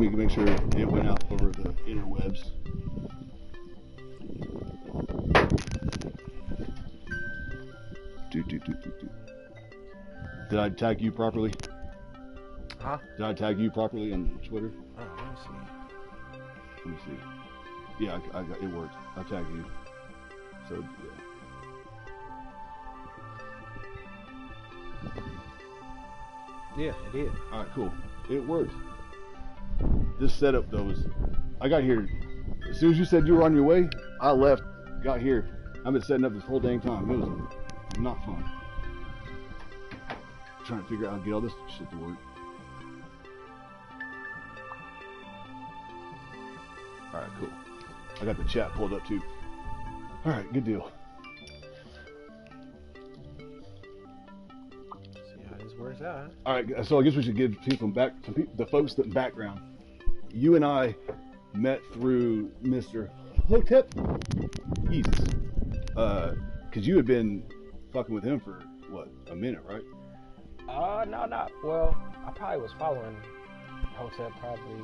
me make sure it went out over the interwebs. Did I tag you properly? Huh? Did I tag you properly on Twitter? Oh, let me see. Let me see. Yeah, I got it worked. I tagged you. So Yeah, it did. All right, cool. It worked. This setup though is. I got here as soon as you said you were on your way. I left, got here. I've been setting up this whole dang time. It was not fun. Trying to figure out how to get all this shit to work. All right, cool. I got the chat pulled up too. All right, good deal. See how this works out. Huh? All right, so I guess we should give people the folks the background. You and I met through Mr. Hotep Jesus, because you had been fucking with him for what, a minute, right? No, not well. I probably was following Hotep probably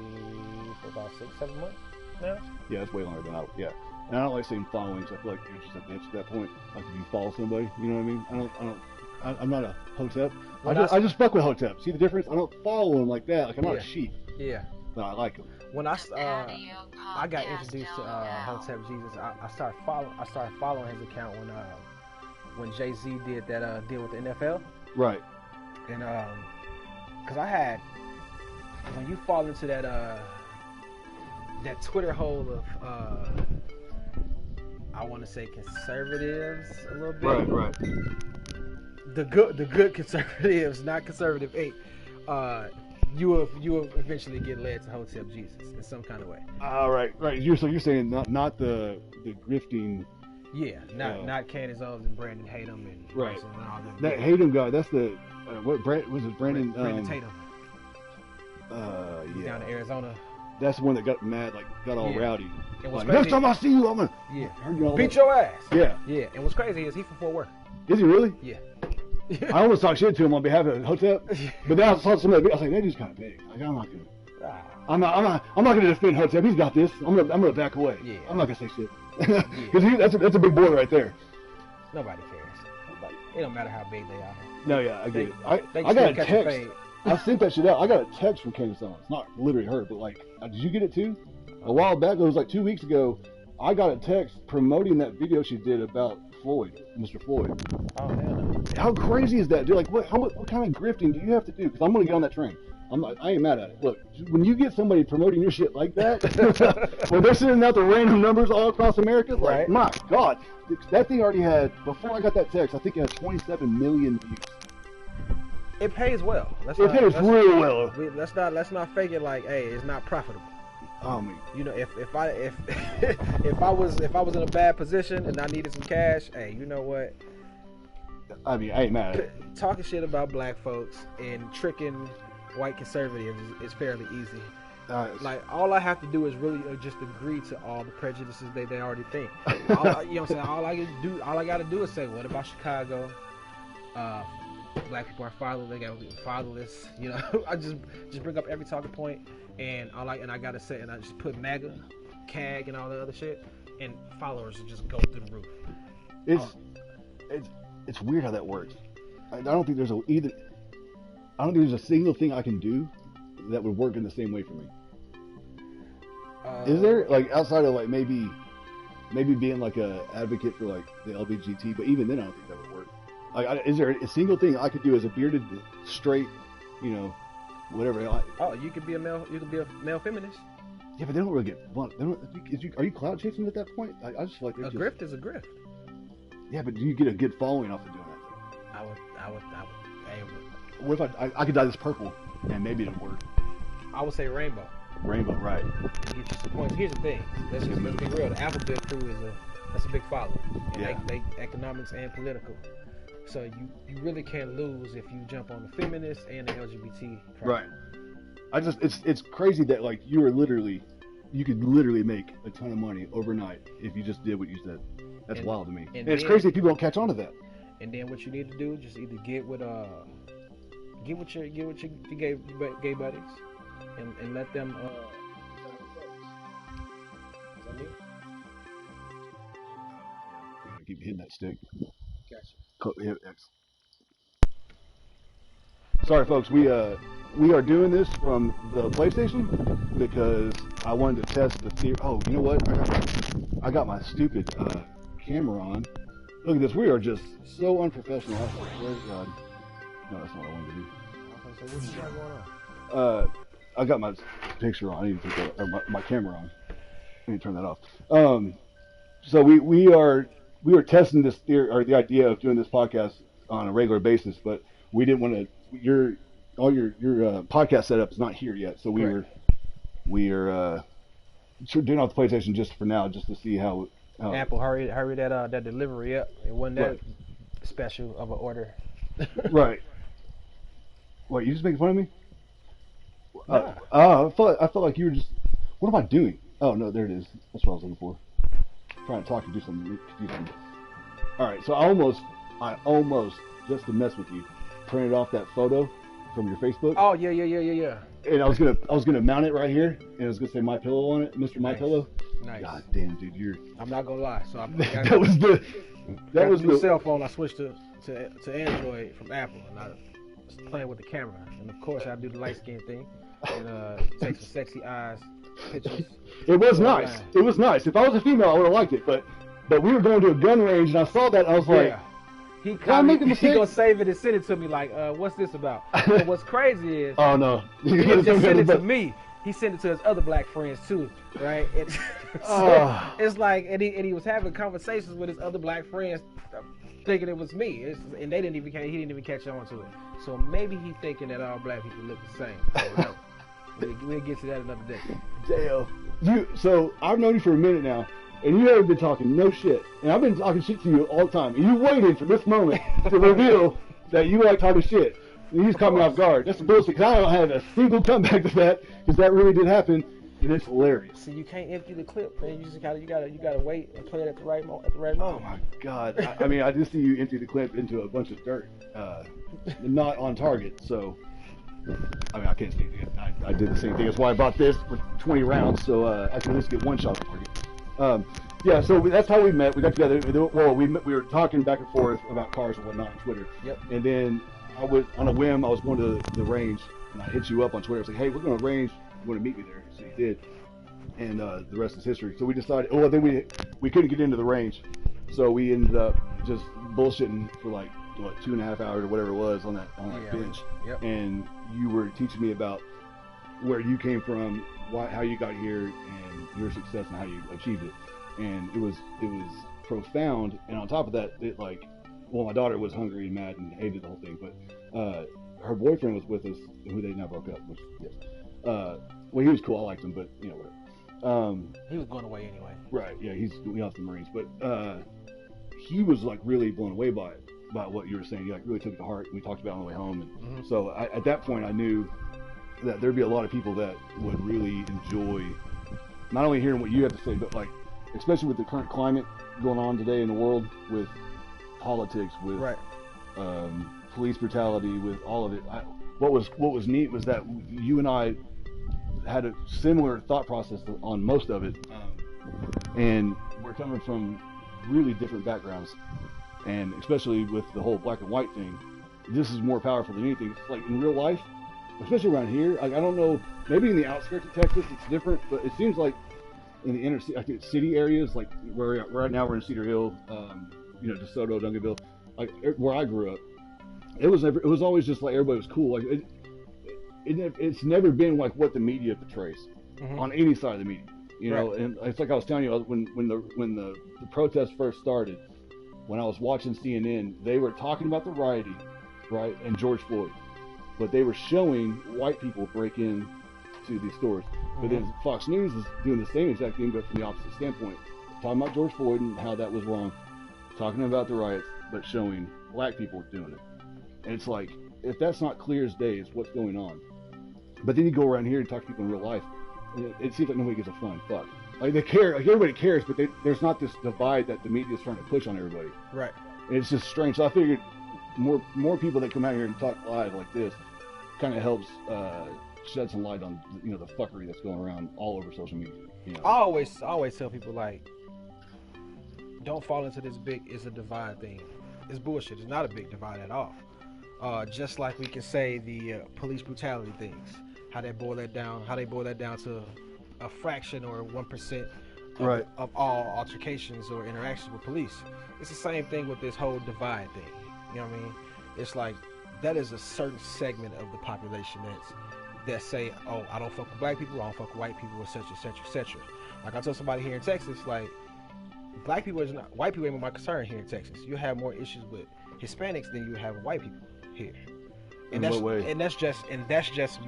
for about 6-7 months now. Yeah, that's way longer than I. Yeah, and I don't like saying following, so I feel like you're just at that point. Like if you follow somebody, you know what I mean? I'm not a Hotep. I just fuck with Hotep. See the difference? I don't follow him like that. Like I'm not a sheep. Yeah. But I like him. When I got introduced to Hotep Jesus, I started following his account when Jay-Z did that deal with the NFL. Right. And because when you fall into that Twitter hole of I want to say conservatives a little bit. Right. The good conservatives, not conservative 8. You will eventually get led to Hotep Jesus in some kind of way. Right. You're saying not the grifting. Yeah, not Candace Owens and Brandon Tatum and right. And all them. That Tatum guy, that's the what brand was it? Brandon Tatum. Yeah. Down in Arizona. That's the one that got mad, like got all rowdy. And like, next time I see you, I'm gonna beat your ass. Yeah. And what's crazy is he from Fort Worth. Is he really? Yeah. I almost talked shit to him on behalf of Hotep, but then I saw some of the videos. I was like, that dude's kind of big. Like, I'm not gonna defend Hotep. He's got this. I'm gonna back away. Yeah. I'm not gonna say shit because that's a big boy right there. Nobody cares. It don't matter how big they are. No, yeah, I get it. I got a text. I sent that shit out. I got a text from Candace Owens. Not literally her, but like, did you get it too? A while back, it was like 2 weeks ago. I got a text promoting that video she did about Floyd, Mr. Floyd. Oh man. How crazy is that, dude? Like, what kind of grifting do you have to do? Because I'm gonna get on that train. I ain't mad at it. Look, when you get somebody promoting your shit like that, when they're sending out the random numbers all across America, it's like, my God, that thing already had, before I got that text, I think it had 27 million views. It pays well. It pays real well. Let's not fake it like, hey, it's not profitable. You know, if I was in a bad position and I needed some cash, hey, you know what? I mean, I ain't mad at it. Talking shit about black folks and tricking white conservatives is fairly easy. Like, all I have to do is really just agree to all the prejudices they already think. You know what I'm saying? All I got to do is say, what about Chicago? Black people are fatherless. They got to be fatherless. You know, I just bring up every talking point, and I gotta say, and I just put MAGA, CAG, and all the other shit, and followers just go through the roof. It's weird how that works. I don't think there's a single thing I can do that would work in the same way for me. Is there, like, outside of like maybe being like a advocate for like the LGBT, but even then I don't think that would work. Like, is there a single thing I could do as a bearded, straight, you know, whatever? You could be a male. You could be a male feminist. Yeah, but they don't really get blunt. Are you clout chasing at that point? I just feel like a grift is a grift. Yeah, but do you get a good following off of doing that? I would. What if I could dye this purple and maybe it'll work? I would say rainbow. Rainbow, right? Get you some points. Here's the thing. Let's be real. The Alphabet Crew that's a big follow. And they economics and political. So you really can't lose if you jump on the feminist and the LGBT. Right. It's crazy that like you could literally make a ton of money overnight if you just did what you said. That's wild to me. And it's crazy that people don't catch on to that. And then what you need to do, just either get with your gay buddies, and let them. Keep hitting that stick. Gotcha. Hit X. Sorry, folks. We are doing this from the PlayStation because I wanted to test the theory. Oh, you know what? I got my stupid camera on. Look at this. We are just so unprofessional. I swear to God. No, that's not what I wanted to do. Okay, so what you got going on? I got my picture on. I need to put my camera on. I need to turn that off. So we are testing this theory or the idea of doing this podcast on a regular basis, but we didn't want to. Your podcast setup is not here yet, so we are doing off the PlayStation just for now, just to see how Apple hurry that delivery up. It wasn't that special of an order. Right. What, you just making fun of me? Nah. I felt like you were just. What am I doing? Oh no, there it is. That's what I was looking for. Trying to talk and do something. All right, so I almost just to mess with you, printed off that photo from your Facebook. Oh yeah. And I was gonna mount it right here, and I was gonna say My Pillow on it, Mr. My Pillow. Nice. God damn, dude, I'm not gonna lie. So that was the cell phone. I switched to Android from Apple, and I was playing with the camera, and of course I do the light skin thing, and take some sexy eyes pictures. It was nice. It was nice. If I was a female, I would have liked it, but we were going to a gun range, and I saw that, and I was like. He gonna save it and send it to me like, what's this about? But what's crazy is, oh no, he didn't just send it to me. He sent it to his other black friends too, right? It's like, and he was having conversations with his other black friends, thinking it was me, and he didn't even catch on to it. So maybe he's thinking that all black people look the same. We'll get to that another day. Damn. So I've known you for a minute now. And you haven't been talking no shit. And I've been talking shit to you all the time. And you waited for this moment to reveal that you like talking shit. And you just caught me off guard. That's bullshit, because I don't have a single comeback to that, because that really did happen, and it's hilarious. So you can't empty the clip, man. You gotta wait and play it at the right moment. Oh my God. I mean, I just see you empty the clip into a bunch of dirt, not on target. So, I mean, I can't say it. I did the same thing. That's why I bought this with 20 rounds, so I can at least get one shot on target. Yeah, so that's how we met. We got together. Well, we were talking back and forth about cars and whatnot on Twitter. Yep. And then on a whim, I was going to the range, and I hit you up on Twitter. I was like, hey, we're going to range. You want to meet me there? So you did. And the rest is history. So we decided, then we couldn't get into the range. So we ended up just bullshitting for like, 2.5 hours or whatever it was on that bench. Yep. And you were teaching me about where you came from, how you got here, and your success and how you achieved it. And it was profound. And on top of that, my daughter was hungry and mad and hated the whole thing, but her boyfriend was with us, who they now broke up. Which, yes, well, he was cool. I liked him, but whatever. He was going away anyway. Right? Yeah, he left the Marines, but he was like really blown away by what you were saying. He like really took it to heart. And we talked about it on the way home, and so at that point, I knew that there'd be a lot of people that would really enjoy not only hearing what you have to say, but like, especially with the current climate going on today in the world, with politics, with police brutality, with all of it. What was neat was that you and I had a similar thought process on most of it, and we're coming from really different backgrounds, and especially with the whole black and white thing, this is more powerful than anything. It's like in real life, especially around here, like, I don't know, maybe in the outskirts of Texas it's different, but it seems like in the inner city areas, like where right now we're in Cedar Hill, DeSoto, Duncanville, like where I grew up, it was always just like everybody was cool. Like it's never been like what the media portrays on any side of the media, you know. And it's like I was telling you, when the protests first started, when I was watching CNN, they were talking about the rioting, right, and George Floyd. But they were showing white people break in to these stores. But then Fox News is doing the same exact thing, but from the opposite standpoint. Talking about George Floyd and how that was wrong. Talking about the riots, but showing black people doing it. And it's like, if that's not clear as day, it's what's going on. But then you go around here and talk to people in real life, and it seems like nobody gives a flying fuck. Like, they care, like everybody cares, but there's not this divide that the media is trying to push on everybody. Right. And it's just strange. So I figured more people that come out here and talk live like this kind of helps shed some light on, you know, the fuckery that's going around all over social media. You know? I always tell people, like, don't fall into this big is a divide thing. It's bullshit. It's not a big divide at all. Just like we can say the police brutality things, how they boil that down to a fraction or 1% of all altercations or interactions with police. It's the same thing with this whole divide thing. You know what I mean? It's like that is a certain segment of the population that say, oh, I don't fuck with black people, I don't fuck with white people, etc., etc., etc. Like I told somebody here in Texas, like, white people ain't my concern here in Texas. You have more issues with Hispanics than you have with white people here. And that's just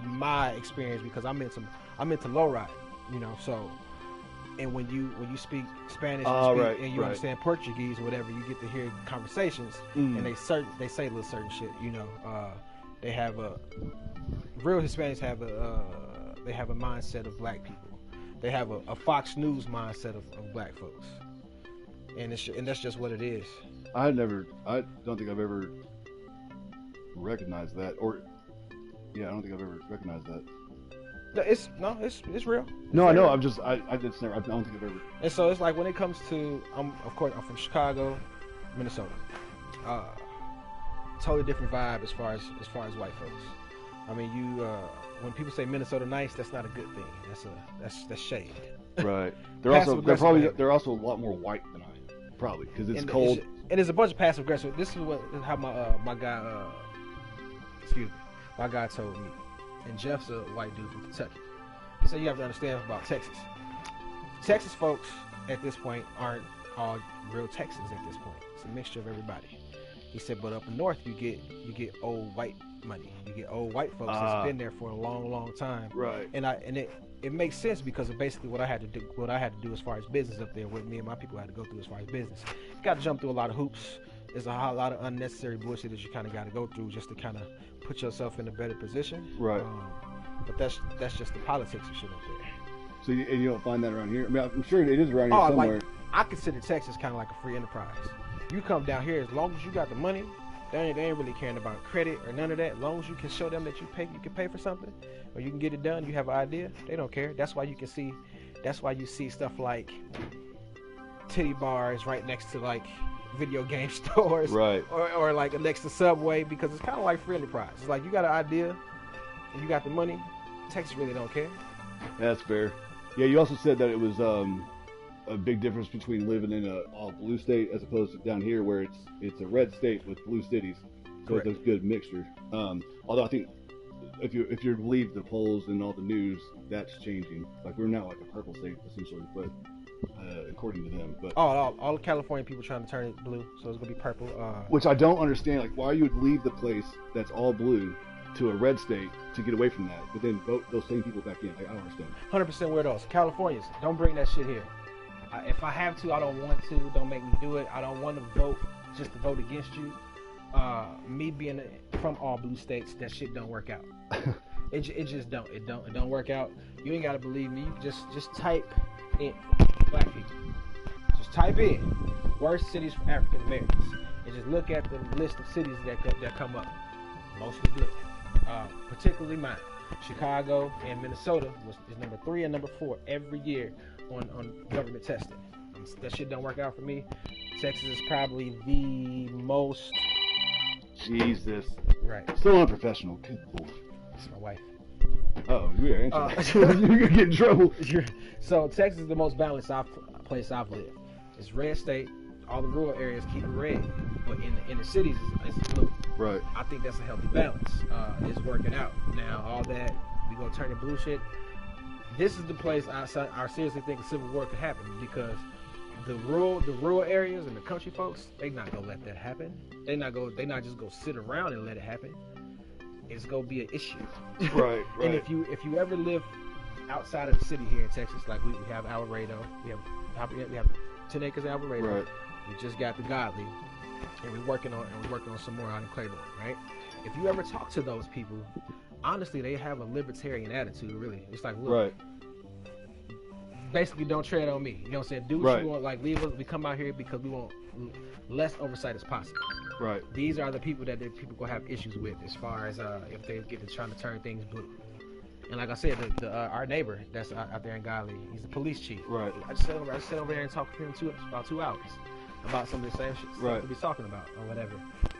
my experience, because I'm into low ride, you know. So, and when you speak Spanish and you understand Portuguese or whatever, you get to hear conversations, and they say little certain shit, you know. They have real Hispanics have a mindset of black people. They have a Fox News mindset of black folks, and that's just what it is. I don't think I've ever recognized that, or I don't think I've ever recognized that. It's real. No, I know. I don't think I've ever. And so it's like when it comes to, I'm from Chicago, Minnesota. Totally different vibe as far as white folks. I mean, when people say Minnesota nice, that's not a good thing. That's shade. Right. They're also a lot more white than I am, probably, because it's cold. And there's a bunch of passive aggressive. This is how my guy told me. And Jeff's a white dude from Kentucky. He said you have to understand about Texas. Texas folks at this point aren't all real Texans at this point. It's a mixture of everybody. He said, but up north you get old white money. You get old white folks that's been there for a long, long time. Right. And it makes sense because of basically what I had to do as far as business up there. What me and my people had to go through as far as business. You got to jump through a lot of hoops. There's a lot of unnecessary bullshit that you kind of got to go through just to kind of put yourself in a better position. Right. But that's just the politics and shit up there. So you don't find that around here? I mean, I'm sure it is around here somewhere. Like, I consider Texas kind of like a free enterprise. You come down here, as long as you got the money, they ain't really caring about credit or none of that. As long as you can show them that you can pay for something, or you can get it done, you have an idea, they don't care. That's why you see stuff like titty bars right next to like video game stores, right? Or like next to Subway, because it's kind of like free enterprise. It's like you got an idea and you got the money. Texas really don't care. That's fair. Yeah, you also said that it was a big difference between living in a all blue state as opposed to down here where it's a red state with blue cities. So it's a good mixture. Although I think if you believe the polls and all the news, that's changing. Like we're now like a purple state essentially, but according to them. But all the California people trying to turn it blue, so it's gonna be purple. Which I don't understand. Like why you would leave the place that's all blue to a red state to get away from that, but then vote those same people back in. Like, I don't understand. 100% weirdos. Californians, don't bring that shit here. If I have to, I don't want to. Don't make me do it. I don't want to vote just to vote against you. Me being from all blue states, that shit don't work out. It just don't. It don't work out. You ain't gotta believe me. You just type in black people. Just type in worst cities for African Americans, and just look at the list of cities that come up. Mostly blue. Particularly mine. Chicago and Minnesota is number 3 and number 4 every year on government testing. That shit don't work out for me. Texas is probably the most. Jesus. Right. So unprofessional. Good Lord. It's my wife. Oh, yeah, ain't you? You're gonna get in trouble. So Texas is the most balanced place I've lived. It's red state. All the rural areas keep it red, but in the cities it's blue. Right. I think that's a healthy balance. It's working out. Now all that we gonna turn it blue shit. This is the place I seriously think a civil war could happen, because the rural areas and the country folks, they not gonna let that happen. They not just go sit around and let it happen. It's gonna be an issue. Right. And if you ever live outside of the city here in Texas, like we have Alvarado, we have 10 acres of Alvarado. Right. We just got the Godly, and we're working on some more out in Claiborne, right? If you ever talk to those people, honestly, they have a libertarian attitude. Really, it's like, look, right. Basically, don't tread on me. You know what I'm saying? Do what you want. Like, leave us. We come out here because we want less oversight as possible. Right. These are the people that people gonna have issues with as far as if they get to trying to turn things blue. And like I said, our neighbor that's out there in Godly, he's the police chief. Right. I just sat over there and talked to him about 2 hours about some of the same shit right. we'll be talking about or whatever.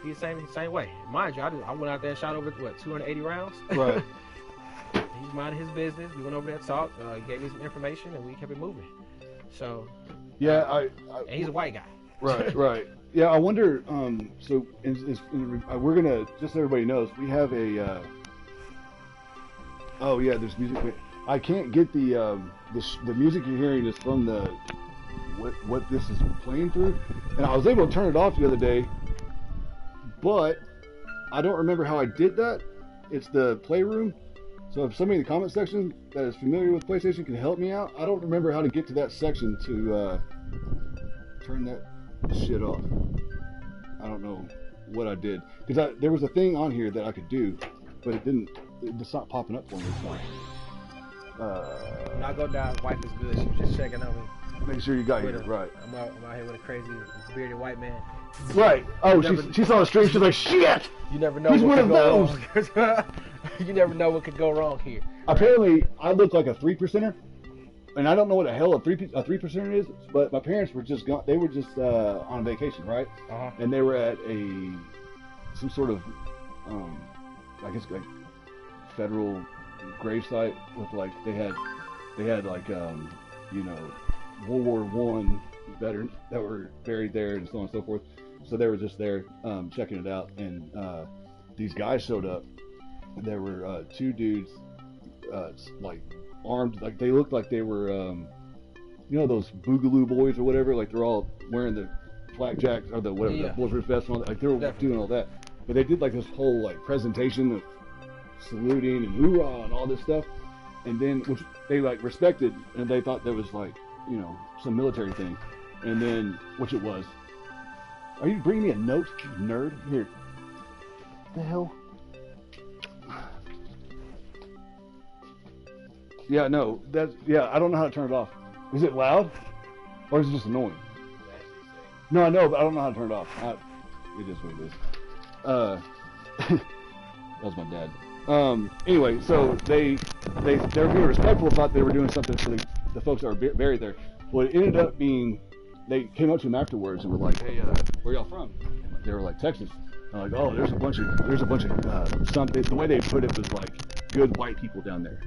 He's the same way. Mind you, I went out there and shot over 280 rounds. Right. He's minding his business. We went over there and talked. He gave me some information, and we kept it moving. So. Yeah, and he's a white guy. Right. Right. Yeah, I wonder. So, we're gonna just so everybody knows, we have a. Oh yeah, there's music. I can't get the music you're hearing is from the what this is playing through, and I was able to turn it off the other day, but I don't remember how I did that. It's the Playroom. So if somebody in the comment section that is familiar with PlayStation can help me out, I don't remember how to get to that section to turn that shit off. I don't know what I did because there was a thing on here that I could do, but it's not popping up for me. When I go down, wife is good. She was just checking on me. Make sure you got here, right? I'm out here with a crazy bearded white man. Right. Oh, she saw the stream. She's like, shit. You never know. He's one of those. You never know what could go wrong here. Apparently, I look like a 3%er, and I don't know what the hell a 3%er is. But my parents were just gone. They were just on vacation, right? Uh-huh. And they were at some sort of, I guess like federal gravesite with like they had like World War I veterans that were buried there and so on and so forth. So they were just there checking it out, and these guys showed up. There were 2 dudes like armed, like they looked like they were those Boogaloo boys or whatever, like they're all wearing the flak jacks or the whatever, the bulletproof vest and all that. Like they were doing all that, but they did like this whole like presentation of saluting and hoorah and all this stuff, and then which they like respected, and they thought that was like some military thing, and then which it was. Are you bringing me a note, you nerd? Here. The hell? Yeah, no, I don't know how to turn it off. Is it loud? Or is it just annoying? No, I know, but I don't know how to turn it off. It is what it is. That was my dad. Anyway, so they were being respectful, thought they were doing something for the folks that were buried there. Well, it ended up being, they came up to him afterwards and were like, hey, where y'all from? They were like, Texas. I'm like, oh, there's a bunch of something. The way they put it was like good white people down there.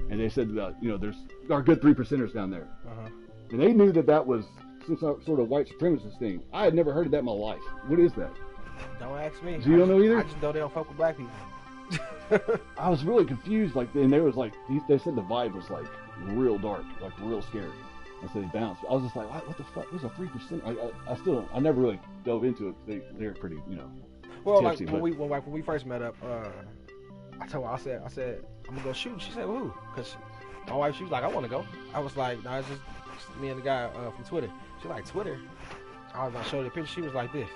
And they said that, there's our good 3%ers down there. Uh-huh. And they knew that was some sort of white supremacist thing. I had never heard of that in my life. What is that? Don't ask me. So you don't know either? I just know they don't fuck with black people. I was really confused, and there was like, they said the vibe was like real dark, like real scary. I said they bounced. I was just like, what the fuck? There's a 3%. I never really dove into it. They were pretty, Well, tipsy, like when we first met up, I told her, I said, I'm gonna go shoot. She said, who? Because my wife, she was like, I want to go. I was like, no, it's just me and the guy from Twitter. She's like, Twitter? I was like, showed her the picture. She was like this.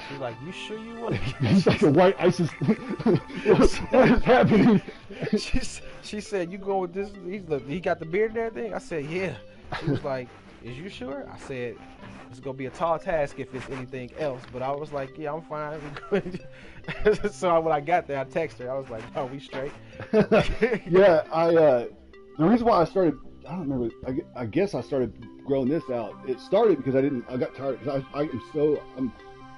She's like, you sure you want to? He's like a white ISIS. What is happening? She said, you go with this? He got the beard and everything? I said, yeah. She was like, is you sure? I said, it's going to be a tall task if it's anything else. But I was like, yeah, I'm fine. So when I got there, I texted her. I was like, oh, we straight. Yeah, the reason why I started, I don't remember, I guess I started growing this out. It started because I got tired. Because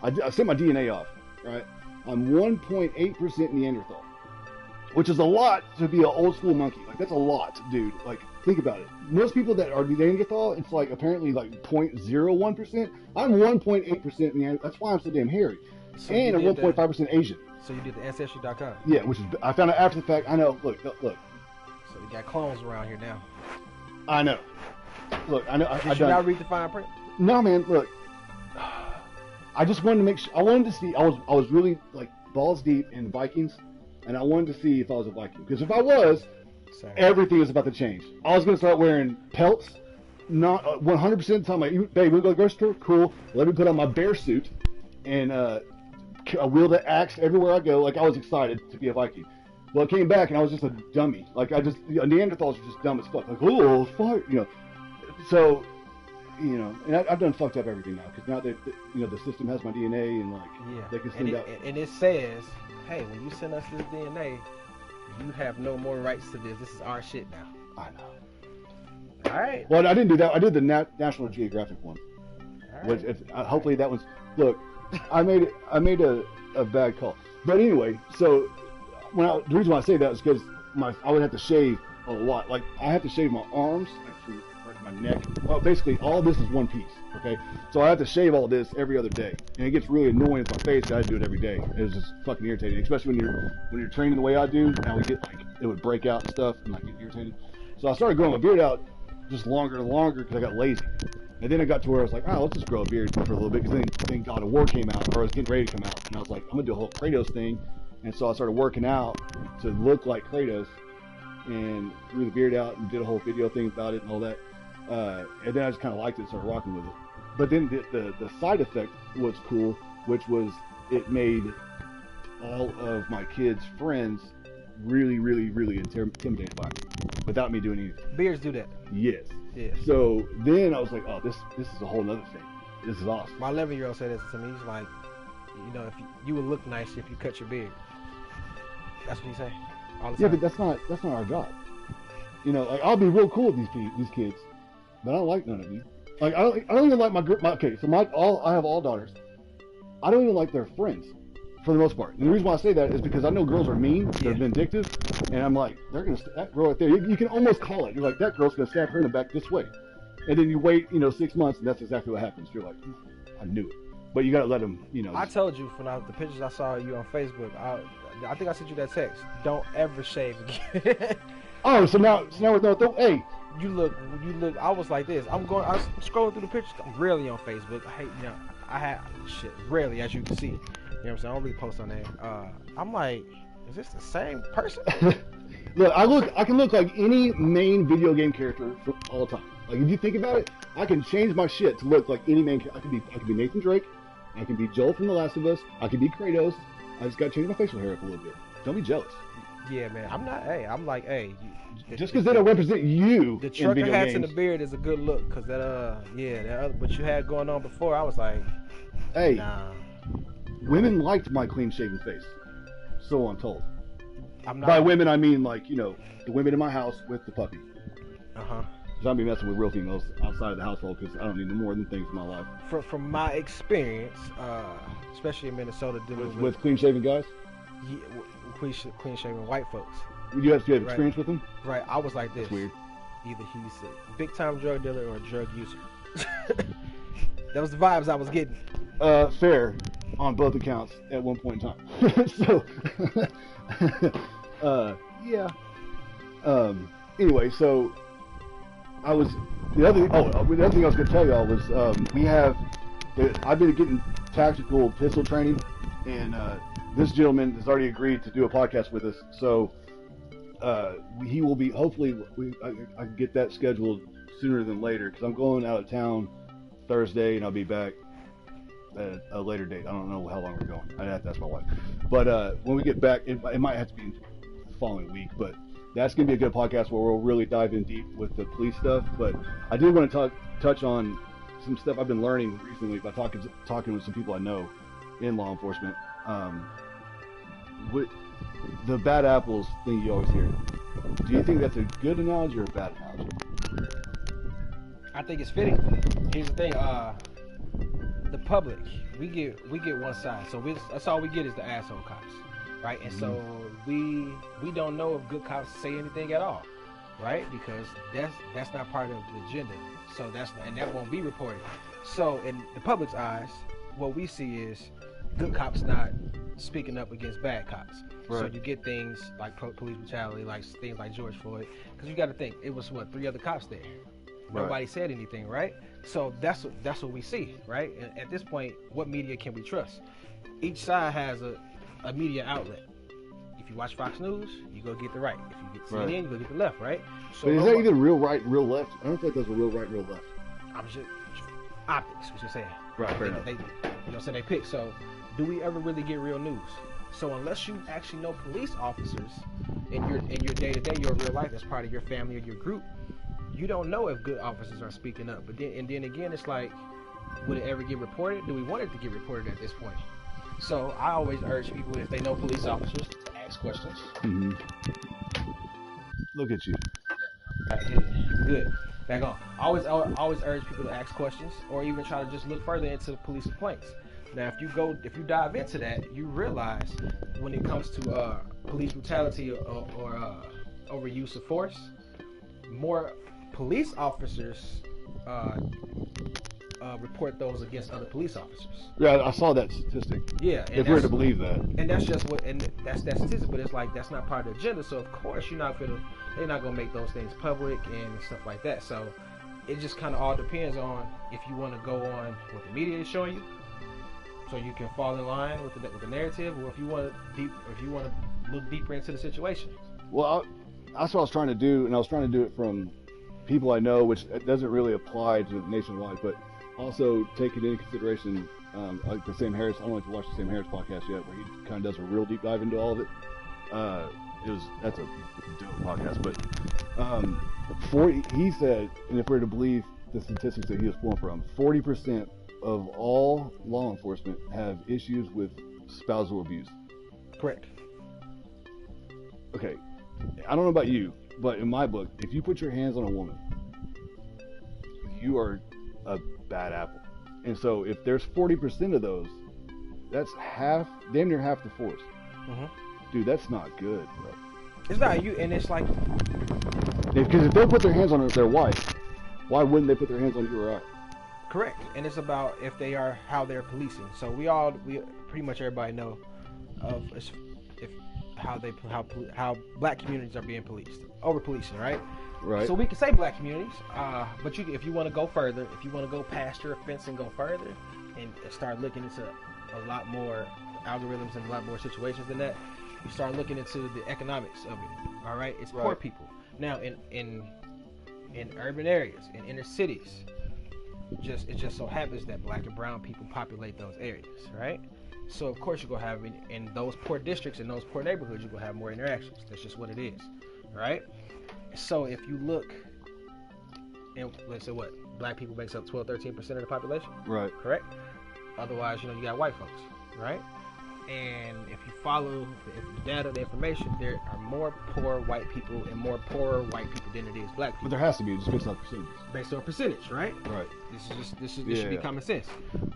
I sent my DNA off, right? I'm 1.8% Neanderthal, which is a lot to be an old school monkey. Like, that's a lot, dude. Like, think about it. Most people that are Neanderthal, it's like apparently like 0.01%. I'm 1.8% Neanderthal. That's why I'm so damn hairy. So and I'm 1.5% Asian. So you did the Ancestry.com? Yeah, which is, I found out after the fact. I know, look. So we got clones around here now. I know. Look, I know. Did you not read the fine print? No, man, look. I just wanted to make sure. I wanted to see. I was really like balls deep in Vikings, and I wanted to see if I was a Viking. Because if I was, everything was about to change. I was going to start wearing pelts. Not 100% of the time. Like, babe, we go to the grocery store. Cool. Let me put on my bear suit, and I wield the axe everywhere I go. Like, I was excited to be a Viking. Well, I came back and I was just a dummy. Like, Neanderthals are just dumb as fuck. Like, oh, fuck, So. And I've done fucked up everything now because now that the system has my DNA and like they can send out. And it says, hey, when you send us this DNA, You have no more rights to this. This is our shit now. I know. All right. Well, I didn't do that. I did the National Geographic one. Right. Which, hopefully that one's... Look, I made a bad call. But anyway, so the reason why I say that is because I would have to shave a lot. Like, I have to shave my arms, like from my neck. Well, basically, all this is one piece, okay? So I have to shave all this every other day. And it gets really annoying with my face. I had to do it every day. It was just fucking irritating, especially when you're training the way I do. And I would get, like, it would break out and stuff and, like, get irritated. So I started growing my beard out just longer and longer because I got lazy. And then I got to where I was like, let's just grow a beard for a little bit, because then God of War came out, or I was getting ready to come out, and I was like, I'm gonna do a whole Kratos thing. And so I started working out to look like Kratos, and grew the beard out and did a whole video thing about it and all that. And then I just kind of liked it and started rocking with it. But then the side effect was cool, which was it made all of my kids' friends really, really, really intimidated by me without me doing anything. Beards do that. Yes. Yeah. So then I was like, this is a whole nother thing. This is awesome. My 11-year-old said this to me. He's like, if you would look nice if you cut your beard. That's what he say. All the time. Yeah, but that's not our job. Like, I'll be real cool with these kids, but I don't like none of you. Like, I don't even like okay, so I have all daughters. I don't even like their friends, for the most part. And the reason why I say that is because I know girls are mean, they're vindictive, and I'm like, they're gonna that girl right there. You can almost call it. You're like, that girl's gonna stab her in the back this way, and then you wait, 6 months, and that's exactly what happens. You're like, I knew it, but you gotta let them, I told you from the pictures I saw of you on Facebook. I think I sent you that text. Don't ever shave again. Oh, so now hey. You look. I was like this. I'm scrolling through the pictures. I'm rarely on Facebook. I have shit rarely, as you can see. You know what I'm saying? I don't really post on there. I'm like, is this the same person? Look, I can look like any main video game character from all time. Like, if you think about it, I can change my shit to look like any main character. I can be Nathan Drake. I can be Joel from The Last of Us. I can be Kratos. I just gotta change my facial hair up a little bit. Don't be jealous. Yeah, man. I'm not. Hey, I'm like, just because they don't represent you. The trucker hats and the beard is a good look, cause that other what you had going on before, I was like, hey, nah. Women liked my clean shaven face, so I'm told. I'm not. By women, I mean, like, the women in my house with the puppy. Because I'll be messing with real females outside of the household, because I don't need no more than things in my life. From my experience, especially in Minnesota, dealing with clean shaven guys. Yeah, clean shaven white folks. You have experience with them? Right. I was like this. That's weird. Either he's a big time drug dealer or a drug user. That was the vibes I was getting. Fair on both accounts at one point in time. So, yeah. Anyway, so the other thing I was going to tell y'all was I've been getting tactical pistol training, and this gentleman has already agreed to do a podcast with us. So he will be, hopefully I can get that scheduled sooner than later, because I'm going out of town Thursday and I'll be back at a later date. I don't know how long we're going. I'd have to ask my wife. But when we get back, it might have to be the following week, but that's going to be a good podcast where we'll really dive in deep with the police stuff. But I do want to touch on some stuff I've been learning recently by talking with some people I know in law enforcement. With the bad apples thing you always hear, do you think that's a good analogy or a bad analogy? I think it's fitting. Here's the thing, the public, we get one side, so that's all we get is the asshole cops, right? And so we don't know if good cops say anything at all, right? Because that's not part of the agenda, so that won't be reported. So in the public's eyes, what we see is good cops not speaking up against bad cops. Right. So you get things like police brutality, like things like George Floyd, because you got to think, it was 3 other cops there. Right. Nobody said anything, right? So that's what we see, right? And at this point, what media can we trust? Each side has a media outlet. If you watch Fox News, you go get the right. If you get CNN, you go get the left, right? So but is that either real right, real left? I don't think there's a real right, real left. I'm just optics, what you're saying. Right, fair enough. So they pick. So do we ever really get real news? So unless you actually know police officers in your day-to-day, your real life, as part of your family or your group, you don't know if good officers are speaking up. But then again, it's like, would it ever get reported? Do we want it to get reported at this point? So I always urge people, if they know police officers, to ask questions. Mm-hmm. Look at you. Good. Back on. I always urge people to ask questions, or even try to just look further into the police complaints. Now, if you dive into that, you realize when it comes to police brutality or overuse of force, more police officers report those against other police officers. Yeah, I saw that statistic. Yeah, if we're to believe that. And that's just that's that statistic, but it's like that's not part of the agenda. So of course they're not gonna make those things public and stuff like that. So it just kind of all depends on if you want to go on what the media is showing you, so you can fall in line with the narrative, or if you want to look deeper into the situation. Well, that's what I was trying to do, and I was trying to do it from people I know, which doesn't really apply to nationwide, but also taking into consideration like the Sam Harris. I don't know if you watched the Sam Harris podcast yet, where he kind of does a real deep dive into all of it. That's a dope podcast, but he said, and if we're to believe the statistics that he was pulling from, 40% of all law enforcement have issues with spousal abuse. Correct. Okay, I don't know about you, but in my book, if you put your hands on a woman, you are a bad apple. And so if there's 40% of those, that's damn near half the force. Mm-hmm. Dude, that's not good, bro. It's not you, and it's like, because if they put their hands on their wife, why wouldn't they put their hands on you or I? Correct. And it's about how they're policing. So we pretty much everybody know of how black communities are being policed, over policing, right? Right. So we can say black communities, but if you want to go further, if you want to go past your offense and go further and start looking into a lot more algorithms and a lot more situations than that, you start looking into the economics of it. All right, it's poor people. Now in urban areas, in inner cities, it just so happens that black and brown people populate those areas, right? So of course you're gonna have in those poor districts, in those poor neighborhoods, you're gonna have more interactions. That's just what it is, right? So if you look, and let's say what black people makes up 12-13% of the population, right? Correct. Otherwise, you got white folks, right? And if you follow the data, the information, there are more poor white people and more poorer white people than it is black people. But there has to be, just based on percentages. Based on percentage, right? Right. This should be common sense.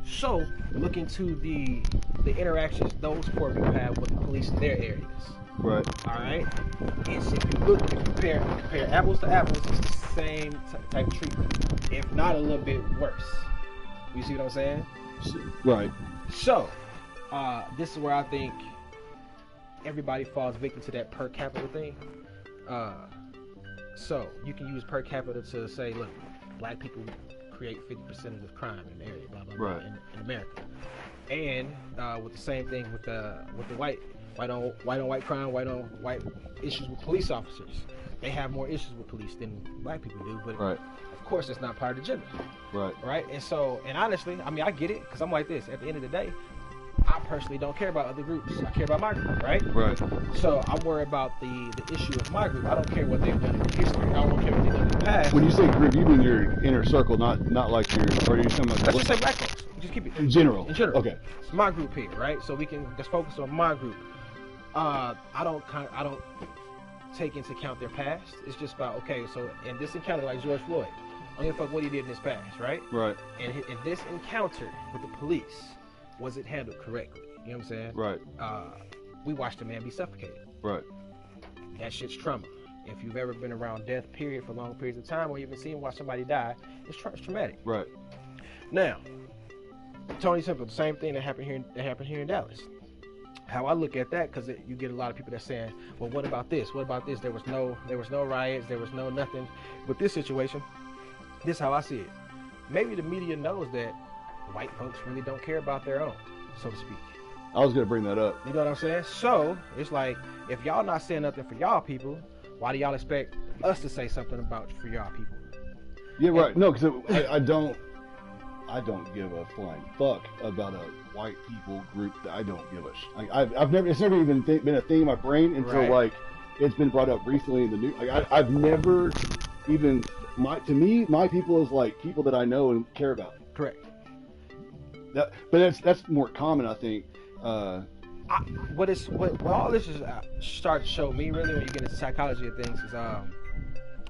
So look into the interactions those poor people have with the police in their areas. Right. All right. And so if you compare apples to apples, it's the same type of treatment, if not a little bit worse. You see what I'm saying? Right. So, this is where I think everybody falls victim to that per capita thing. So you can use per capita to say, look, black people create 50% of the crime in the area, blah blah blah, in America. And with the same thing with the white on white crime, white issues with police officers. They have more issues with police than black people do, but of course it's not part of the gender. Right. And so, and honestly, I mean, I get it, because I'm like this. At the end of the day, I personally don't care about other groups. I care about my group, right? So I'm worried about the issue of my group. I don't care what they've done in history. I don't care what they've done in the past. When you say group, you mean your inner circle, not like your, or are you talking about? Let's just say black folks. Just keep it in general. Okay. It's my group here, right? So we can just focus on my group. I don't take into account their past. It's just about, okay, so in this encounter, like George Floyd, I don't give a fuck what he did in his past, right? Right. And in this encounter with the police, was it handled correctly? You know what I'm saying? Right. We watched a man be suffocated. Right. That shit's trauma. If you've ever been around death, period, for long periods of time, or even watch somebody die, it's traumatic. Right. Now, Tony Simple, the same thing that happened here in Dallas. How I look at that, because you get a lot of people that saying, well, what about this? What about this? There was no riots. There was no nothing. With this situation, this is how I see it. Maybe the media knows that white folks really don't care about their own, so to speak. I was going to bring that up. You know what I'm saying? So it's like, if y'all not saying nothing for y'all people, why do y'all expect us to say something for y'all people? Yeah, right. No, because I don't give a flying fuck about a white people group that I don't give a it's never even been a thing in my brain until like it's been brought up recently in the news. Like I've never even my people is like people that I know and care about. Correct. But that's more common, I think. what all this is start to show me really when you get into psychology of things is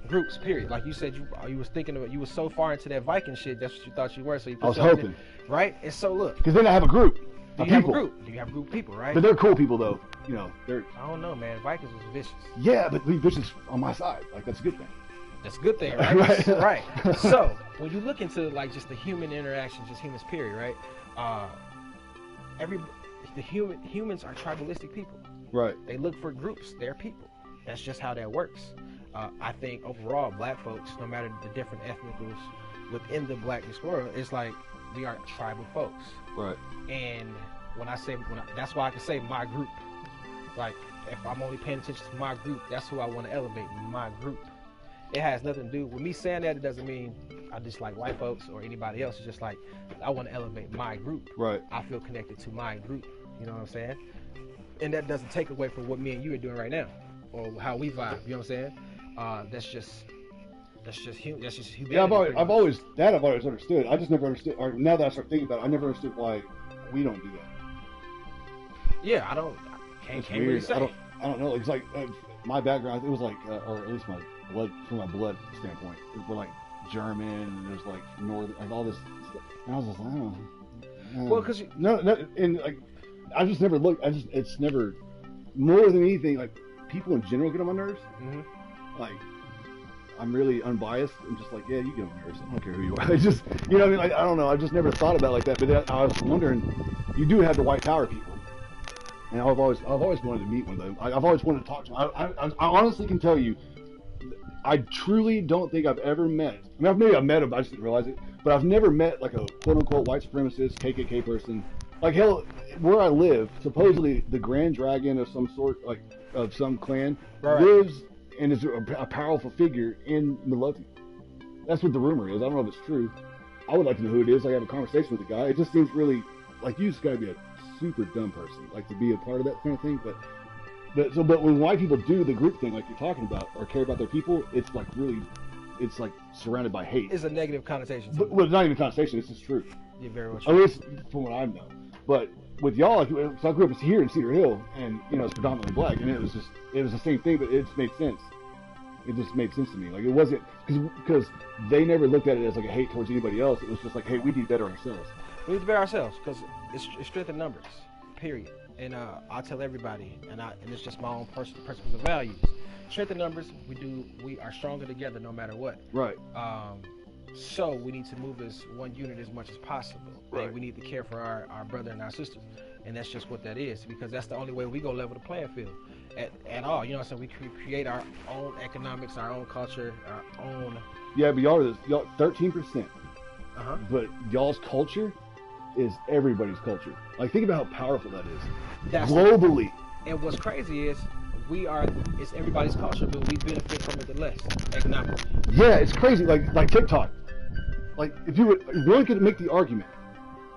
groups. Period. Like you said, you was thinking about, you was so far into that Viking shit. That's what you thought you were. So you I was hoping, right? And so look, because then I have a group. Do you have a group? Do you have a group of people, right? But they're cool people, though. You know, they're. I don't know, man. Vikings was vicious. Yeah, but be vicious on my side. Like, that's a good thing. That's a good thing, right? Right. Right. So when you look into like just the human interaction, just humans, period, right? Humans are tribalistic people. Right. They look for groups. They're people. That's just how that works. I think overall, black folks, no matter the different ethnic groups within the blackness world, it's like we are tribal folks. Right. And that's why I can say my group. Like, if I'm only paying attention to my group, that's who I want to elevate, my group. It has nothing to do with me saying that. It doesn't mean I dislike white folks or anybody else. It's just like, I want to elevate my group. Right. I feel connected to my group. You know what I'm saying? And that doesn't take away from what me and you are doing right now, or how we vibe. You know what I'm saying? That's just humanity. Yeah, I've always understood. I just never understood. Or now that I start thinking about it, I never understood why we don't do that. Yeah, I can't really say. I don't know. It's like my background. It was like, or at least my blood, from my blood standpoint, we're like German, and there's like Northern, like all this stuff. And I was just like, I don't know. Well, because no, and like I just never looked. It's never, more than anything, like people in general get on my nerves. Mm-hmm. Like, I'm really unbiased. I'm just like, yeah, you get on my nerves. I don't care who you are. I just, you know what I mean? Like, I don't know. I just never thought about it like that. But then I was wondering, you do have the white power people, and I've always wanted to meet one of them. I've always wanted to talk to them. I honestly can tell you, I truly don't think I've ever met. I mean, maybe I've met them, I just didn't realize it. But I've never met like a quote unquote white supremacist, KKK person. Like, hell, where I live, supposedly the Grand Dragon of some sort, like of some clan, lives and is a powerful figure in Midlothian. That's what the rumor is. I don't know if it's true. I would like to know who it is. I have a conversation with the guy. It just seems really like you just got to be a super dumb person, like to be a part of that kind of thing. But when white people do the group thing, like you're talking about, or care about their people, it's like really, it's like surrounded by hate. It's a negative connotation. Well, it's not even a connotation. It's just true. You're very much. At least from what I know. But with y'all, like, so I grew up here in Cedar Hill, and you know it's predominantly black, and it was the same thing, but it just made sense. It just made sense to me. Like, it wasn't because they never looked at it as like a hate towards anybody else. It was just like, hey, we need better ourselves. We need to better ourselves because it's strength in numbers. Period. And I tell everybody, and it's just my own principles and values. Strength in numbers. We are stronger together no matter what. Right. So we need to move as one unit as much as possible. Right. And we need to care for our brother and our sister. And that's just what that is, because that's the only way we go level the playing field at all. You know what I'm saying? We create our own economics, our own culture, our own. Yeah, but y'all 13%. But y'all's culture is everybody's culture. Like, think about how powerful that is. That's globally. And what's crazy is it's everybody's culture, but we benefit from it the less economically. Yeah, it's crazy. Like TikTok. Like, if you really could make the argument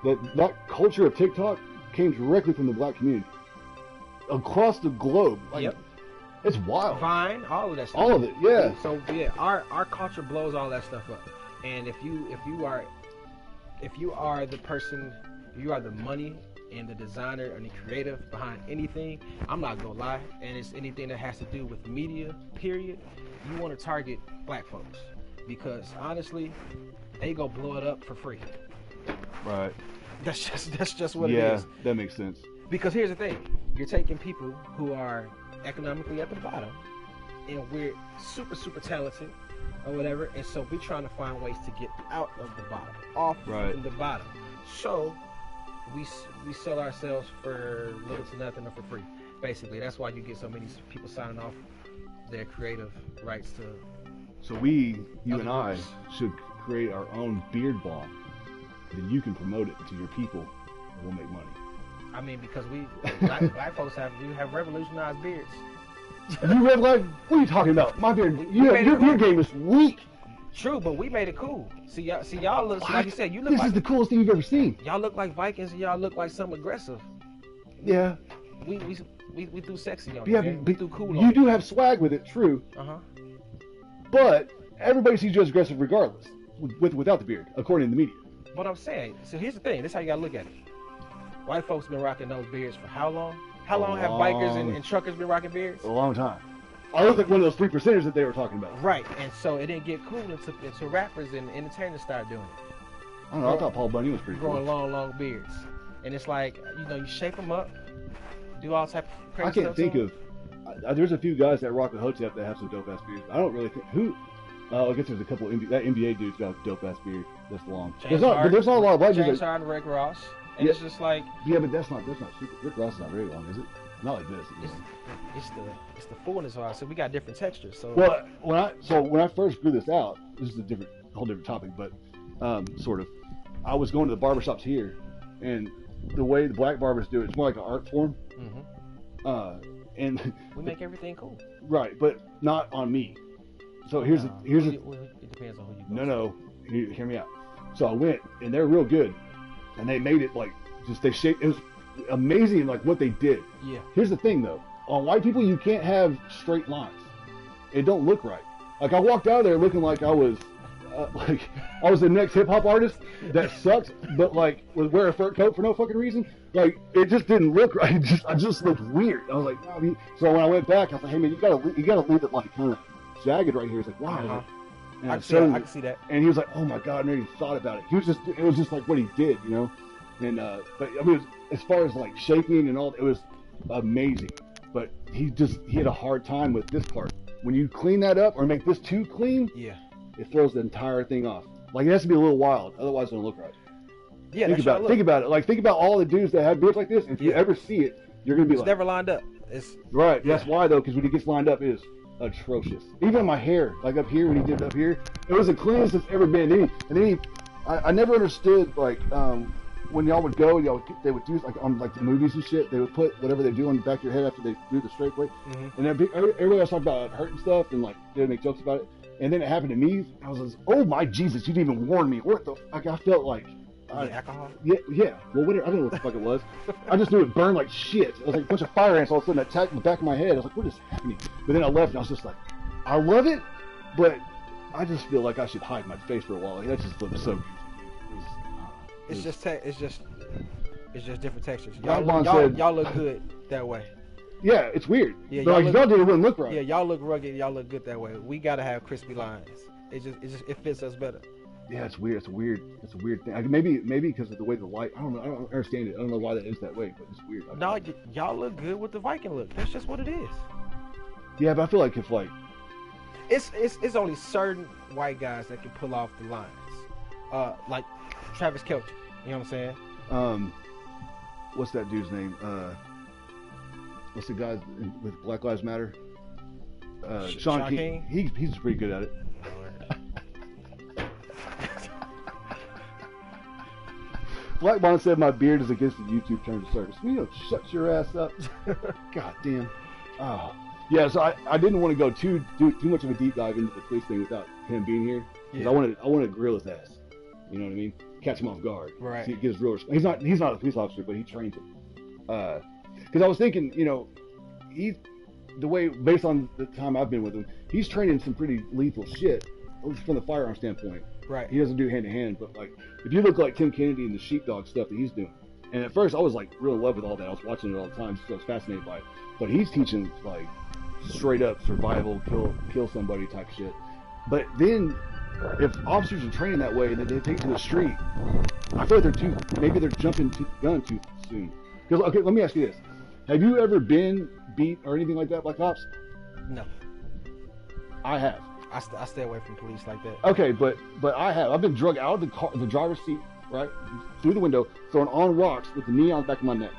that culture of TikTok came directly from the black community across the globe. Like, yep. It's wild. Vine, all of that stuff. All of it, yeah. So yeah, our culture blows all that stuff up. And if you are the person, if you are the money and the designer and the creative behind anything, I'm not gonna lie, and it's anything that has to do with media, period, you want to target black folks, because honestly, they go blow it up for free. Right. That's just what it is. Yeah, that makes sense. Because here's the thing, you're taking people who are economically at the bottom, and we're super, super talented or whatever, and so we're trying to find ways to get out of the bottom, off from the bottom. So we sell ourselves for little to nothing or for free. Basically, that's why you get so many people signing off their creative rights to. So you and I, should create our own beard balm. Then you can promote it to your people, and we'll make money. I mean, because black folks have revolutionized beards. You red leg? What are you talking about? My beard, your beard game is weak. True, but we made it cool. See y'all look, like you said, this is the coolest thing you've ever seen. Y'all look like Vikings, and y'all look like something aggressive. Yeah. We do sexy on you. Yeah, we do cool. You do have swag with it, true. But everybody sees you as aggressive regardless, without the beard, according to the media. What I'm saying, so here's the thing. This is how you gotta look at it. White folks been rocking those beards for how long? How long have bikers and truckers been rocking beards? A long time. I look like one of those 3%ers that they were talking about. Right, and so it didn't get cool until rappers and entertainers started doing it. I don't know. I thought Paul Bunyan was pretty cool. Growing long beards, and it's like you shape them up, do all type of crazy stuff. I can't think of. There's a few guys that rock the Hotep that have some dope ass beards. I don't really think who. I guess there's a couple. That NBA dude's got a dope ass beard that's long. There's not a lot of white dudes. James Harden, Rick Ross, and it's just like. Yeah, but that's not super. Rick Ross is not very long, is it? Not like this. It's the fullness of it. So we got different textures. So when I first grew this out, this is a whole different topic, but sort of. I was going to the barbershops here, and the way the black barbers do it, it's more like an art form. Mm-hmm. And we make everything cool. Right, but not on me. So it depends on who you go. No, hear me out. So I went, and they're real good, and they made it like they shaped. It was amazing, like what they did. Yeah. Here's the thing, though. On white people, you can't have straight lines. It don't look right. Like I walked out of there looking like I was the next hip hop artist that sucks, but like would wear a fur coat for no fucking reason. Like it just didn't look right. I just looked weird. I was like, oh, so when I went back, I was like, hey man, you gotta leave it like kind of jagged right here. He's like, wow. Uh-huh. And I can see that. And he was like, oh my god, I never even thought about it. It was just like what he did, you know. And but I mean, as far as like shaping and all, it was amazing. But he had a hard time with this part. When you clean that up or make this too clean, yeah, it throws the entire thing off. Like it has to be a little wild, otherwise it don't look right. Yeah, think about it. Like think about all the dudes that have beards like this. And if you ever see it, you're gonna be it's never lined up. It's right. That's why though, because when it gets lined up, it is atrocious. Even my hair, like up here when he did it up here, it was the cleanest it's ever been. I never understood like when y'all would go, they would do like on like the movies and shit. They would put whatever they do on the back of your head after they do the straightway, and everybody else talked about hurting stuff and like they would make jokes about it. And then it happened to me. I was like, oh my Jesus, you didn't even warn me. What the? Like I felt like. Alcohol? Yeah. Well, whatever. I don't know what the fuck it was. I just knew it burned like shit. It was like a bunch of fire ants all of a sudden attacked the back of my head. I was like, what is happening? But then I left and I was just like, I love it, but I just feel like I should hide my face for a while. Like, that just looks so good. It's just different textures. Y'all look good that way. Yeah, it's weird. Yeah, but like if y'all did, it wouldn't look right. Yeah, y'all look rugged. Y'all look good that way. We gotta have crispy lines. It fits us better. Yeah, it's weird. It's a weird thing. Like maybe because of the way the light. I don't know. I don't understand it. I don't know why that is that way, but it's weird. No, y'all look good with the Viking look. That's just what it is. Yeah, but I feel like if like it's only certain white guys that can pull off the lines, like Travis Kelce. You know what I'm saying? What's that dude's name? What's the guy with Black Lives Matter? Sean King. He's pretty good at it. Black Bond said my beard is against the YouTube terms of service. You know, shut your ass up. God damn. Oh. Yeah, so I didn't want to go too much of a deep dive into the police thing without him being here. Because I wanted to grill his ass. You know what I mean? Catch him off guard. Right. So he gives real respect. He's not a police officer, but he trains him. Because I was thinking, you know, based on the time I've been with him, he's training some pretty lethal shit from the firearm standpoint. Right. He doesn't do hand to hand, but like if you look like Tim Kennedy and the sheepdog stuff that he's doing, and at first I was like real in love with all that. I was watching it all the time, so I was fascinated by it. But he's teaching like straight up survival, kill somebody type shit. But then if officers are trained that way and then they take to the street, I feel like maybe they're jumping to the gun too soon. Because okay, let me ask you this: have you ever been beat or anything like that by cops? No. I have. I stay away from police like that. Okay, but I have. I've been drug out of the driver's seat, right, through the window, thrown on rocks with the knee on the back of my neck.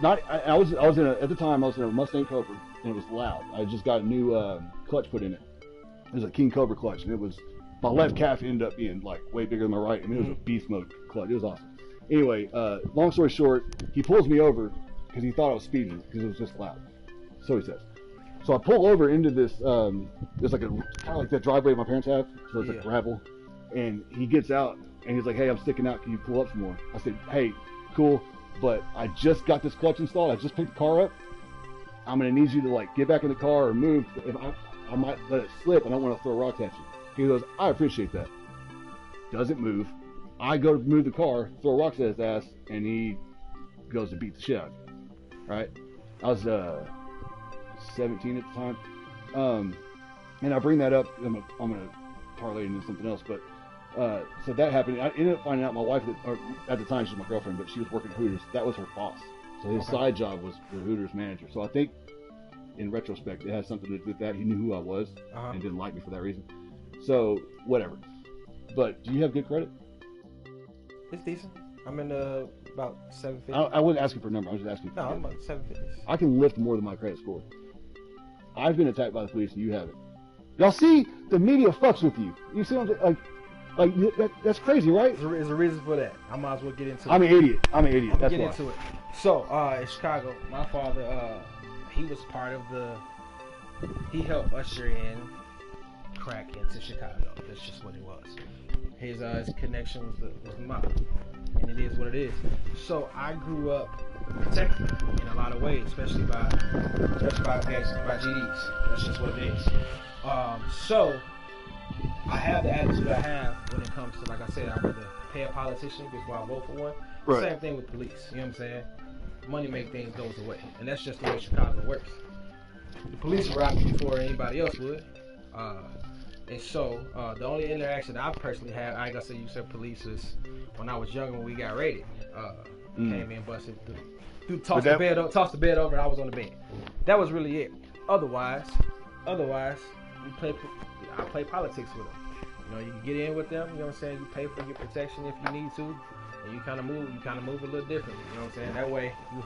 I was at the time I was in a Mustang Cobra and it was loud. I just got a new clutch put in it. It was a King Cobra clutch, and it was my left calf ended up being like way bigger than my right, and it was a beast mode clutch. It was awesome. Anyway, long story short, he pulls me over because he thought I was speeding because it was just loud. So he says. So I pull over into this, there's like kind of like that driveway my parents have, so it's like gravel. And he gets out and he's like, hey, I'm sticking out. Can you pull up some more? I said, hey, cool, but I just got this clutch installed. I just picked the car up. I'm going to need you to like get back in the car or move. If I might let it slip. I don't want to throw rocks at you. He goes, I appreciate that. Doesn't move. I go to move the car, throw rocks at his ass, and he goes to beat the shit out of me. right? I was 17 at the time. And I bring that up, I'm going to parlay into something else, but so that happened. I ended up finding out my wife, at the time she was my girlfriend, but she was working at Hooters. That was her boss. So his side job was the Hooters manager. So I think, in retrospect, it has something to do with that. He knew who I was and didn't like me for that reason. So, whatever. But do you have good credit? It's decent. I'm in about 750. I wasn't asking for a number. I was just asking for I'm about 750. I can lift more than my credit score. I've been attacked by the police and you haven't. Y'all see, the media fucks with you. You see what I'm saying? That's crazy, right? There's a reason for that. I might as well get into it. I'm an idiot. That's get into it. So, in Chicago, my father, he was part of he helped usher in crack into Chicago. That's just what it was. His connection was the mob, and it is what it is. So I grew up protected in a lot of ways, especially by GDs. That's just what it is. So I have the attitude I have when it comes to, like I said, I'd rather pay a politician before I vote for one. Right. Same thing with police. You know what I'm saying? Money make things goes away, and that's just the way Chicago works. The police will rock you before anybody else would. And so, the only interaction I personally had, I ain't gonna say you said police, is when I was younger when we got raided. Came in, busted through, tossed the bed over, and I was on the bed. That was really it. Otherwise, I play politics with them. You know, you can get in with them. You know what I'm saying? You pay for your protection if you need to, and you kind of move a little differently. You know what I'm saying? That way, you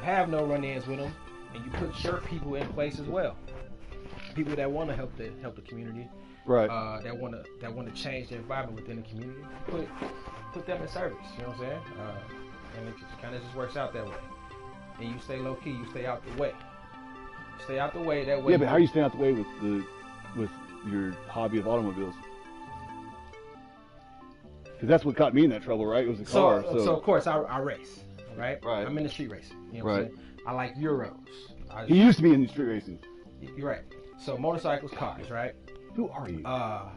have no run-ins with them, and you put your people in place as well. People that want to help the community. Right. That want to change the environment within the community. Put them in service. You know what I'm saying? And it just kind of just works out that way. And you stay low key. You stay out the way. Stay out the way. That way. Yeah, but how are you staying out the way with your hobby of automobiles? Because that's what got me in that trouble, right? It was a car. So of course I race, right? Right. I'm in the street racing. You know what I'm saying? I like Euros. He used to be in the street racing. You're right. So motorcycles, cars, right? Who are you? I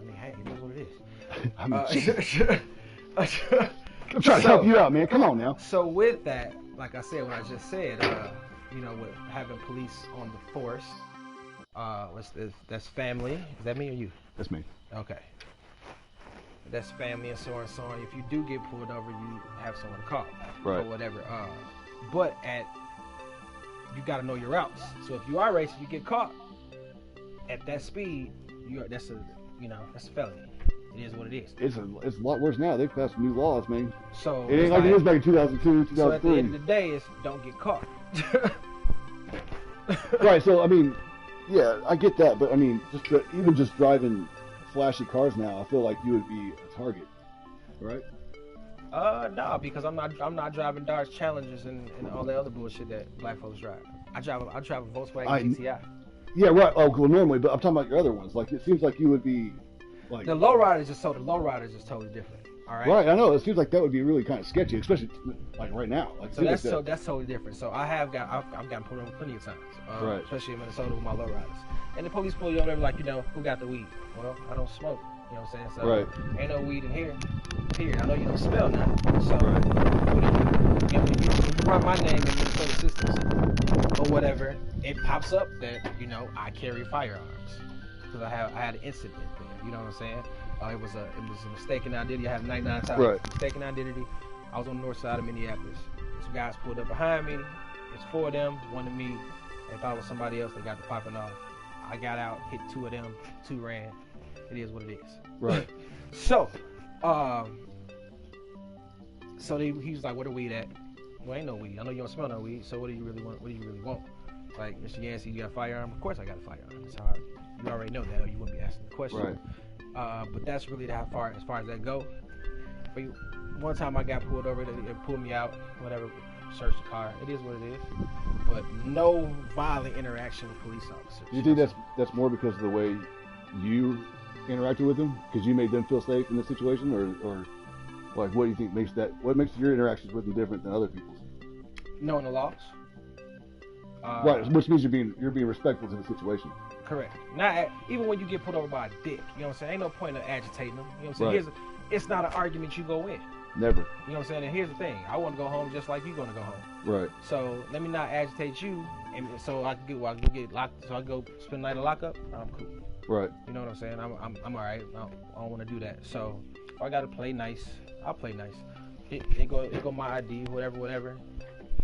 mean, hey, it is what it is. I'm trying to help you out, man. Come on now. So with that, like I said, what I just said, with having police on the force, that's family. Is that me or you? That's me. Okay. That's family and so on and so on. If you do get pulled over, you have someone to call, right, or whatever. But you got to know your routes. So if you are racing, you get caught at that speed, that's a felony. It is what it is. It's a lot worse now. They've passed new laws, man. So it ain't like it was back in 2002, 2003. So at the end of the day, it's don't get caught. Right. So I mean, yeah, I get that, but I mean, even just driving flashy cars now, I feel like you would be a target, right? No, because I'm not driving Dodge Challengers and all the other bullshit that black folks drive. I drive a Volkswagen GTI. Yeah, right. Oh, well, normally, but I'm talking about your other ones. Like, it seems like you would be, like... The lowrider is just totally different, all right? Right, I know. It seems like that would be really kind of sketchy, especially, like, right now. Like, so that's totally different. So I've gotten pulled over plenty of times, right, especially in Minnesota with my lowriders. And the police pull you over, like, who got the weed? Well, I don't smoke, you know what I'm saying? So right. Ain't no weed in here. Period. I know you don't smell nothing. So, right. If you run my name in Minnesota systems or whatever, it pops up that, I carry firearms. Because I had an incident there. You know what I'm saying? It was a mistaken identity. I had 99 times. Right. Mistaken identity. I was on the north side of Minneapolis. Some guys pulled up behind me. It's 4 of them, 1 to me. They thought it was somebody else. They got to popping off. I got out, hit 2 of them, 2 ran. It is what it is. Right. So he was like, "Where the weed at?" Well, ain't no weed. I know you don't smell no weed. So what do you really want? What do you really want? Like, Mr. Yancey, you got a firearm? Of course I got a firearm. That's hard. You already know that, or you wouldn't be asking the question. Right. But that's really as far as that go. But one time I got pulled over. They pulled me out. Whatever. Searched the car. It is what it is. But no violent interaction with police officers. Do you think that's more because of the way you interacted with them, because you made them feel safe in this situation, or like, what do you think what makes your interactions with them different than other people's? Knowing the laws. Right, which means you're being respectful to the situation. Correct. Not even when you get pulled over by a dick. You know what I'm saying? Ain't no point in agitating them. You know what I'm saying? Right. It's not an argument you go in. Never. You know what I'm saying? And here's the thing. I want to go home just like you're going to go home. Right. So let me not agitate you, and so I can get locked. So I go spend the night in lockup. I'm cool. Right. You know what I'm saying? I'm all right. I don't want to do that. So if I got to play nice, I'll play nice. It go my ID, whatever.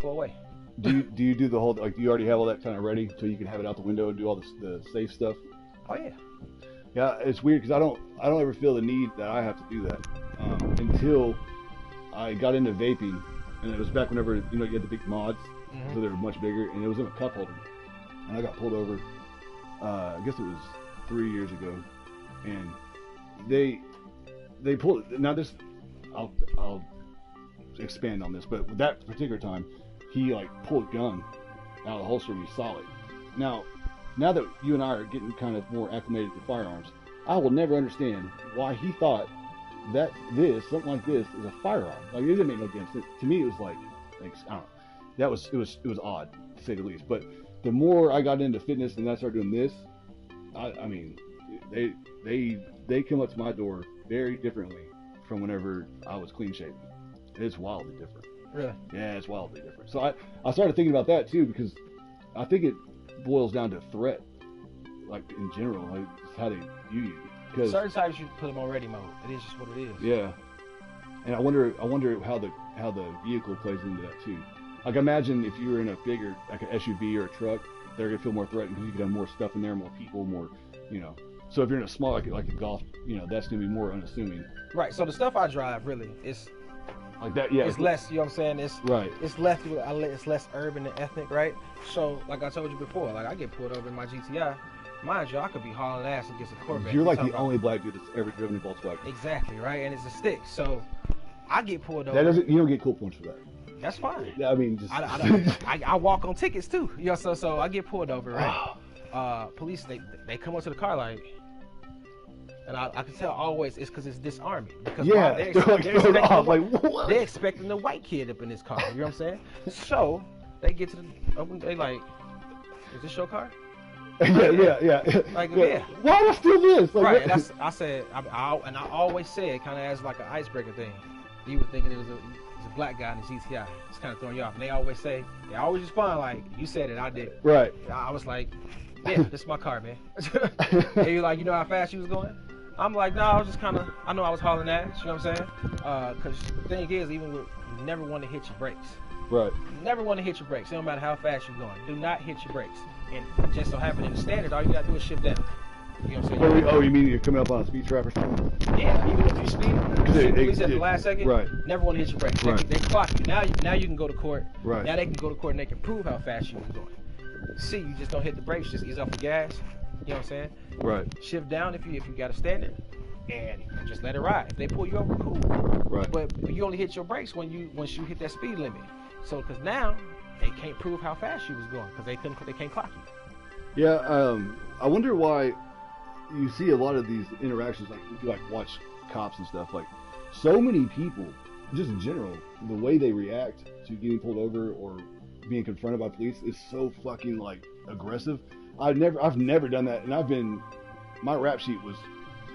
Go away. Do you do the whole, like, you already have all that kind of ready so you can have it out the window and do all the safe stuff? Oh yeah. Yeah, it's weird because I don't ever feel the need that I have to do that until I got into vaping, and it was back whenever you had the big mods, so they were much bigger, and it was in a cup holder, and I got pulled over. I guess it was 3 years ago, and they pulled. Now this, I'll expand on this, but with that particular time, he like pulled a gun out of the holster and we saw it. Now that you and I are getting kind of more acclimated to firearms, I will never understand why he thought that something like this is a firearm. Like, it didn't make no damn sense. To me, it was like I don't know. It was odd, to say the least. But the more I got into fitness and I started doing this, I mean, they come up to my door very differently from whenever I was clean shaven. It's wildly different. Really? Yeah, it's wildly different. So I started thinking about that too, because I think it boils down to threat, like in general, like just how they view you. Because certain times you put them on ready mode. It is just what it is. Yeah, and I wonder how the vehicle plays into that too. Like, imagine if you were in a bigger, like an SUV or a truck, they're gonna feel more threatened because you can have more stuff in there, more people, more, So if you're in a small, like a golf, that's gonna be more unassuming. Right. So the stuff I drive really is like that. Yeah. It's less. You know what I'm saying? It's right. It's less urban and ethnic, right? So like I told you before, like I get pulled over in my GTI. Mind you, I could be hauling ass against a Corvette. You're like the only black dude that's ever driven a Volkswagen. Exactly, right? And it's a stick. So I get pulled over. You don't get cool points for that. That's fine. Yeah, I mean, just I walk on tickets too. So I get pulled over, right? Police they come up to the car like, and I can tell always it's because it's disarming. Because they're expecting the white kid up in this car. You know what I'm saying? So they get to they like, is this your car? yeah. Like, yeah. Why would I steal this? Like, right. And I said, I always say it kind of as like an icebreaker thing. You were thinking it was a black guy in the GTI. It's kind of throwing you off. And they always respond like, you said it, I did. Right. I was like, yeah, this is my car, man. And you're like, you know how fast you was going? I'm like, no, I was just kind of, I know I was hauling ass, you know what I'm saying? Because the thing is, even with, you never want to hit your brakes. Right. You never want to hit your brakes. It don't matter how fast you're going. Do not hit your brakes. And just so happen in the standard, all you got to do is shift down. You know what I'm saying? Oh, you mean you're coming up on a speed trap or something? Yeah, even if you speed, police at the last second, right. Never want to hit your brakes. Right. They clock you. Now you can go to court. Right. Now they can go to court and they can prove how fast you were going. C, you just don't hit the brakes, just ease off the gas. You know what I'm saying? Right. Shift down if you got a standard, and just let it ride. If they pull you over, cool. Right. But you only hit your brakes once you hit that speed limit. So because now they can't prove how fast you was going because they can't clock you. Yeah. I wonder why you see a lot of these interactions, like if you like watch cops and stuff, like so many people, just in general, the way they react to getting pulled over or being confronted by police is so fucking like aggressive. I've never done that, and my rap sheet was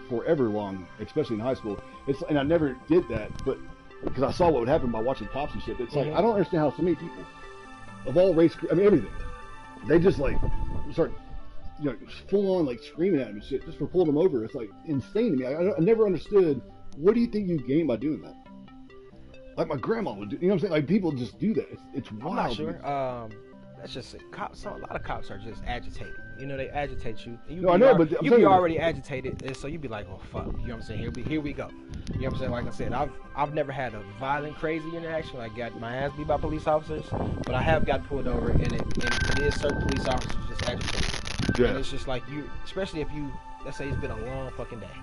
forever long, especially in high school. And I never did that, but because I saw what would happen by watching cops and shit. It's like, I don't understand how so many people of all race, I mean everything, they just like start, full on like screaming at him and shit just for pulling them over. It's like insane to me. I never understood. What do you think you gain by doing that? Like my grandma would do. You know what I'm saying? Like people just do that. It's wild. I'm not sure. That's just cops. A lot of cops are just agitated. They agitate you. You be already agitated, and so you be like, "Oh fuck," you know what I'm saying? Here we go. You know what I'm saying? Like I said, I've never had a violent, crazy interaction. Like got my ass beat by police officers, but I have got pulled over, and it is certain police officers just agitated. Yeah. And it's just like especially if let's say it's been a long fucking day,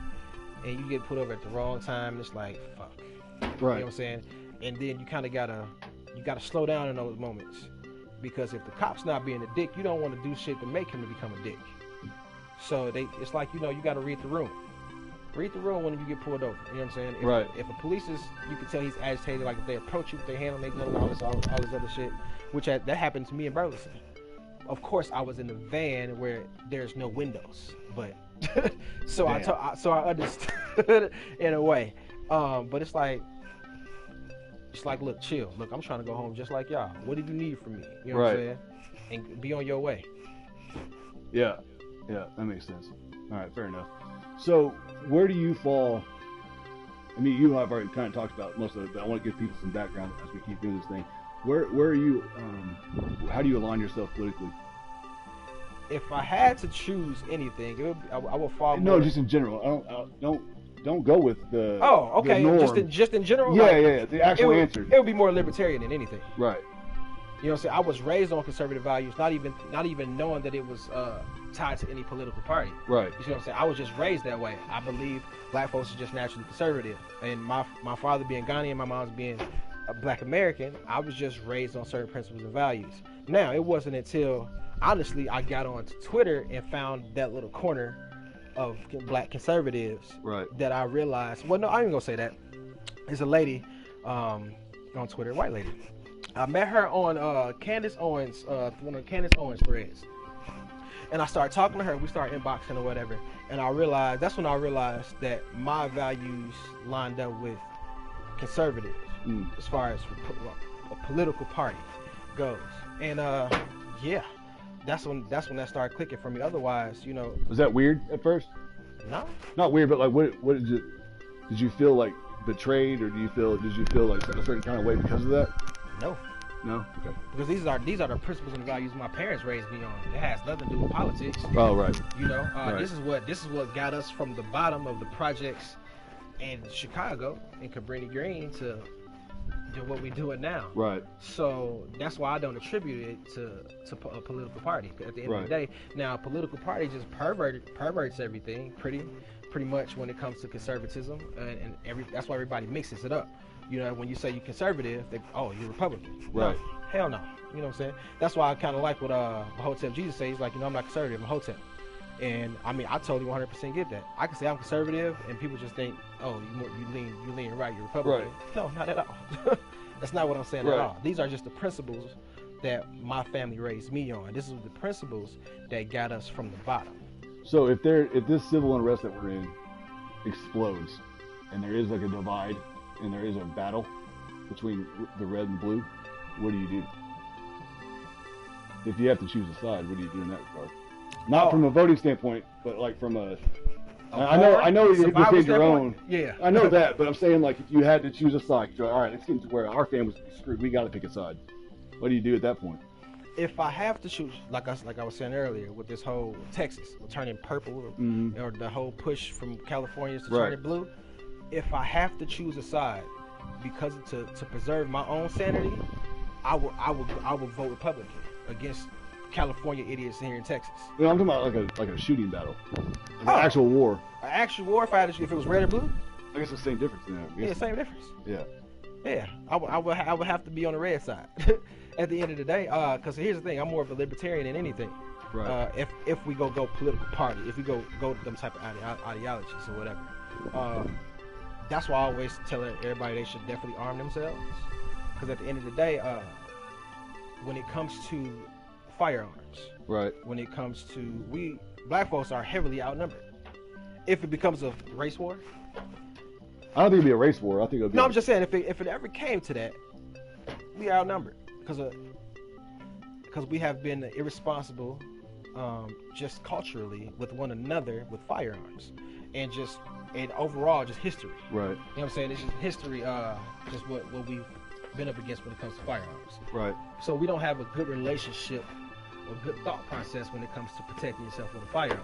and you get pulled over at the wrong time, and it's like, fuck. Right. You know what I'm saying? And then you kind of gotta slow down in those moments. Because if the cop's not being a dick, you don't want to do shit to make him to become a dick. So it's like, you got to read the room. Read the room when you get pulled over. You know what I'm saying? If a police you can tell he's agitated, like if they approach you with their hand on their gun and all this other shit, which that happened to me in Burleson. Of course, I was in the van where there's no windows, but so I understood in a way. But it's like, look, chill. Look, I'm trying to go home just like y'all. What do you need from me? You know what I'm saying? And be on your way. Yeah, that makes sense. All right, fair enough. So, where do you fall? I mean, you and I have already kind of talked about most of it, but I want to give people some background as we keep doing this thing. Where are you? How do you align yourself politically? If I had to choose anything, I would fall. No, just in general. Don't go with the. Oh, okay. The norm. Just in general. Yeah. The actual answer. It would be more libertarian than anything. Right. You know what I'm saying? I was raised on conservative values, not even knowing that it was tied to any political party. Right. You see what I'm saying? I was just raised that way. I believe black folks are just naturally conservative. And my father being Ghanaian, my mom's being a black American, I was just raised on certain principles and values. Now, it wasn't until, honestly, I got onto Twitter and found that little corner of black conservatives that I realized, well, no, I ain't gonna say that. There's a lady on Twitter, white lady. I met her on Candace Owens, one of Candace Owens threads. And I started talking to her, we started inboxing or whatever. And that's when I realized that my values lined up with conservatives as far as a political party goes. And that's when that started clicking for me. Otherwise, you know. Was that weird at first? No. Not weird, but like what did it? Did you feel like betrayed, or did you feel like a certain kind of way because of that? No. No? Okay. Because these are the principles and values my parents raised me on. It has nothing to do with politics. Oh, right. You know, this is what got us from the bottom of the projects in Chicago and Cabrini Green to do what we're doing now. Right. So that's why I don't attribute it to a political party. At the end of the day, now a political party just perverts everything pretty much when it comes to conservatism, and that's why everybody mixes it up. You know, when you say you're conservative, you're Republican. Right. No, hell no. You know what I'm saying? That's why I kind of like what Hotep Jesus says. He's like, I'm not conservative, I'm Hotep. And I mean, I totally 100% get that. I can say I'm conservative, and people just think, you lean right, you're Republican. Right. No, not at all. That's not what I'm saying at all. These are just the principles that my family raised me on. This is the principles that got us from the bottom. So if this civil unrest that we're in explodes, and there is like a divide, and there is a battle between the red and blue, what do you do? If you have to choose a side, what do you do in that regard? Not from a voting standpoint, but like from I know you did your own. Yeah. I know that, but I'm saying, like, if you had to choose a side, all right, let's get into where our family's screwed. We got to pick a side. What do you do at that point? If I have to choose, like I was saying earlier, with this whole Texas turning purple, or the whole push from California to turning blue, if I have to choose a side, because to preserve my own sanity, I will vote Republican against California idiots here in Texas. You know, I'm talking about like a shooting battle, an actual war. An actual war. If it was red or blue. I guess it's the same difference now. Yeah, same difference. Yeah. Yeah, I would have to be on the red side at the end of the day. Because here's the thing, I'm more of a libertarian than anything. Right. If we go political party, if we go to them type of ideologies or whatever. That's why I always tell everybody they should definitely arm themselves. Because at the end of the day, when it comes to firearms, right? When it comes to black folks are heavily outnumbered. If it becomes a race war, I don't think it'd be a race war. I think it'll be. No, I'm just saying if it ever came to that, we are outnumbered because we have been irresponsible, just culturally with one another with firearms, and overall just history. Right. You know what I'm saying? It's just history. Just what we've been up against when it comes to firearms. Right. So we don't have a good relationship or good thought process when it comes to protecting yourself with a firearm.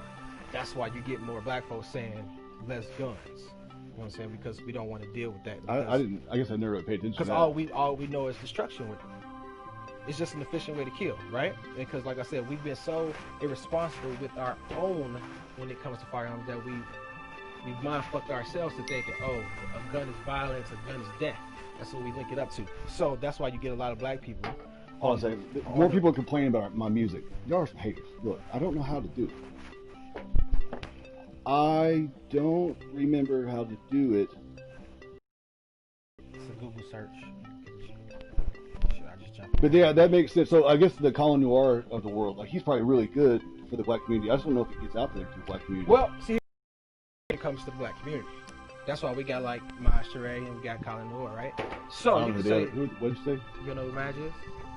That's why you get more black folks saying less guns. You know what I'm saying? Because we don't want to deal with that. I guess I never paid attention to that. Because all we know is destruction with them. It's just an efficient way to kill, right? Because like I said, we've been so irresponsible with our own when it comes to firearms that we've mind-fucked ourselves to thinking, a gun is violence, a gun is death. That's what we link it up to. So that's why you get a lot of black people. Hold on a second. More people complain about my music. Y'all are some haters. Look, I don't know how to do it. I don't remember how to do it. It's a Google search. I just But yeah, that makes sense. So I guess the Colin Noir of the world, like he's probably really good for the black community. I just don't know if he gets out there to the black community. Well, see, when it comes to the black community, that's why we got like Maj Touré and we got Colin Noir, right? So you can say, what'd you say? You know who Maj is?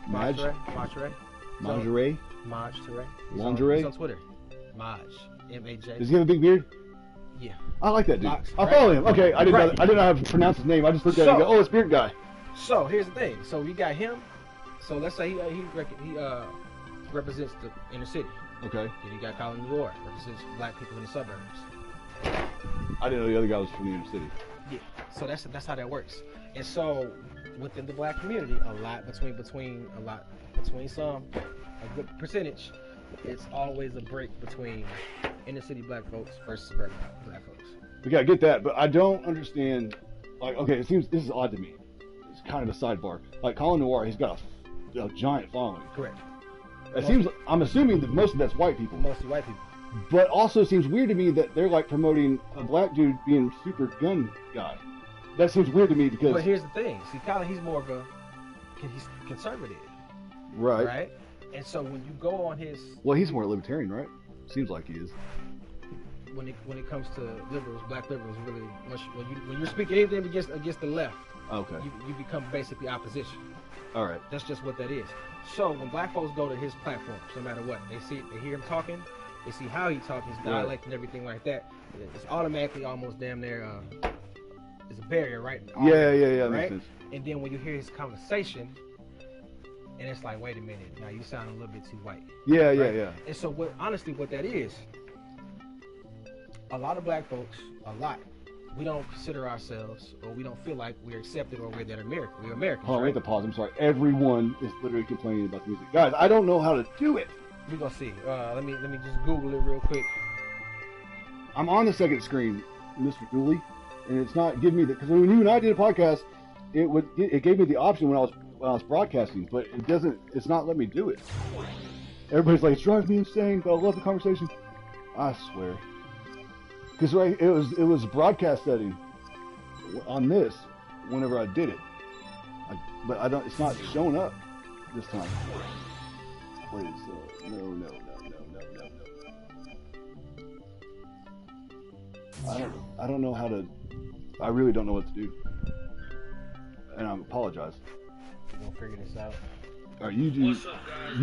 Maj Touré. Lingerie? Maj Touré. Lingerie? He's on Twitter. Maj. M-A-J. Does he have a big beard? Yeah. I like that dude. Locks, I follow him. Okay, I didn't know how to pronounce his name. I just looked at it and go, oh, it's beard guy. So here's the thing. So you got him. So let's say he represents the inner city. Okay. Then you got Colin Noir, represents black people in the suburbs. I didn't know the other guy was from the inner city. Yeah. So that's how that works. And so within the black community, between some, a good percentage, it's always a break between inner city black folks versus suburban black folks. We gotta get that, but I don't understand. Like, okay, it seems this is odd to me. It's kind of a sidebar. Like Colin Noir, he's got a giant following. Correct. I'm assuming that most of that's white people. Mostly white people. But also seems weird to me that they're like promoting a black dude being super gun guy. That seems weird to me because. But here's the thing. See, Colin, he's more of he's conservative. Right. Right. And so when you go on his. Well, he's more libertarian, right? Seems like he is. When it comes to liberals, black liberals, really much when you're speaking anything against the left, okay, you become basically opposition. All right, that's just what that is. So when black folks go to his platforms, no matter what, they hear him talking, they see how he talks, his dialect and everything like that. It's automatically almost damn near it's a barrier, right? Yeah, right? Makes sense. And then when you hear his conversation, and it's like, wait a minute, now you sound a little bit too white. Yeah, right? yeah. And so what that is. A lot of black folks, we don't consider ourselves, or we don't feel like we're accepted, or we're that American. We're Americans. Hold on, right? wait to pause. I'm sorry. Everyone is literally complaining about the music, guys. I don't know how to do it. We're gonna see. Let me just Google it real quick. I'm on the second screen, Mr. Dooley, and it's not giving me because when you and I did a podcast, it gave me the option when I was broadcasting, but it doesn't. It's not letting me do it. Everybody's like, it drives me insane, but I love the conversation. I swear. Because it was broadcast setting on this whenever I did it, but I don't. It's not showing up this time. Wait, no. I don't know how to. I really don't know what to do, and I apologize. We'll figure this out. All right, you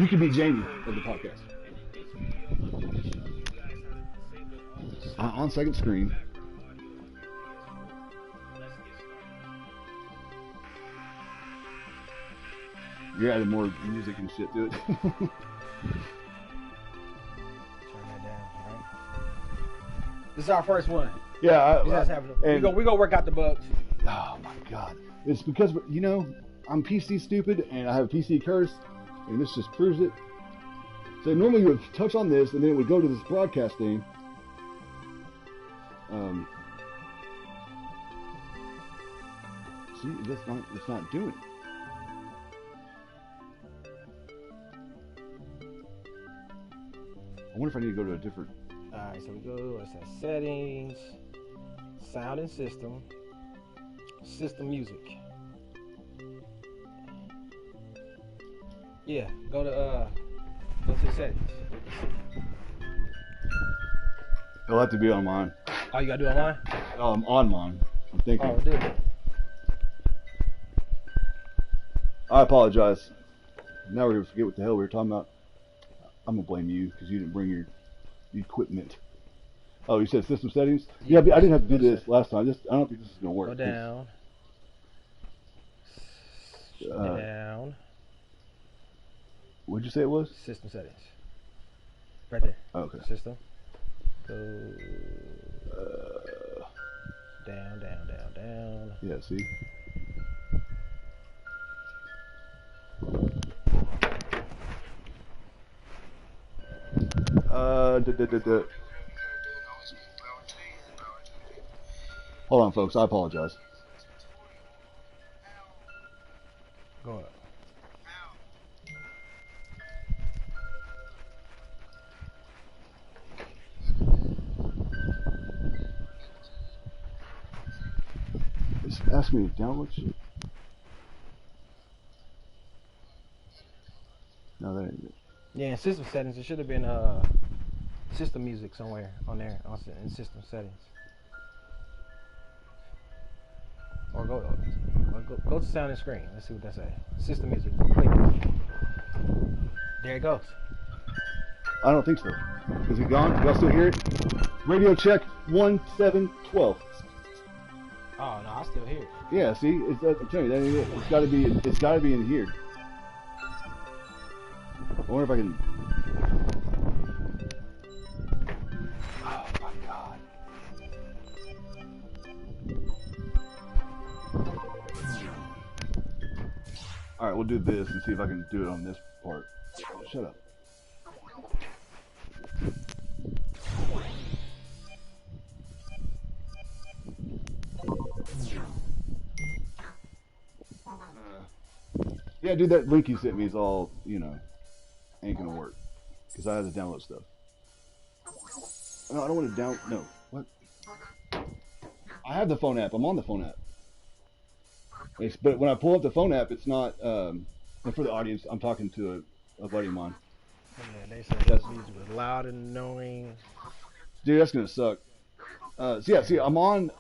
can be Jamie of the podcast. On second screen. You're adding more music and shit to it. Turn that down, right? This is our first one. Yeah, we're gonna work out the bugs. Oh my god. It's because, I'm PC stupid and I have a PC curse, and this just proves it. So normally you would touch on this and then it would go to this broadcast thing. See, it's not doing it. I wonder if I need to go to a different. Alright, so we go, it says settings, sound and system music. Yeah, go to the settings. It'll have to be online. Oh, you gotta do it online? Online. I'm thinking. Oh, dude. I apologize. Now we're gonna forget what the hell we were talking about. I'm gonna blame you because you didn't bring your equipment. Oh, you said system settings? Yeah, I didn't have to do this last time. I don't think this is gonna work. Go down. Down. What'd you say it was? System settings. Right there. Oh, okay. System. Go down. Yeah, see? Hold on, folks. I apologize. Go up. It's asking me to download shit. No, that ain't it. Yeah, in system settings, it should have been system music somewhere on there in system settings. Or go to sound and screen. Let's see what that says. System music. Click. There it goes. I don't think so. Is it gone? Y'all still hear it? Radio check 1712. Oh no, I still hear it. Yeah, see, I'm telling you, that ain't it. It's gotta be in here. I wonder if I can. Oh my god. All right, we'll do this and see if I can do it on this part. Shut up. Yeah, dude, that link you sent me is all, ain't gonna work. Because I have to download stuff. No, I don't want to no. What? I have the phone app. I'm on the phone app. But when I pull up the phone app, it's not, and for the audience, I'm talking to a buddy of mine. Yeah, they said that music was loud and annoying. Dude, that's gonna suck. See, I'm on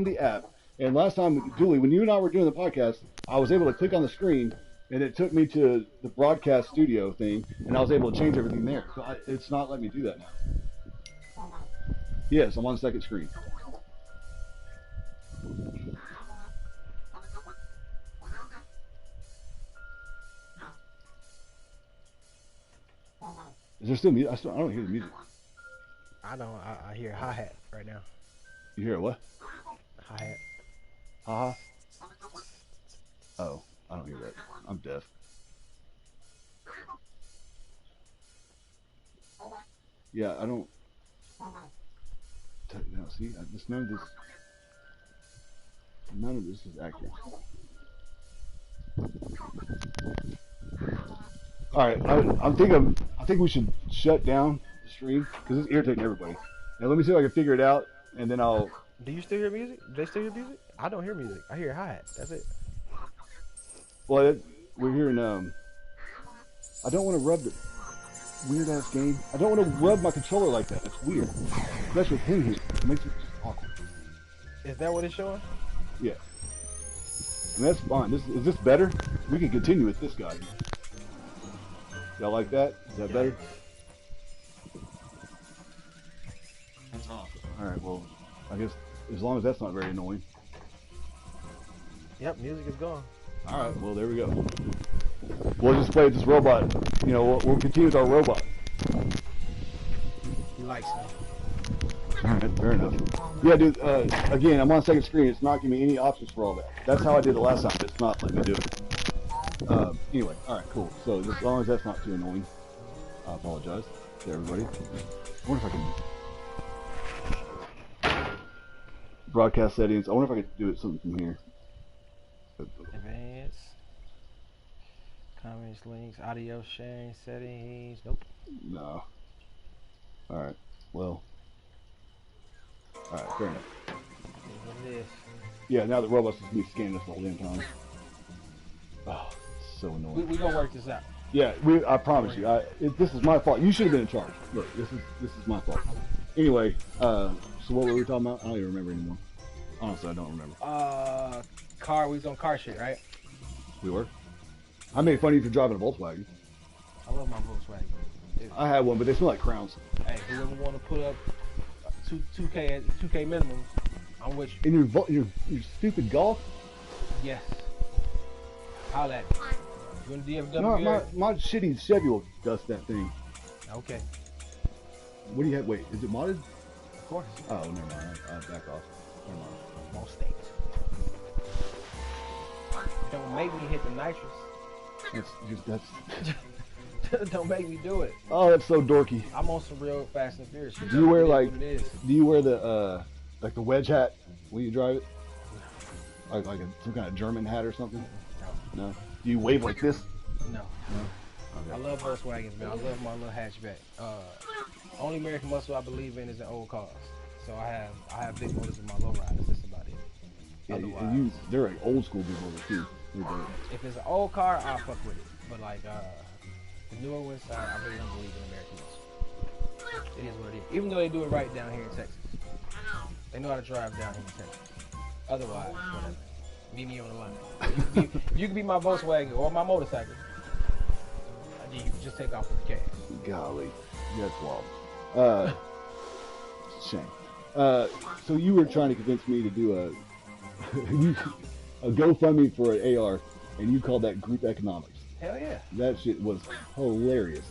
the app, and last time, Julie, when you and I were doing the podcast, I was able to click on the screen, and it took me to the broadcast studio thing, and I was able to change everything there. So it's not letting me do that now. Yes, I'm on the second screen. Is there still music? I don't hear the music. I don't. I hear hi-hat right now. You hear what? Hi-hat. Ha-ha. Oh, I don't hear that. I'm deaf. Yeah, I don't. No, see, none of this is accurate. All right, I think we should shut down the stream because it's irritating everybody. Now let me see if I can figure it out, and then I'll. Do you still hear music? Do they still hear music? I don't hear music. I hear hi-hat. That's it. Well, we're hearing. I don't want to rub the weird ass game. I don't want to rub my controller like that. That's weird. Especially with him here. It makes it just awkward. Is that what it's showing? Yeah. And that's fine. Is this better? We can continue with this guy. Y'all like that? Is that better? Alright, well, I guess as long as that's not very annoying. Yep, music is gone. Alright, well, there we go. We'll just play this robot. We'll continue with our robot. He likes me. Alright, fair enough. Yeah, dude, again, I'm on second screen. It's not giving me any options for all that. That's how I did it last time. It's not letting me do it. Anyway, alright, cool. So, as long as that's not too annoying, I apologize to everybody. I wonder if I can... Broadcast settings. I wonder if I could do it something from here. Advanced. Comments, links, audio sharing settings. Nope. No. Alright, well... Alright, fair enough. What it is. Yeah, now the robot's just me scanning this the whole damn time. Oh, it's so annoying. We gonna work this out. Yeah, I promise you. This is my fault. You should have been in charge. Look, this is my fault. Anyway, so what were we talking about? I don't even remember anymore. Honestly, I don't remember. We was on car shit, right? We were? I made fun of you for driving a Volkswagen. I love my Volkswagen. I had one, but they smell like crowns. Hey, whoever want to put up 2K minimum, I'm with you. In your stupid Golf? Yes. Holla at me. You want a DFW? No, my shitty Chevy will dust that thing. Okay. What do you have? Wait, is it modded? Of course. Oh, never mind. I'll back off. Never mind. Most states. Don't make me hit the nitrous. That's Don't make me do it. Oh, that's so dorky. I'm on some real Fast and Furious shit. Do you wear the like the wedge hat when you drive it? Like some kind of German hat or something? No. Do you wave like this? No. Okay. I love Volkswagens, man. I love my little hatchback. Only American muscle I believe in is in old cars. So I have big motors in my lowriders. That's about it. Yeah, and they're like old school big motors too. If it's an old car, I'll fuck with it. But like The newer ones, I really don't believe in American muscle. It is what it is. Even though they do it right down here in Texas. They know how to drive down here in Texas. Otherwise, whatever. Meet me on the line. You can be my Volkswagen or my motorcycle. You can just take off with the cash. Golly, that's wild. Shame. So you were trying to convince me to do a GoFundMe for an AR, and you called that group economics. Hell yeah. That shit was hilarious.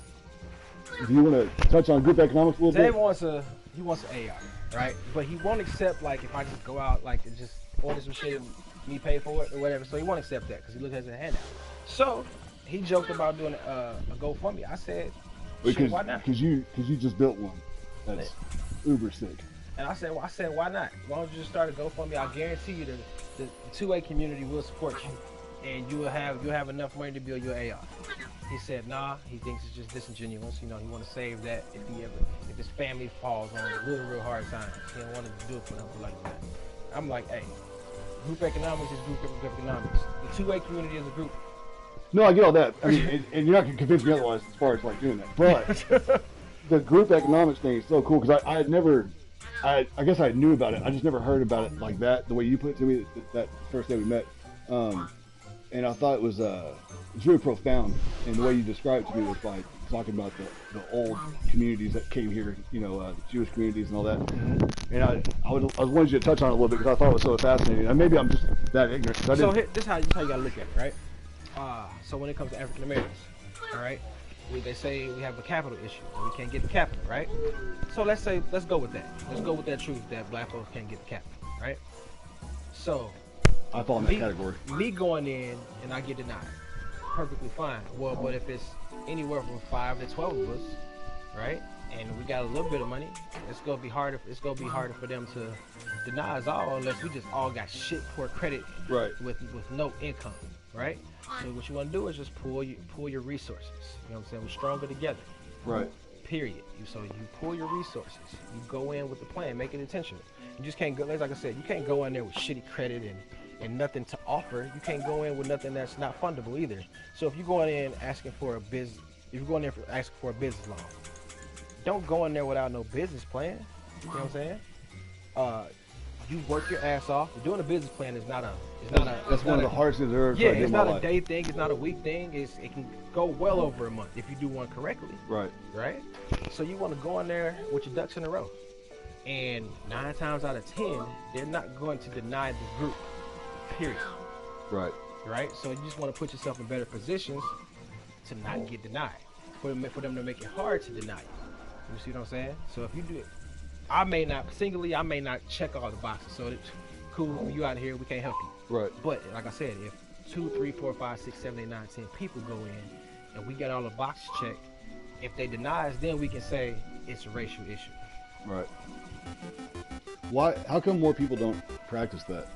Do you want to touch on group economics a little bit? Dave wants an AR, right? But he won't accept, like, if I just go out, like, and just order some shit and me pay for it or whatever. So he won't accept that because he looks at it as a handout. So he joked about doing a GoFundMe. I said, why not? Because you just built one that's uber sick. And I said, why not? Why don't you just start a GoFundMe? I guarantee you the 2A community will support you, and you'll have enough money to build your AR. He said, nah. He thinks it's just disingenuous. You know, he want to save that if his family falls on real hard times. He don't want to do it for them like that. I'm like, hey, group economics is group economics. The 2A community is a group. No, I get all that. I mean, and you're not going to convince me otherwise as far as like doing that. But the group economics thing is so cool because I had never, I guess I knew about it. I just never heard about it like that, the way you put it to me that first day we met. And I thought it was really profound. And the way you described it to me was by talking about the old communities that came here, you know, the Jewish communities and all that. And I wanted you to touch on it a little bit because I thought it was so fascinating. And maybe I'm just that ignorant. So this is how you got to look at it, right? So when it comes to African Americans, all right, they say we have a capital issue and we can't get the capital, right? So let's go with that. Let's go with that truth that black folks can't get the capital, right? So I fall in that category. Me going in and I get denied, perfectly fine. Well, but if it's anywhere from 5 to 12 of us, right, and we got a little bit of money, it's gonna be harder. It's gonna be harder for them to deny us all unless we just all got shit poor credit, right, with no income, right? So what you want to do is just pull your resources. You know what I'm saying? We're stronger together. Right. Period. So you pull your resources. You go in with the plan. Make it intentional. You just can't go. Like I said, you can't go in there with shitty credit and nothing to offer. You can't go in with nothing that's not fundable either. So if you're going in asking for a business, asking for a business loan, don't go in there without no business plan. You know what I'm saying? You work your ass off. Doing a business plan is not a. That's one of the hardest things I've ever tried to do in my life. Yeah, it's not a day thing. It's not a week thing. It can go well over a month if you do one correctly. Right. Right. So you want to go in there with your ducks in a row, and 9 times out of 10, they're not going to deny the group. Period. Right. Right. So you just want to put yourself in better positions to not get denied. For them to make it hard to deny you. You see what I'm saying? So if you do it. I may not check all the boxes, so it's cool. You out here, we can't help you. Right. But like I said, if 2, 3, 4, 5, 6, 7, 8, 9, 10 people go in and we got all the boxes checked, if they deny us, then we can say it's a racial issue. Right. Why? How come more people don't practice that?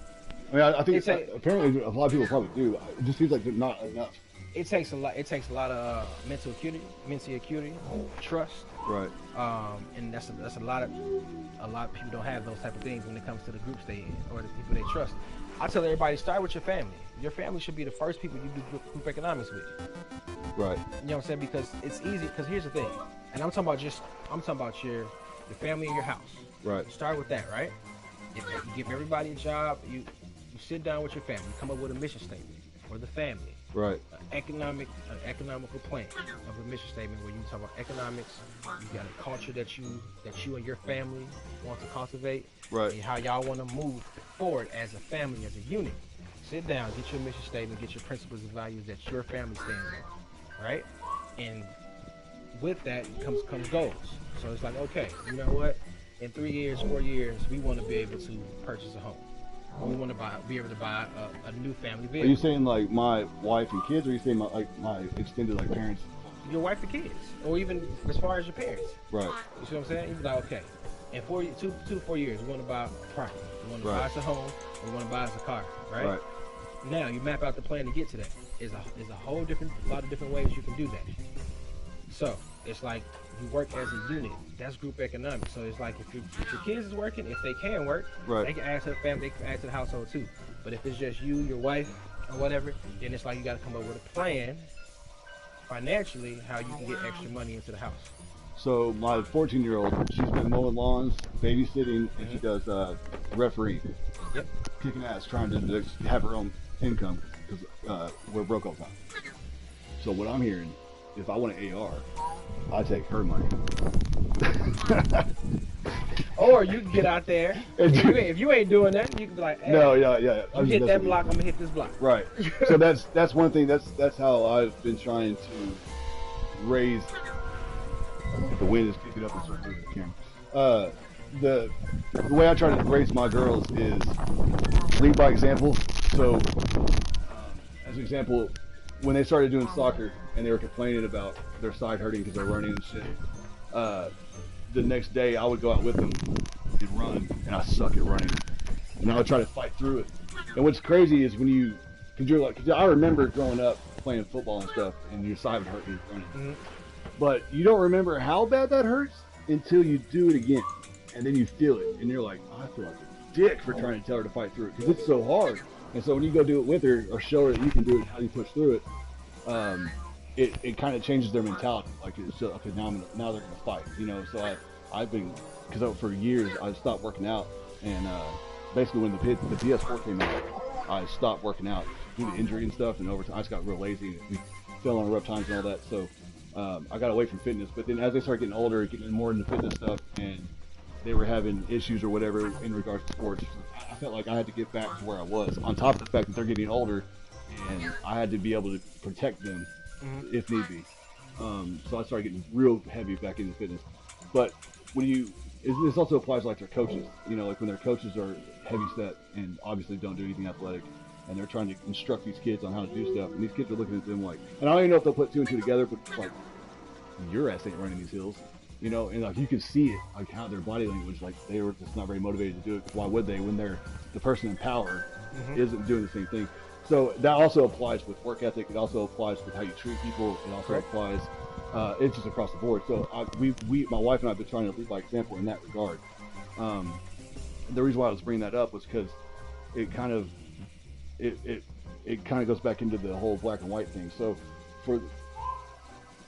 I mean, I think apparently a lot of people probably do. It just seems like they're not enough. It takes a lot of mental acuity, trust. Right. And that's a lot of people don't have those type of things when it comes to the groups they in or the people they trust. I tell everybody, start with your family. Your family should be the first people you do group economics with. Right. You know what I'm saying? Because it's easy. Because here's the thing, and I'm talking about your family and your house. Right. Start with that, right? If you give everybody a job, you sit down with your family, you come up with a mission statement for the family. Right. An economical plan of a mission statement where you talk about economics, you got a culture that you and your family want to cultivate, right, and how y'all want to move forward as a family, as a unit. Sit down, get your mission statement, get your principles and values that your family stands on, right? And with that comes goals. So it's like, okay, you know what? In 3 years, 4 years, we want to be able to purchase a home. We want to be able to buy a new family vehicle. Are you saying like my wife and kids, or are you saying my extended like parents? Your wife and kids, or even as far as your parents. Right. You see what I'm saying? You be like, okay, in 2 to 4 years, we want to buy property. We want to buy us a home. We want to buy us a car. Right. Right. Now you map out the plan to get to that. There's a lot of different ways you can do that. So it's like you work as a unit. That's group economics. So it's like if your kids is working, if they can work, right, they can add to the family, they can add to the household too. But if it's just you, your wife, or whatever, then it's like you got to come up with a plan financially how you can get extra money into the house. So my 14-year-old, she's been mowing lawns, babysitting, and she does referee. Yep. Kicking ass, trying to have her own income because we're broke all the time. So what I'm hearing, if I want an AR, I take her money. Or you can get out there. If you ain't doing that, you can be like, hey, no, yeah. You hit that block, I'm gonna hit this block. Right. So that's one thing. That's how I've been trying to raise. The wind is picking up and start moving the camera. The way I try to raise my girls is lead by example. So, as an example, when they started doing soccer and they were complaining about their side hurting because they're running and shit, the next day I would go out with them and run, and I suck at running, and I would try to fight through it. And what's crazy is cause I remember growing up playing football and stuff, and your side would hurt you running. Mm-hmm. But you don't remember how bad that hurts until you do it again, and then you feel it, and you're like, I feel like a dick for trying to tell her to fight through it because it's so hard. And so when you go do it with her or show her that you can do it, how you push through it, it kind of changes their mentality. Like it's just, okay, now they're gonna fight, you know. So I've been, because for years I stopped working out, and basically when the PS4 came out, I stopped working out due to injury and stuff, and over time I just got real lazy. We fell on rough times and all that, so. I got away from fitness, but then as they started getting older, getting more into fitness stuff, and they were having issues or whatever in regards to sports, I felt like I had to get back to where I was, on top of the fact that they're getting older, and I had to be able to protect them if need be. So I started getting real heavy back into fitness. But this also applies to like their coaches, you know, like when their coaches are heavy set and obviously don't do anything athletic, and they're trying to instruct these kids on how to do stuff, and these kids are looking at them like, and I don't even know if they'll put two and two together, but like, your ass ain't running these hills, you know, and like you can see it, like how their body language, like they were just not very motivated to do it. Why would they when they're the person in power isn't doing the same thing? So that also applies with work ethic. It also applies with how you treat people. It also applies, it's just across the board. So my wife and I have been trying to lead by example in that regard. The reason why I was bringing that up was because it kind of goes back into the whole black and white thing. So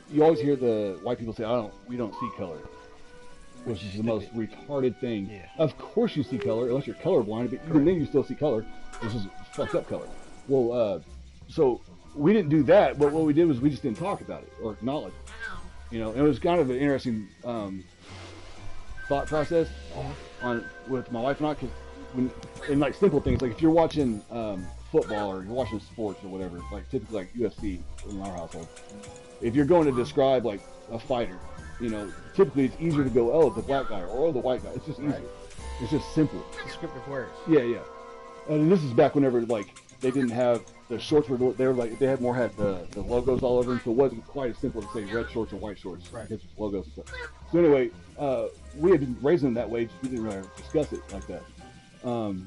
you always hear the white people say, we don't see color, which is the most retarded thing. Yeah. Of course you see color, unless you're colorblind, but even then you still see color, which is fucked up color. Well, so we didn't do that, but what we did was we just didn't talk about it or acknowledge it. You know, and it was kind of an interesting thought process with my wife and I, because in like simple things, like if you're watching football or you're watching sports or whatever, like typically like UFC in our household, if you're going to describe like a fighter, you know, typically it's easier to go, oh, the black guy, or oh, the white guy. It's just easier. Right. It's just simple. Descriptive words. Yeah. And this is back whenever like they didn't have the shorts were they had the logos all over them, so it wasn't quite as simple to say red shorts or white shorts. Right. Because it's logos and stuff. So anyway, we had been raising them that way. We didn't really discuss it like that.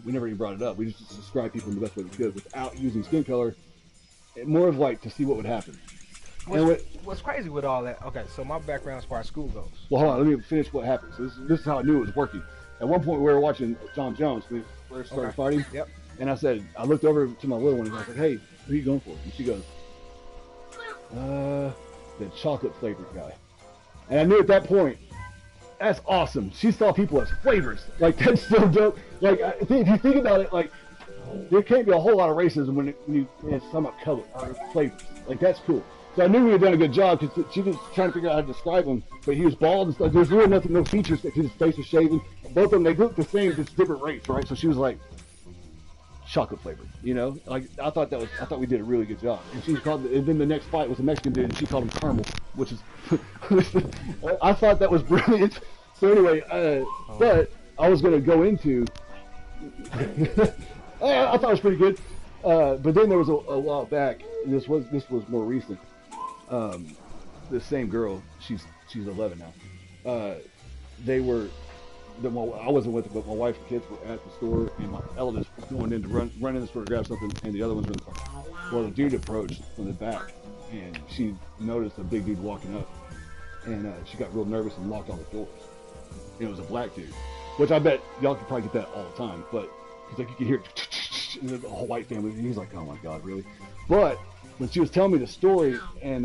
We never even brought it up. We just described people in the best way we could without using skin color. More of like to see what would happen. What's crazy with all that? Okay, so my background as far as school goes. Well, hold on. Let me finish what happened. So this is how I knew it was working. At one point, we were watching John Jones when we first started fighting. Yep. And I looked over to my little one and I was like, "Hey, who are you going for?" And she goes, "The chocolate flavored guy." And I knew at that point, that's awesome. She saw people as flavors. Like that's so dope. Like if you think about it, like there can't be a whole lot of racism when it's talking about color or flavors. Like that's cool. So I knew we had done a good job because she was trying to figure out how to describe him, but he was bald and stuff. There's really no features. His face was shaven. Both of them, they looked the same, just different race, right? So she was like, chocolate flavored, you know? Like I thought we did a really good job. And she called, and then the next fight was a Mexican dude, and she called him caramel, which is, I thought that was brilliant. So anyway, but I was going to go into, I thought it was pretty good. But then there was a while back. This was more recent. This same girl, she's 11 now. I wasn't with her, but my wife and kids were at the store, and my eldest was going in to run in the store to grab something, and the other ones were in the car. Well, the dude approached from the back, and she noticed a big dude walking up, and she got real nervous and locked all the doors. And it was a black dude, which I bet y'all could probably get that all the time, but he's like, you could hear the whole white family, and he's like, oh my God, really? But But she was telling me the story, and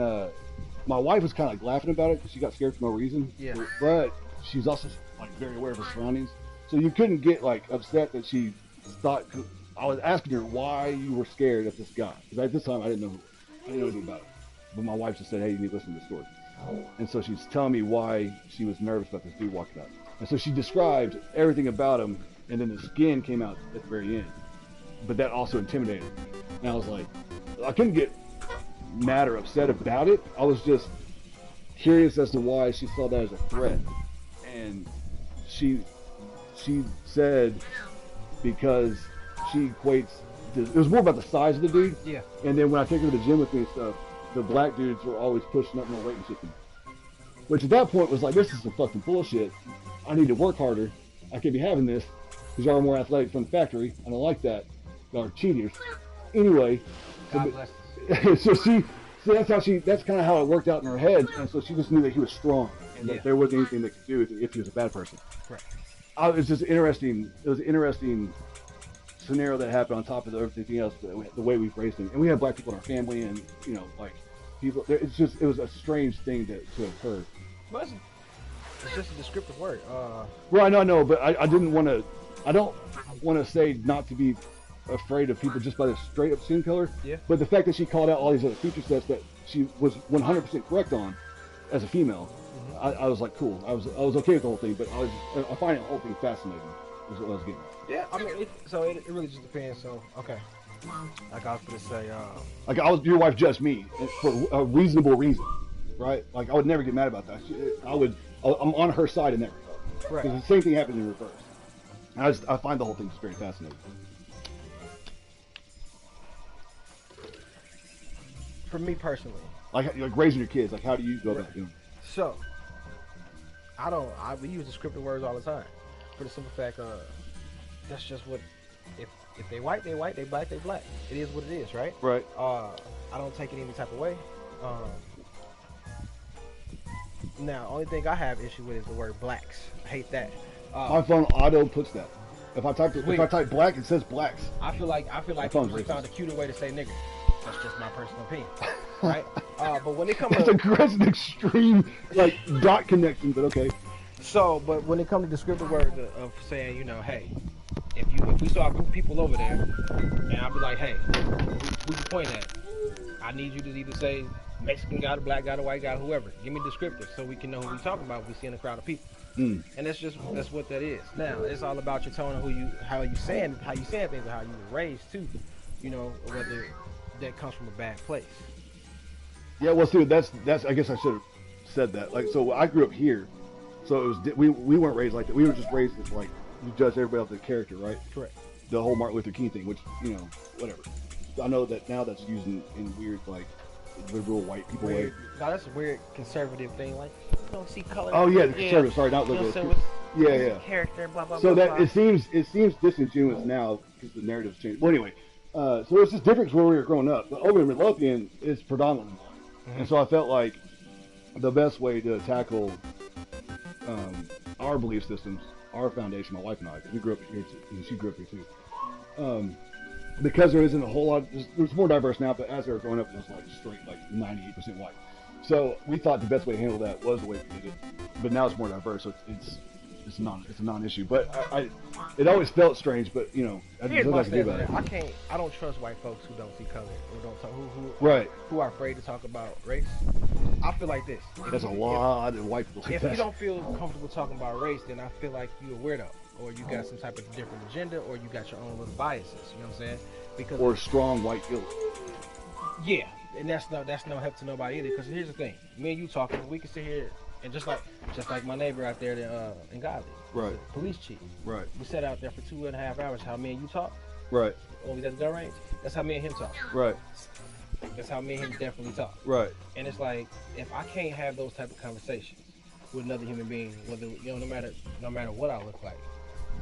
my wife was kind of like laughing about it because she got scared for no reason. Yeah. But she's also like very aware of her surroundings, so you couldn't get like upset that she thought. I was asking her why you were scared of this guy, because at this time I didn't know anything about it. But my wife just said, "Hey, you need to listen to the story." And so she's telling me why she was nervous about this dude walking up. And so she described everything about him, and then the skin came out at the very end. But that also intimidated her. And I was like, I couldn't get mad or upset about it. I was just curious as to why she saw that as a threat. And she said because she equates, it was more about the size of the dude. Yeah. And then when I take her to the gym with me and stuff, the black dudes were always pushing up more weight and shit. Which at that point was like, this is some fucking bullshit. I need to work harder. I can't be having this because y'all are more athletic from the factory. I don't like that. Y'all are cheaters. Anyway. God bless. So that's kind of how it worked out in her head. And so she just knew that he was strong and that there wasn't anything they could do if he was a bad person. Right. It was just interesting. It was an interesting scenario that happened on top of everything else, the way we've raised him. And we have black people in our family, and like people. It was a strange thing to occur. Well, it's just a descriptive word. Well, I know, but I didn't want to. I don't want to say not to be afraid of people just by the straight up skin color. Yeah. But the fact that she called out all these other feature sets that she was 100% correct on, as a female, I was like, cool. I was okay with the whole thing, but I find the whole thing fascinating. Is what I was getting at. Yeah, I mean, it really just depends. So, okay. Like I was gonna say, like your wife judged me for a reasonable reason, right? Like I would never get mad about that. I'm on her side in that regard. Right. Because the same thing happened in reverse. I find the whole thing just very fascinating. For me personally, like raising your kids, like how do you go about doing it? So, we use descriptive words all the time. For the simple fact, that's just what, if they white, they white, they black, they black. It is what it is, right? Right. I don't take it any type of way. Now, only thing I have issue with is the word blacks. I hate that. My phone auto puts that. If I type black, it says blacks. I feel like people just found a cuter way to say nigger. That's just my personal opinion, right? But when it comes to that's an extreme like dot connection, but okay. So, but when it comes to descriptive words of saying, hey, if we saw a group of people over there, and I'll be like, hey, who you point at? I need you to either say Mexican guy, the black guy, the white guy, whoever. Give me descriptive so we can know who we're talking about if we see in a crowd of people. And that's what that is. Now, it's all about your tone and how you saying things, and how you were raised too. Whether that comes from a bad place. Yeah, well, see, that's I guess I should have said that. Like, so I grew up here. So it was we weren't raised like that. We were just raised as like you judge everybody off their character, right? Correct. The whole Martin Luther King thing, which whatever. I know that now that's used in weird like liberal white people way. No, that's a weird conservative thing. Like you don't see color. Oh yeah, the conservative. Sorry, not liberal. Yeah. Character, blah blah. So blah, that blah. it seems disingenuous now because the narrative's changed. Well, anyway, so it's just different where we were growing up. But over in Midlothian, it's predominantly white, and so I felt like the best way to tackle our belief systems, our foundation, my wife and I, because we grew up here too, and she grew up here too. Because there isn't a whole lot, there's more diverse now, but as they were growing up, it was like straight, like 98% white. So we thought the best way to handle that was the way we did it. But now it's more diverse, so it's a non-issue. But it always felt strange, but here's my stance on that. I don't trust white folks who don't see color or don't talk, who are afraid to talk about race. I feel like this. There's a lot of white people like that. If you don't feel comfortable talking about race, then I feel like you're a weirdo, or you got some type of different agenda, or you got your own little biases. You know what I'm saying? Or strong white guilt. Yeah, and that's no help to nobody either. Because here's the thing: me and you talking, we can sit here and just like my neighbor out there in Godly, right? Police chief, right? We sat out there for 2.5 hours. How me and you talk, right? When we was at the gun range, that's how me and him talk, right? That's how me and him definitely talk, right? And it's like if I can't have those type of conversations with another human being, whether no matter what I look like,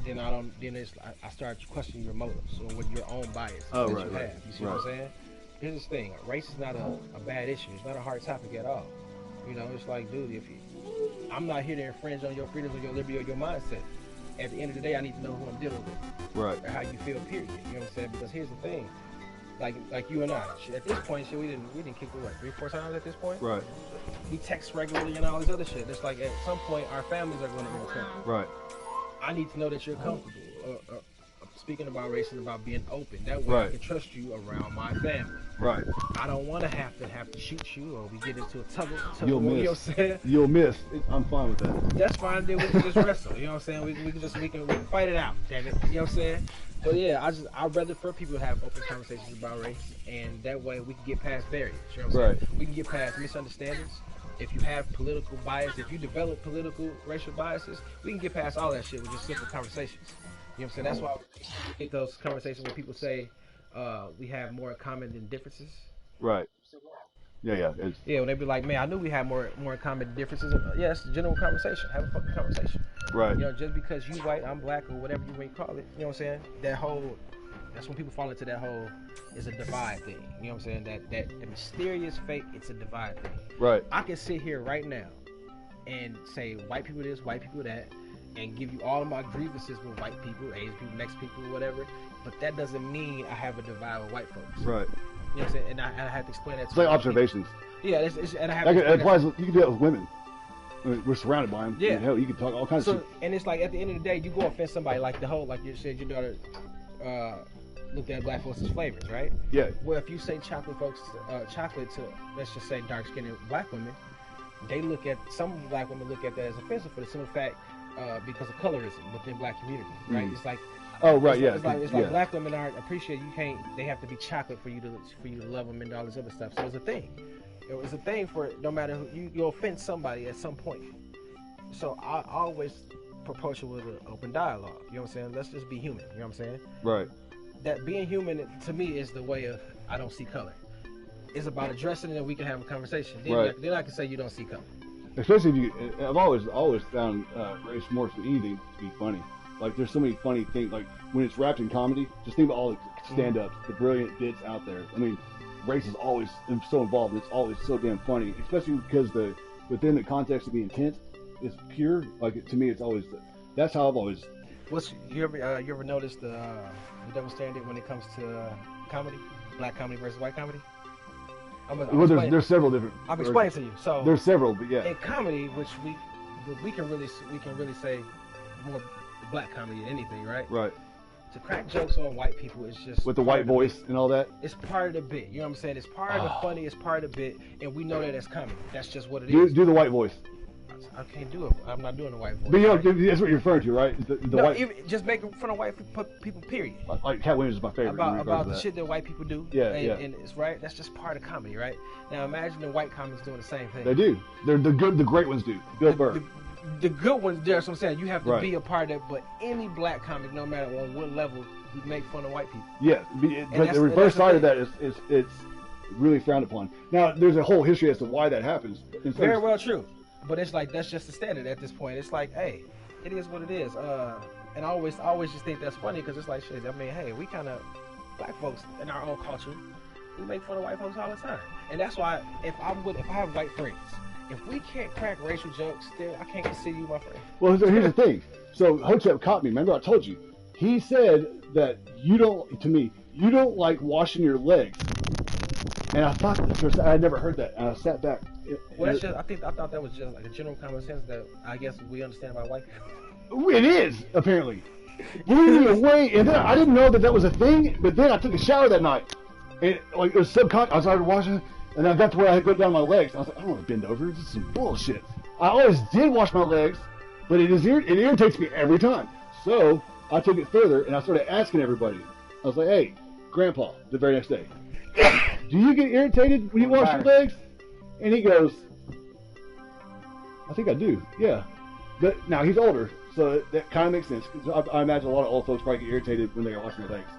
then I start questioning your motives or with your own bias that you have. You see what I'm saying? Here's this thing: race is not a bad issue. It's not a hard topic at all. It's like, dude, I'm not here to infringe on your freedoms or your liberty or your mindset. At the end of the day, I need to know who I'm dealing with, right? Or how you feel, period. You know what I'm saying? Because here's the thing: like you and I. At this point, shit, we didn't kick it, what, 3-4 times at this point? Right. We text regularly and all this other shit. It's like at some point our families are going to return. Right. I need to know that you're comfortable. Speaking about race and about being open, that way I can trust you around my family. Right. I don't want to have to shoot you, or we get into a tug You'll of war. miss. You know what I'm saying? You'll miss. I'm fine with that. That's fine. Then we can just wrestle. You know what I'm saying? We can fight it out. Damn it. You know what I'm saying? But yeah, I'd rather for people to have open conversations about race, and that way we can get past barriers. You know what I'm saying? We can get past misunderstandings. If you have political bias, if you develop political racial biases, we can get past all that shit with just simple conversations. You know what I'm saying? That's why I hate those conversations where people say we have more in common than differences. Right. Yeah. When they be like, man, I knew we had more in common than differences. Yeah, it's a general conversation. Have a fucking conversation. Right. You know, just because you white, I'm black, or whatever you may call it. You know what I'm saying? That's when people fall into that whole, it's a divide thing. You know what I'm saying? That mysterious fake, it's a divide thing. Right. I can sit here right now and say white people this, white people that, and give you all of my grievances with white people, Asian people, Mexican people, whatever. But that doesn't mean I have a divide with white folks. Right. You know what I'm saying? And I have to explain that to It's like observations. People. Yeah, and I have to it applies. You can do that with women. I mean, we're surrounded by them. Yeah. Hell, you can talk all kinds of shit. And it's like at the end of the day, you go offend somebody like you said your daughter looked at black folks as flavors, right? Yeah. Well, if you say chocolate to, let's just say dark-skinned black women, some black women look at that as offensive for the simple fact because of colorism within black community, right? It's like, it's like black women aren't appreciated. They have to be chocolate for you to love them and all this other stuff. So it's a thing. It was a thing for no matter who you'll offend somebody at some point. So I always approach it with an open dialogue. You know what I'm saying? Let's just be human. You know what I'm saying? Right. That being human to me is the way of I don't see color. It's about addressing it and we can have a conversation. Then I can say you don't see color. Especially if I've always found race more than anything to be funny. Like there's so many funny things. Like when it's wrapped in comedy, just think about all the stand-ups, the brilliant bits out there. I mean, race is always so involved. It's always so damn funny, especially because within the context of the intent is pure. Like to me, it's always that's how I've always. You ever noticed the double standard when it comes to comedy, black comedy versus white comedy? There's several different. I'm explaining to you. So there's several, but yeah. In comedy, which we can really say more black comedy than anything, right? Right. To crack jokes on white people is just with the white voice and all that. It's part of the bit. You know what I'm saying? It's part of the funny. It's part of the bit, and we know that as comedy. That's just what it is. Do the white voice. I can't do it. I'm not doing the white voice. But you know, that's what you're referring to, right? White... just making fun of white people. Period. Like Cat Williams is my favorite. About the shit that white people do. Yeah, and it's right. That's just part of comedy, right? Now imagine the white comics doing the same thing. They do. They're the good. The great ones do. Bill Burr. The good ones. That's what I'm saying. You have to be a part of it. But any black comic, no matter on what level, you make fun of white people. Yeah, but the reverse side of that is it's really frowned upon. Now there's a whole history as to why that happens. Very well true. But it's like that's just the standard at this point. It's like, hey, it is what it is. And I always just think that's funny because it's like shit. I mean, hey, we kind of black folks in our own culture, we make fun of white folks all the time. And that's why if I have white friends, if we can't crack racial jokes, still I can't consider you my friend. Well, here's the thing. So Hotep caught me. Remember I told you. He said that you don't like washing your legs. And I thought I had never heard that. And I sat back. Well, I thought that was just like a general common sense that I guess we understand about white people. It is, apparently. Blew me away. And then I didn't know that was a thing, but then I took a shower that night. And like it was subconscious. I started washing, and I got to where I had to go down my legs. I was like, I don't want to bend over. This is some bullshit. I always did wash my legs, but it irritates me every time. So I took it further, and I started asking everybody. I was like, hey, Grandpa, the very next day, do you get irritated when you wash your legs? And he goes, I think I do, yeah. But now he's older, so that kind of makes sense. I imagine a lot of old folks probably get irritated when they're washing their legs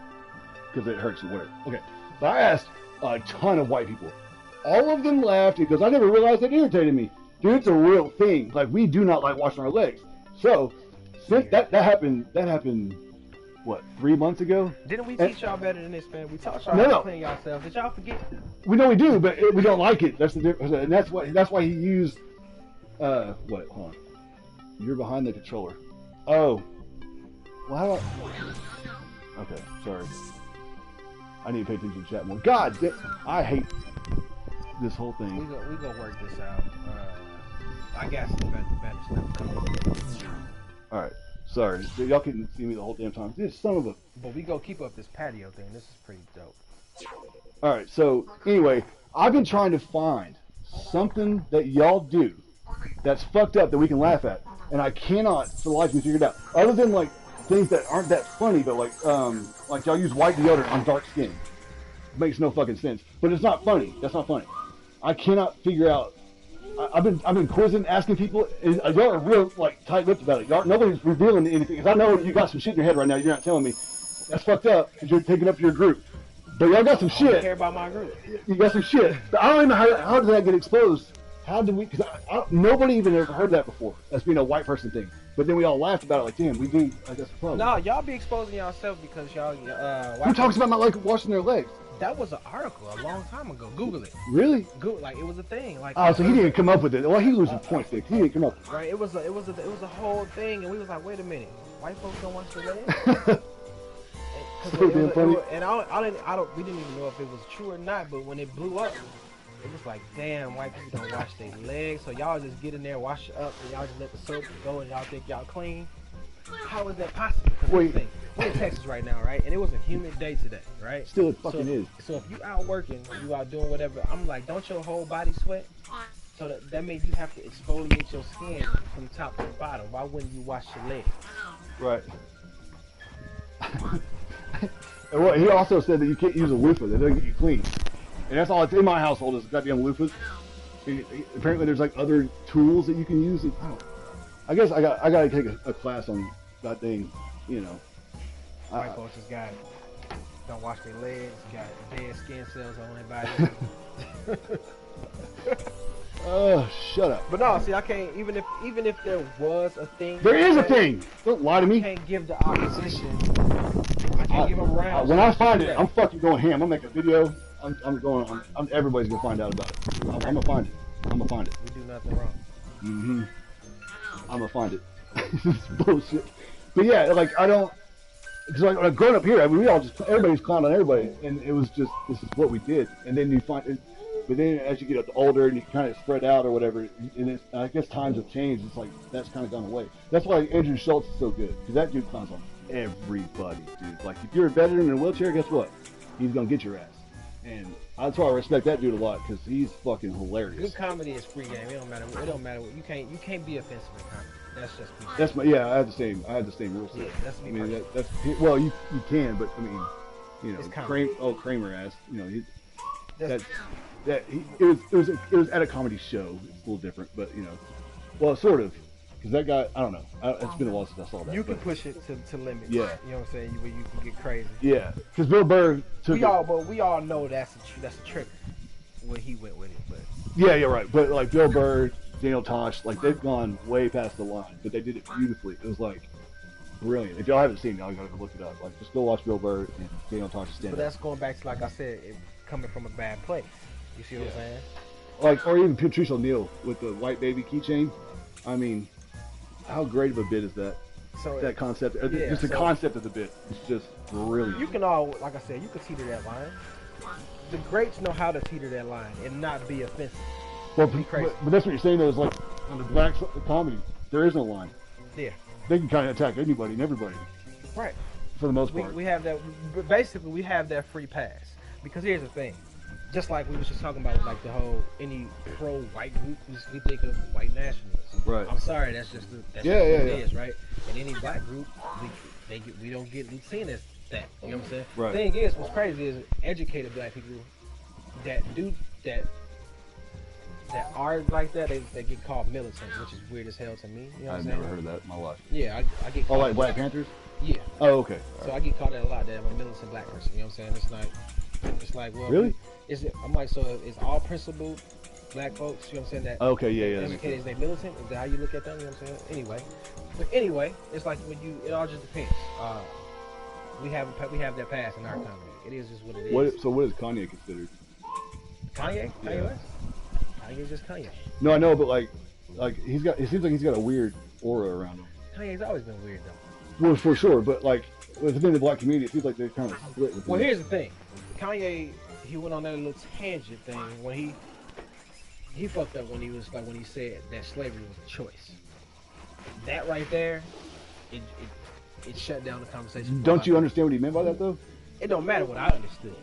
because it hurts and whatever. Okay, so I asked a ton of white people. All of them laughed because I never realized that irritated me. Dude, it's a real thing. Like, we do not like washing our legs. So, since that happened, what, 3 months ago? Didn't we teach y'all better than this, man? We taught y'all how to clean yourselves. Did y'all forget? We know we do, but we don't like it. That's the difference, and that's why he used. What? Hold on. You're behind the controller. Oh. Well, how do I... Okay, sorry. I need to pay attention to chat more. God, I hate this whole thing. We go work this out. I got some better stuff coming. All right. Sorry, y'all couldn't see me the whole damn time. This son of a... But we go keep up this patio thing. This is pretty dope. All right, so anyway, I've been trying to find something that y'all do that's fucked up that we can laugh at, and I cannot for the life of me figure it out. Other than like things that aren't that funny, but like y'all use white deodorant on dark skin. It makes no fucking sense. But it's not funny. That's not funny. I cannot figure out. I've been quizzing, asking people. And y'all are real like tight-lipped about it. Nobody's revealing anything. Because I know you got some shit in your head right now. You're not telling me. That's fucked up because you're taking up your group. But y'all got some shit. I don't care about my group. You got some shit. I don't even know how did that get exposed. How did we? Because nobody even ever heard that before. That's being a white person thing. But then we all laughed about it. Like, damn, we do. I guess the problem. No, y'all be exposing yourself because y'all. Who talks about not like washing their legs? That was an article a long time ago. Google it. Really? Google, like it was a thing. Like oh, so he didn't come up with it. Well, he loses point six. He didn't come up with it. Right. It was a whole thing, and we was like, wait a minute, white folks don't wash their legs. So damn funny. We didn't even know if it was true or not. But when it blew up, it was like, damn, white people don't wash their legs. So y'all just get in there, wash it up, and y'all just let the soap go, and y'all think y'all clean. How is that possible? Wait. We're in Texas right now, right? And it was a humid day today, right? Still it fucking is. So if you out working, you out doing whatever, I'm like, don't your whole body sweat? So that means you have to exfoliate your skin from top to bottom. Why wouldn't you wash your legs? Right. And what he also said that you can't use a loofah. That doesn't get you clean. And that's all it's in my household is goddamn loofahs. Apparently there's like other tools that you can use. I guess I gotta take a class on that thing, you know. White folks just don't wash their legs, got dead skin cells on their body. Oh, shut up. But no, see, I can't, even if there was a thing. There is a thing! Don't lie to me. I can't give the opposition. I can't give them rounds. When I find it, I'm fucking going ham. I'm making a video. Everybody's gonna find out about it. I'm gonna find it. We do nothing wrong. Mm-hmm. I'm gonna find it. This is bullshit. But yeah, like, I don't... Because like, when I growing up here, I mean, everybody's clowning on everybody, and it was just, this is what we did. And then you find it, but then as you get older and you kind of spread out or whatever, and I guess times have changed, it's like, that's kind of gone away. That's why Andrew Schultz is so good, because that dude clowns on everybody, dude. Like, if you're a veteran in a wheelchair, guess what? He's gonna get your ass. And that's why I respect that dude a lot, because he's fucking hilarious. Good comedy is free game. It don't matter what, you can't be offensive in comedy. That's just me. That's my, yeah, I have the same rule set. Yeah, that's me. I mean, that's well, you can, but I mean, you know, Kramer asked, you know, it was at a comedy show. It's a little different, but you know, well, sort of, because that guy, I don't know, it's been a while since I saw that. You can push it to limits. Yeah, you know what I'm saying. You can get crazy. Yeah, because Bill Burr took. We all know that's a trigger when he went with it, but yeah, you're right. But like Bill Burr, Daniel Tosh, like they've gone way past the line, but they did it beautifully. It was like brilliant. If y'all haven't seen it, y'all gotta go look it up. Like just go watch Bill Burr and Daniel Tosh stand up. But that's going back to, like I said, it coming from a bad place. You see what I'm saying? Like, or even Patrice O'Neal with the white baby keychain. I mean, how great of a bit is that? So that concept, just the concept of the bit, is just brilliant. You can all, like I said, you can teeter that line. The greats know how to teeter that line and not be offensive. Well, but that's what you're saying though, is like on the black comedy, there is no line. Yeah. They can kind of attack anybody and everybody. Right. For the most part. We have that, basically we have that free pass. Because here's the thing. Just like we was just talking about, like the whole, any pro-white group, we think of white nationalism. Right. I'm sorry, that's just what it is, right? And any black group, we don't get seen as that. You know what I'm saying? Right. The thing is, what's crazy is educated black people that are like that, they get called militant, which is weird as hell to me. You know what I'm saying? I've never heard of that in my life. Yeah, I get called. Oh, like Black Panthers? Yeah. Oh, okay. So I get called that a lot, that I'm a militant black person. You know what I'm saying? It's like, well, really? I'm like, so it's all principled black folks, you know what I'm saying? That okay, yeah. Educated, is they militant? Is that how you look at them? You know what I'm saying? Anyway, it's like it all just depends. We have that pass in our comedy. It is just what it is. So what is Kanye considered? Kanye? Yeah. Kanye West? Kanye's just Kanye. No, I know, but like it seems like he's got a weird aura around him. Kanye's always been weird though. Well, for sure, but like within the black community, it seems like they're kind of split. Well, here's the thing. Kanye, he went on that little tangent thing when he fucked up when he said that slavery was a choice. That right there, it shut down the conversation. Don't you understand what he meant by that though? It don't matter what I understood.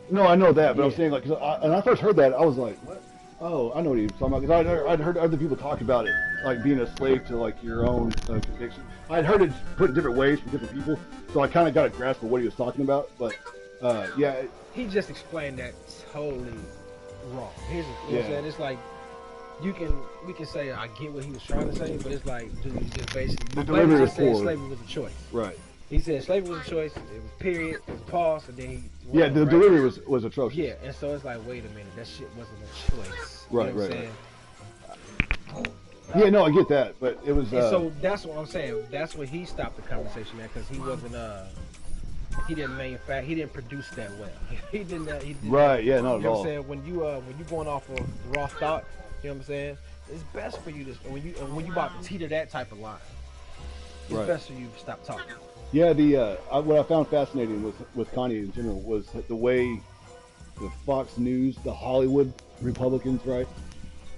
No, I know that, but I'm saying like, when I first heard that, I was like, what? Oh, I know what he was talking about, because I'd heard other people talk about it, like being a slave to like your own conviction. I'd heard it put in different ways from different people, so I kind of got a grasp of what he was talking about. But yeah, he just explained that totally wrong. You know what I'm saying? It's like we can say I get what he was trying to say, but it's like, dude, you just basically the delivery was said slavery was a choice. Right. He said slavery was a choice. It was period. It was pause, and then he. Yeah, the delivery was atrocious. Yeah, and so it's like, wait a minute, that shit wasn't a choice. Right, you know what I'm saying? Yeah, no, I get that, but it was. So that's what I'm saying. That's where he stopped the conversation at, because he wasn't. He didn't produce that well. he didn't. Right. Yeah. Not at all. You know what I'm saying? When you going off of raw thought, you know what I'm saying? It's best for you to when you about to teeter that type of line. It's best for you to stop talking. Yeah, what I found fascinating with Kanye in general was the way the Fox News, the Hollywood Republicans, right,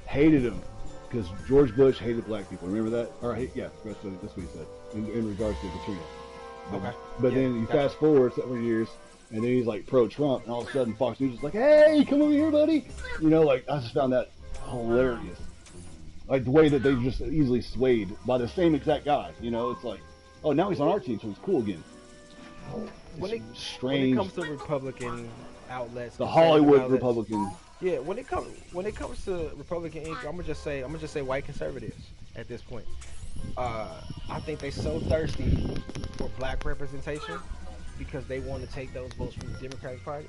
hated him because George Bush hated black people. Remember that? That's what he said in regards to Katrina. Okay. But then you fast forward several years, and then he's like pro-Trump, and all of a sudden Fox News is like, "Hey, come over here, buddy!" You know, like I just found that hilarious. Like the way that they just easily swayed by the same exact guy. You know, it's like, oh, now he's on our team, so he's cool again. When it comes to Republican outlets, the Hollywood Republicans. Yeah, when it comes to Republican Inc., I'm gonna just say white conservatives at this point. I think they so thirsty for black representation because they want to take those votes from the Democratic Party.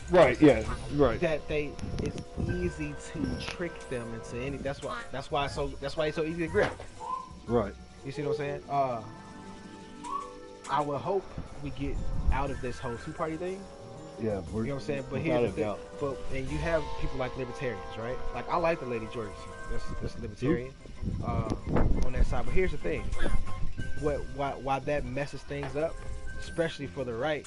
Right. Yeah. Right. That it's easy to trick them into any. That's why it's so easy to grip. Right. You see what I'm saying? I would hope we get out of this whole two-party thing. Yeah, you know what I'm saying? But here's the thing. And you have people like Libertarians, right? Like, I like the Lady Jorgensen. That's Libertarian on that side. But here's the thing. Why that messes things up, especially for the right,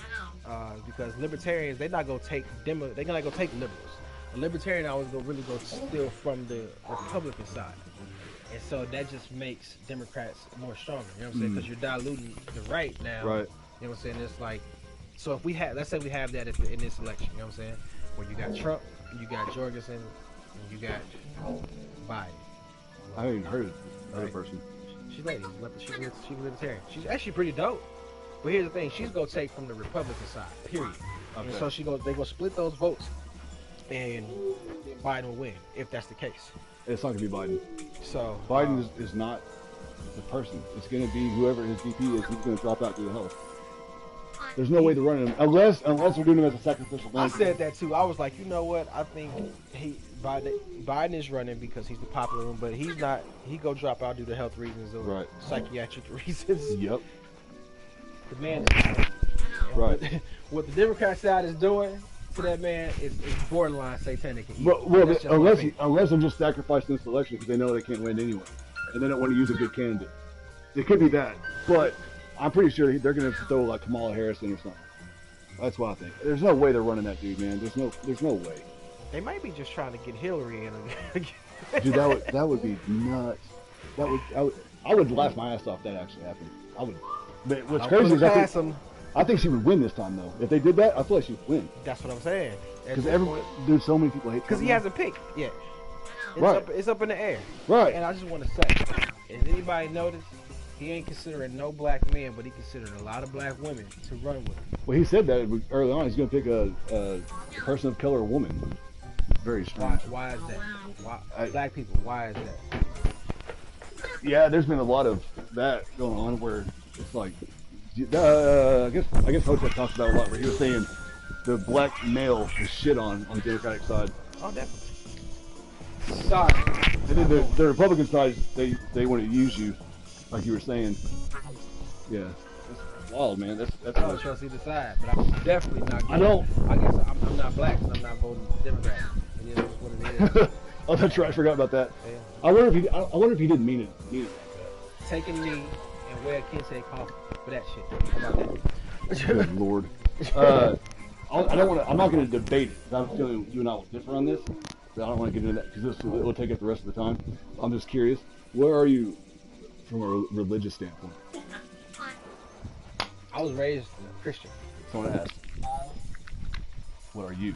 because Libertarians, they're not going to take they're not going to take liberals. A Libertarian always really go steal from the Republican side. And so that just makes Democrats more stronger. You know what I'm saying? Because you're diluting the right now. Right. You know what I'm saying? It's like, so if let's say we have that in this election, you know what I'm saying? Where you got Trump, you got Jorgensen, and you got Biden. I haven't even heard of the person. She's lady. She's libertarian. She's actually pretty dope. But here's the thing: she's gonna take from the Republican side. Period. Okay. And so they gonna split those votes, and Biden will win if that's the case. It's not gonna be Biden. So Biden is not the person. It's gonna be whoever his VP is. He's gonna drop out through the hell. There's no way to run him unless we're doing him as a sacrificial lamb. I said that too. I was like, you know what? I think Biden is running because he's the popular one, but he's not. He go drop out due to health reasons or psychiatric reasons. Yep. The man is right. What the Democrat side is doing to that man is borderline satanic. Well, unless they're just sacrificing this election because they know they can't win anyway, and they don't want to use a good candidate. It could be that, but I'm pretty sure they're going to throw like Kamala Harris in or something. That's what I think. There's no way they're running that dude, man. There's no way. They might be just trying to get Hillary in again. Dude, that would be nuts. I would laugh my ass off if that actually happened. I would. But what's crazy is I think she would win this time though. If they did that, I feel like she would win. That's what I'm saying. Because there's so many people hate. Because he hasn't picked yet. It's up in the air. Right. And I just want to say, if anybody noticed, he ain't considering no black men, but he considered a lot of black women to run with him. Well, he said that early on. He's going to pick a person of color, a woman. Very strange. Why is that? Black people, why is that? Yeah, there's been a lot of that going on where it's like, I guess Hotep talks about it a lot, where he was saying the black male is shit on the Democratic side. Oh, definitely. Sorry. And then the Republican side, they want to use you, like you were saying. Yeah. That's wild, man. That's I don't trust either side, but I'm definitely not good. I guess I'm not black, so I'm not voting Democrat. And it is what it is. Oh, that's right. I forgot about that. Yeah. I wonder if he didn't mean it like that. Take a knee and wear a kente coffee for that shit. How about that? Good Lord. I don't want to. I'm not going to debate it. I'm feeling you and I will differ on this. But I don't want to get into that because it will take up the rest of the time. I'm just curious. Where are you from a religious standpoint? I was raised Christian. Someone asked, what are you?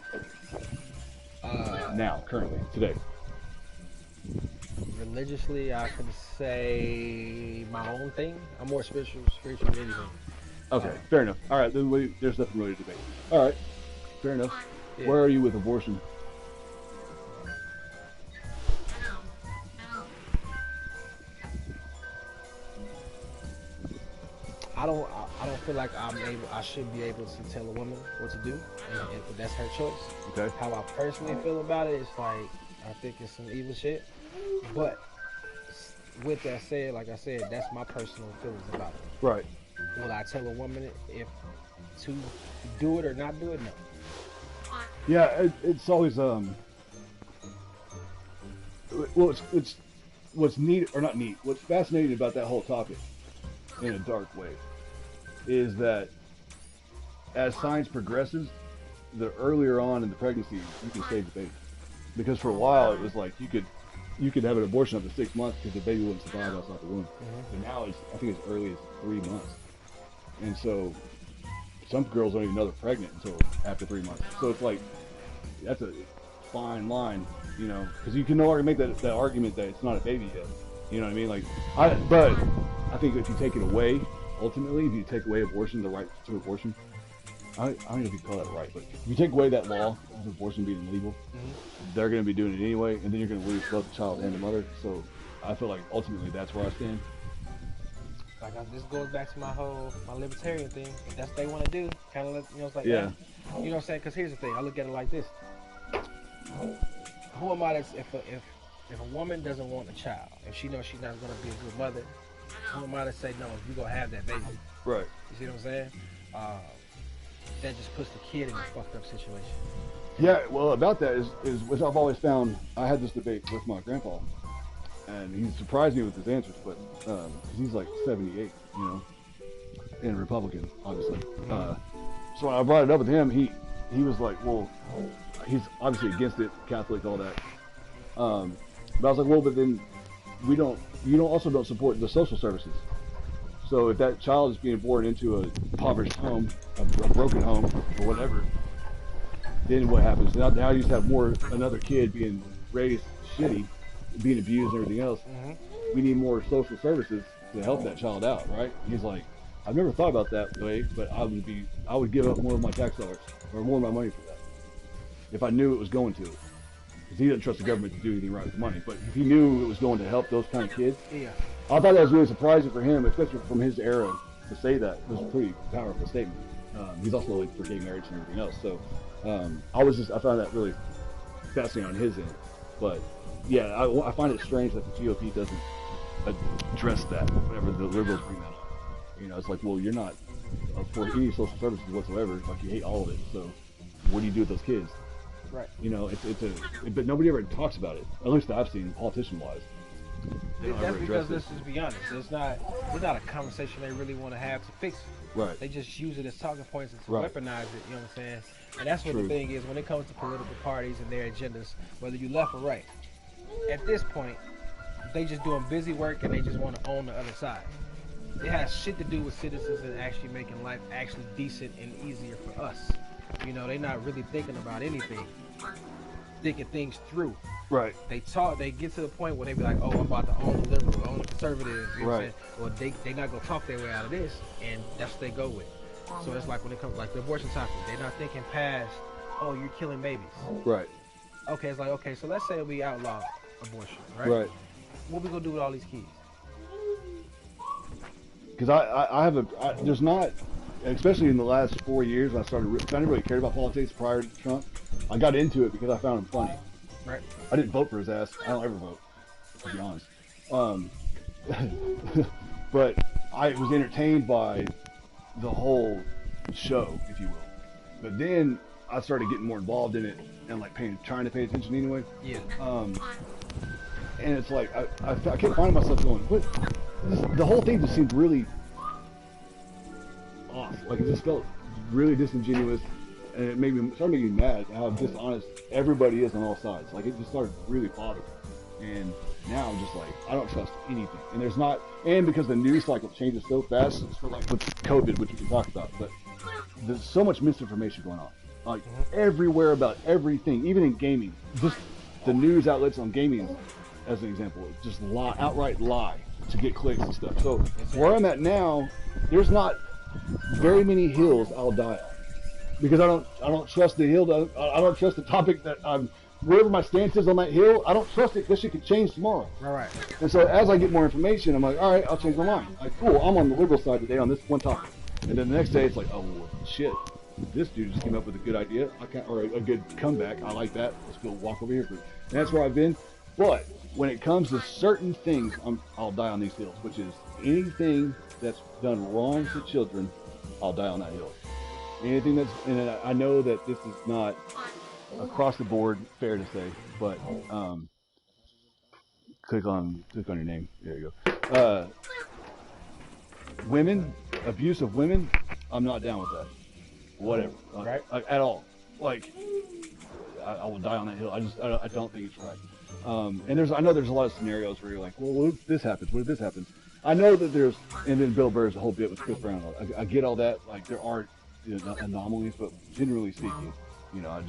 Now, currently, today. Religiously, I can say my own thing. I'm more spiritual than anything. Okay, fair enough. All right, then there's nothing really to debate. All right, fair enough. Yeah. Where are you with abortion? I don't feel like I should be able to tell a woman what to do, and that's her choice. Okay. How I personally feel about it is like, I think it's some evil shit. But with that said, like I said, that's my personal feelings about it. Right. Will I tell a woman if to do it or not do it? No. Yeah, it's always well, it's what's neat or not neat. What's fascinating about that whole topic, in a dark way, is that as science progresses, the earlier on in the pregnancy you can save the baby, because for a while it was like you could have an abortion up to 6 months because the baby wouldn't survive outside the womb. But now I think as early as 3 months, and so some girls don't even know they're pregnant until after 3 months. So it's like that's a fine line, you know, because you can no longer make that argument that it's not a baby yet. You know what I mean? Like, but I think if you take it away, ultimately, if you take away abortion, the right to abortion, I don't know if you call that right, but if you take away that law of abortion being illegal, they're going to be doing it anyway, and then you're going to lose both the child and the mother. So I feel like ultimately that's where I stand. Like this goes back to my libertarian thing. If that's what they want to do, kind of, you know, it's like, yeah. You know what I'm saying? Because here's the thing. I look at it like this. Who am I if a woman doesn't want a child, if she knows she's not going to be a good mother, who am I to say, no, you're going to have that baby? Right. You see what I'm saying? That just puts the kid in a fucked up situation. Yeah, well, about that is which I've always found. I had this debate with my grandpa, and he surprised me with his answers, but because he's like 78, you know, and Republican, obviously. So when I brought it up with him, he was like, well, he's obviously against it, Catholic, all that. But I was like, well, but then you also don't support the social services. So if that child is being born into a impoverished home, a broken home, or whatever, then what happens? Now you just have another kid being raised shitty, being abused and everything else. We need more social services to help that child out, right? He's like, I've never thought about that way, but I would give up more of my tax dollars or more of my money for that if I knew it was going to. Because he doesn't trust the government to do anything right with the money, but if he knew it was going to help those kind of kids, yeah. I thought that was really surprising for him, especially from his era, to say that. It was a pretty powerful statement. He's also like for gay marriage and everything else, so I found that really fascinating on his end. But yeah, I find it strange that the GOP doesn't address that whenever the liberals bring that up. You know, it's like, well, you're not for any social services whatsoever. Like, you hate all of it. So what do you do with those kids? Right. You know, but nobody ever talks about it. At least I've seen, politician-wise. That's because let's just be honest. It's not a conversation they really want to have to fix it. Right. They just use it as talking points and to weaponize it. You know what I'm saying? And that's what the thing is when it comes to political parties and their agendas, whether you left or right. At this point, they just doing busy work and they just want to own the other side. It has shit to do with citizens and actually making life actually decent and easier for us. You know, they're not really thinking about anything, thinking things through. Right. They get to the point where they be like, oh, I'm about to own the liberal, own the conservative. You know what I'm saying? Well, they not going to talk their way out of this, and that's what they go with. So it's like when it comes, like the abortion topic, they're not thinking past, oh, you're killing babies. Right. Okay, it's like, okay, so let's say we outlaw abortion, right? Right. What we going to do with all these kids? Because there's not, especially in the last 4 years, I never really cared about politics prior to Trump. I got into it because I found him funny. Right. I didn't vote for his ass. I don't ever vote, to be honest. But I was entertained by the whole show, if you will. But then I started getting more involved in it and like trying to pay attention anyway. Yeah. And it's like I kept finding myself going, what? The whole thing just seemed really off. Like it just felt really disingenuous. and it started making me mad how dishonest everybody is on all sides. Like, it just started really bothering me. And now I'm just like, I don't trust anything. And because the news cycle changes so fast, for like with COVID, which we can talk about, but there's so much misinformation going on. Like, everywhere about everything, even in gaming. Just the news outlets on gaming, as an example, just outright lie to get clicks and stuff. So where I'm at now, there's not very many hills I'll die on, because I don't trust the hill. I don't trust the topic that wherever my stance is on that hill. I don't trust it because shit could change tomorrow. All right. And so as I get more information, I'm like, all right, I'll change my mind. Like, cool, I'm on the liberal side today on this one topic, and then the next day it's like, oh well, shit, this dude just came up with a good idea, or a good comeback. I like that. Let's go walk over here. And that's where I've been. But when it comes to certain things, I'll die on these hills, which is anything that's done wrong to children, I'll die on that hill. Anything and I know that this is not across the board fair to say, but click on your name. There you go. Abuse of women, I'm not down with that. Whatever, right? At all. Like, I will die on that hill. I don't think it's right. And I know there's a lot of scenarios where you're like, well, what if this happens? What if this happens? I know that and then Bill Burr's the whole bit with Chris Brown. I get all that. Like, there are anomalies, but generally speaking, I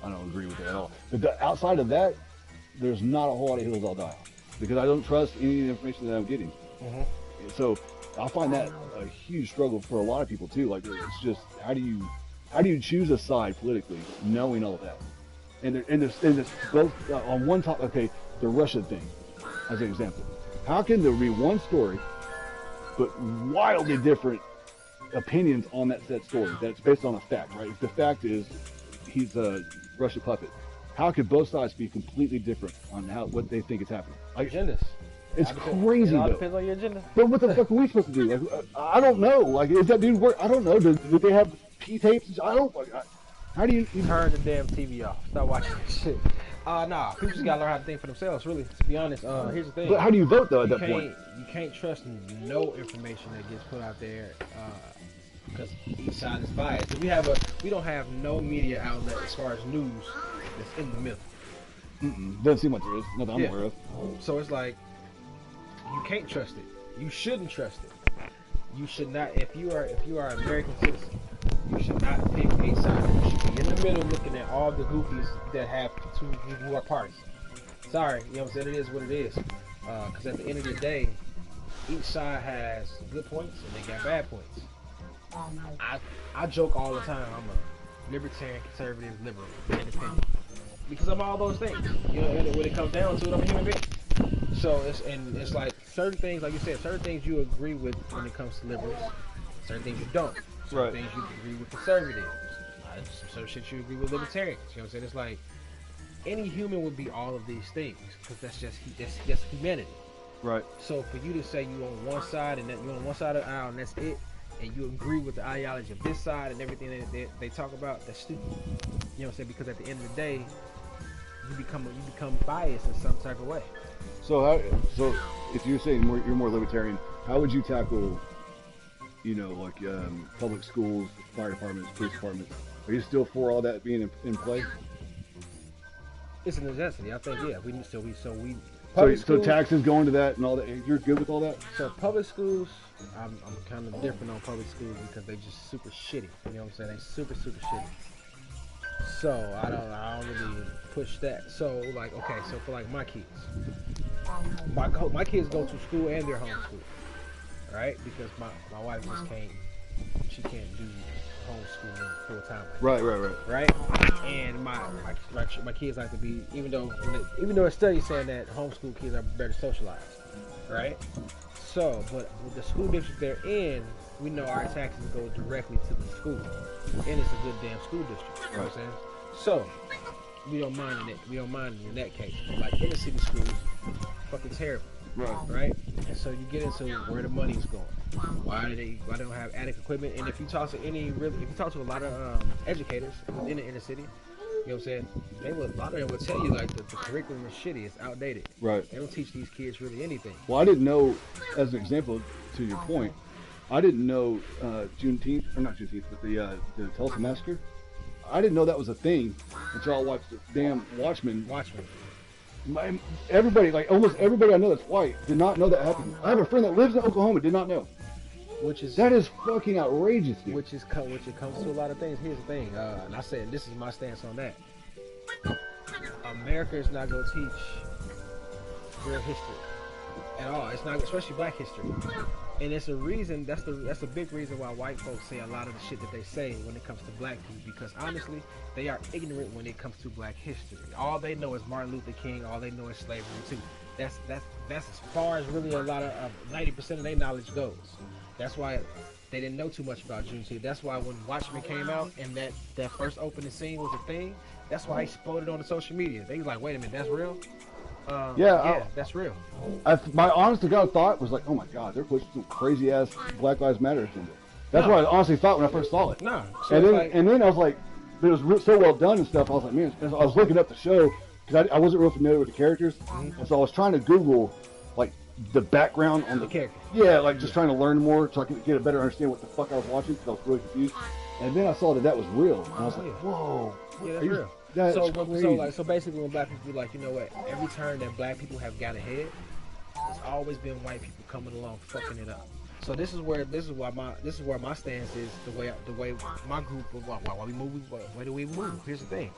don't agree with it at all. But outside of that, there's not a whole lot of hills I'll die on, because I don't trust any of the information that I'm getting. Mm-hmm. So I find that a huge struggle for a lot of people too. Like, it's just, how do you choose a side politically, knowing all that? And there's both on one topic. Okay, the Russia thing, as an example. How can there be one story, but wildly different opinions on that said story that's based on a fact, right? If the fact is he's a Russia puppet, how could both sides be completely different on what they think is happening? Like, agendas. It's crazy. It all depends on your agenda. But what the fuck are we supposed to do? Like, I don't know. Like, is that dude work? I don't know. Do they have P tapes? I don't. How do you turn the damn TV off? Stop watching that shit. Nah, people just gotta learn how to think for themselves, really, to be honest. Here's the thing. But how do you vote, though, at that point? You can't trust no information that gets put out there, because each side is biased. We don't have no media outlet as far as news that's in the middle. Doesn't seem like there is. Nothing I'm aware of. So it's like, you can't trust it. You shouldn't trust it. You should not, if you are an American citizen, you should not pick a side. You should be in the middle looking at all the goofies that have who are parties. Sorry, you know what I'm saying? It is what it is. Because at the end of the day, each side has good points and they got bad points. I joke all the time, I'm a libertarian, conservative, liberal, independent. Because I'm all those things. You know, when it comes down to it, I'm a human being. So it's like certain things, like you said, certain things you agree with when it comes to liberals, certain things you don't. Certain things you agree with conservatives. Some shit you agree with libertarians. You know what I'm saying? It's like, any human would be all of these things, because that's just humanity. Right. So for you to say you on one side and that you on one side of the aisle and that's it, and you agree with the ideology of this side and everything that they talk about, that's stupid. You know what I'm saying? Because at the end of the day, you become biased in some type of way. So if you're saying you're more libertarian, how would you tackle, like public schools, fire departments, police departments? Are you still for all that being in play? It's a necessity. I think, yeah. So taxes going to that and all that. You're good with all that? So public schools, I'm kind of different on public schools because they just super shitty. You know what I'm saying? They super shitty. So I don't really push that. So like, okay, so for like my kids, my kids go to school and they're homeschooled, right? Because my wife just can't do homeschooling full time. Right. And my kids like to be, even though a study saying that homeschool kids are better socialized, right? So, but with the school district they're in, we know our taxes go directly to the school, and it's a good damn school district. You know what I'm saying? So we don't mind it. We don't mind it in that case. Like inner city schools, fucking terrible. Right. And so you get into where the money's going. Why they don't have adequate equipment? And if you talk to a lot of educators in the inner city, you know what I'm saying? A lot of them will tell you like the curriculum is shitty, it's outdated. Right. They don't teach these kids really anything. Well, I didn't know, as an example to your point, I didn't know Juneteenth, or not Juneteenth, but the Tulsa Massacre. I didn't know that was a thing until I watched the damn Watchmen. Watchmen. Everybody, like almost everybody I know that's white, did not know that happened. I have a friend that lives in Oklahoma, did not know. That is fucking outrageous, dude. Which it comes to a lot of things. Here's the thing, and I said this is my stance on that. America is not going to teach real history at all. It's not, especially black history. And it's a reason. That's a big reason why white folks say a lot of the shit that they say when it comes to black people. Because honestly, they are ignorant when it comes to black history. All they know is Martin Luther King. All they know is slavery too. That's as far as really a lot of 90% of their knowledge goes. That's why they didn't know too much about Juneteenth. That's why when Watchmen came out and that first opening scene was a thing, that's why he exploded on the social media. They was like, wait a minute, that's real? Yeah, that's real. My honest to God thought was like, oh my God, they're pushing some crazy ass Black Lives Matter agenda. That's what I honestly thought when I first saw it. No. So and then I was like, it was so well done and stuff. I was like, man, I was looking up the show because I wasn't real familiar with the characters. Mm-hmm. And so I was trying to Google like the background on the character. Yeah, like just trying to learn more so I could get a better understanding what the fuck I was watching because I was really confused. And then I saw that was real. And I was like, whoa. Yeah, that's real. So basically when black people be like, you know what, every turn that black people have got ahead, it's always been white people coming along fucking it up. So this is where my stance is, the way my group of why we move, where do we move? Here's the thing.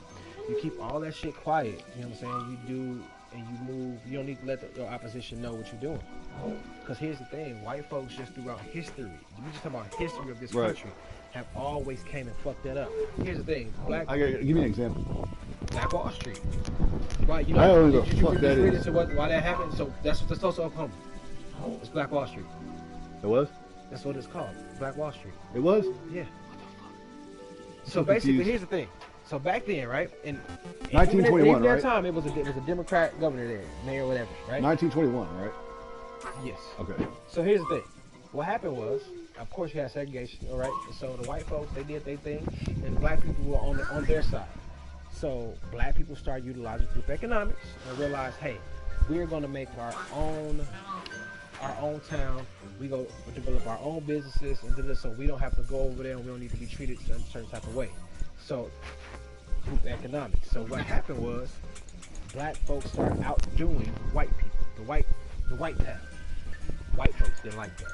You keep all that shit quiet, you know what I'm saying? You do and you move, you don't need to let your opposition know what you're doing. Because here's the thing, white folks just throughout history, we just talk about history of this country, have always came and fucked that up. Here's the thing, give me an example. Black Wall Street. Why you I don't know did you fuck that read is. into why that happened? So that's Tulsa, Oklahoma. It's Black Wall Street. It was? That's what it's called, Black Wall Street. It was? Yeah. So basically, here's the thing. So back then, right? In 1921, at right? that time, it was a Democrat governor there, mayor, whatever, right? 1921, right? Yes. Okay. So here's the thing. What happened was, of course, you had segregation, all right? And so the white folks, they did their thing, and the black people were on their side. So black people started utilizing group economics and realized, hey, we're going to make our own town. We go develop our own businesses, and so we don't have to go over there, and we don't need to be treated a certain type of way. So group economics. So what happened was, black folks started outdoing white people, the white town. White folks didn't like that.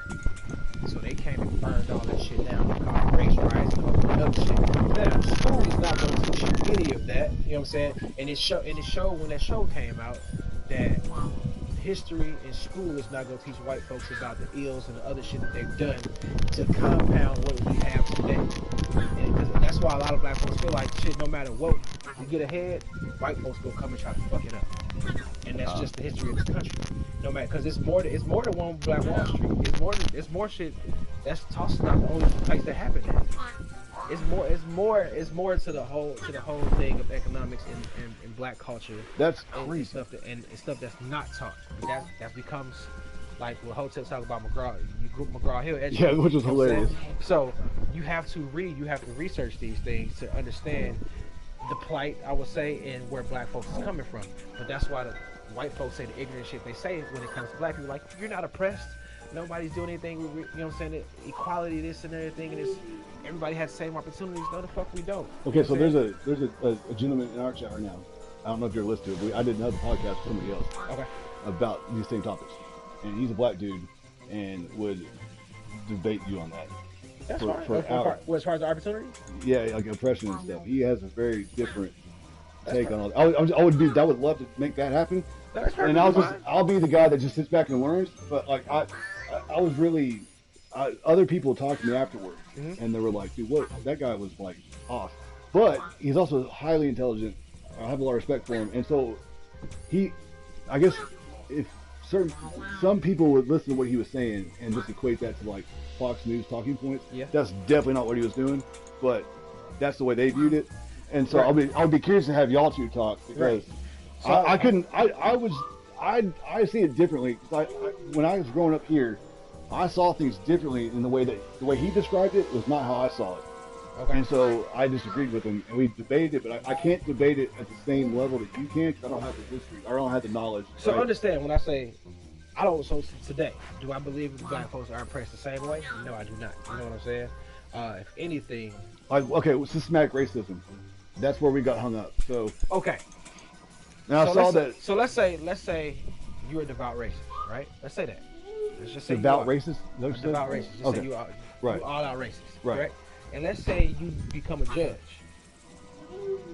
So they came and burned all that shit down. They called it race riots and all that other shit. Now, school is not going to teach you any of that. You know what I'm saying? And it showed when that show came out that history in school is not going to teach white folks about the ills and the other shit that they've done to compound what we have today. And that's why a lot of black folks feel like shit, no matter what you get ahead, white folks gonna come and try to fuck it up. And that's just the history of this country. No matter, because it's more than one Black Wall Street. It's more shit. That's Tulsa's not the only place that happened at. It's more to the whole thing of economics and black culture. That's crazy. And stuff that's not taught. That becomes like what Hotep talk about McGraw. You grew McGraw Hill education. Yeah, which was hilarious. So you have to research these things to understand the plight, I would say, and where black folks is coming from. But that's why the white folks say the ignorant shit they say when it comes to black people. Like, you're not oppressed. Nobody's doing anything. You know what I'm saying? Equality, this and everything, and it's everybody has the same opportunities. No, the fuck we don't. Okay, so there's a gentleman in our chat right now. I don't know if you're listening to it, but I did another podcast with somebody else about these same topics. And he's a black dude and would debate you on that. That's fine. As far as the opportunity? Yeah, like oppression and stuff. He has a very different take on all that. I would love to make that happen. That's and I'll be the guy that just sits back and learns. But like I was really, other people talked to me afterwards, and they were like, dude, what? That guy was like off. But he's also highly intelligent. I have a lot of respect for him, and so I guess if some people would listen to what he was saying and just equate that to like Fox News talking points. Yeah. That's definitely not what he was doing, but that's the way they viewed it. And so I'll be curious to have y'all two talk because so I see it differently. When I was growing up here, I saw things differently in the way he described it was not how I saw it. Okay. And so I disagreed with him, and we debated it, but I can't debate it at the same level that you can because I don't have the history. I don't have the knowledge. So understand when I say, so today, do I believe that black folks are oppressed the same way? No, I do not. You know what I'm saying? If anything, Like, okay, systematic racism. That's where we got hung up. So okay. Now I saw that. So let's say you're a devout racist, right? Let's say that. Let's just say devout racist. Devout racist. Just okay. say you are right. you all out racist, right? Correct? And let's say you become a judge.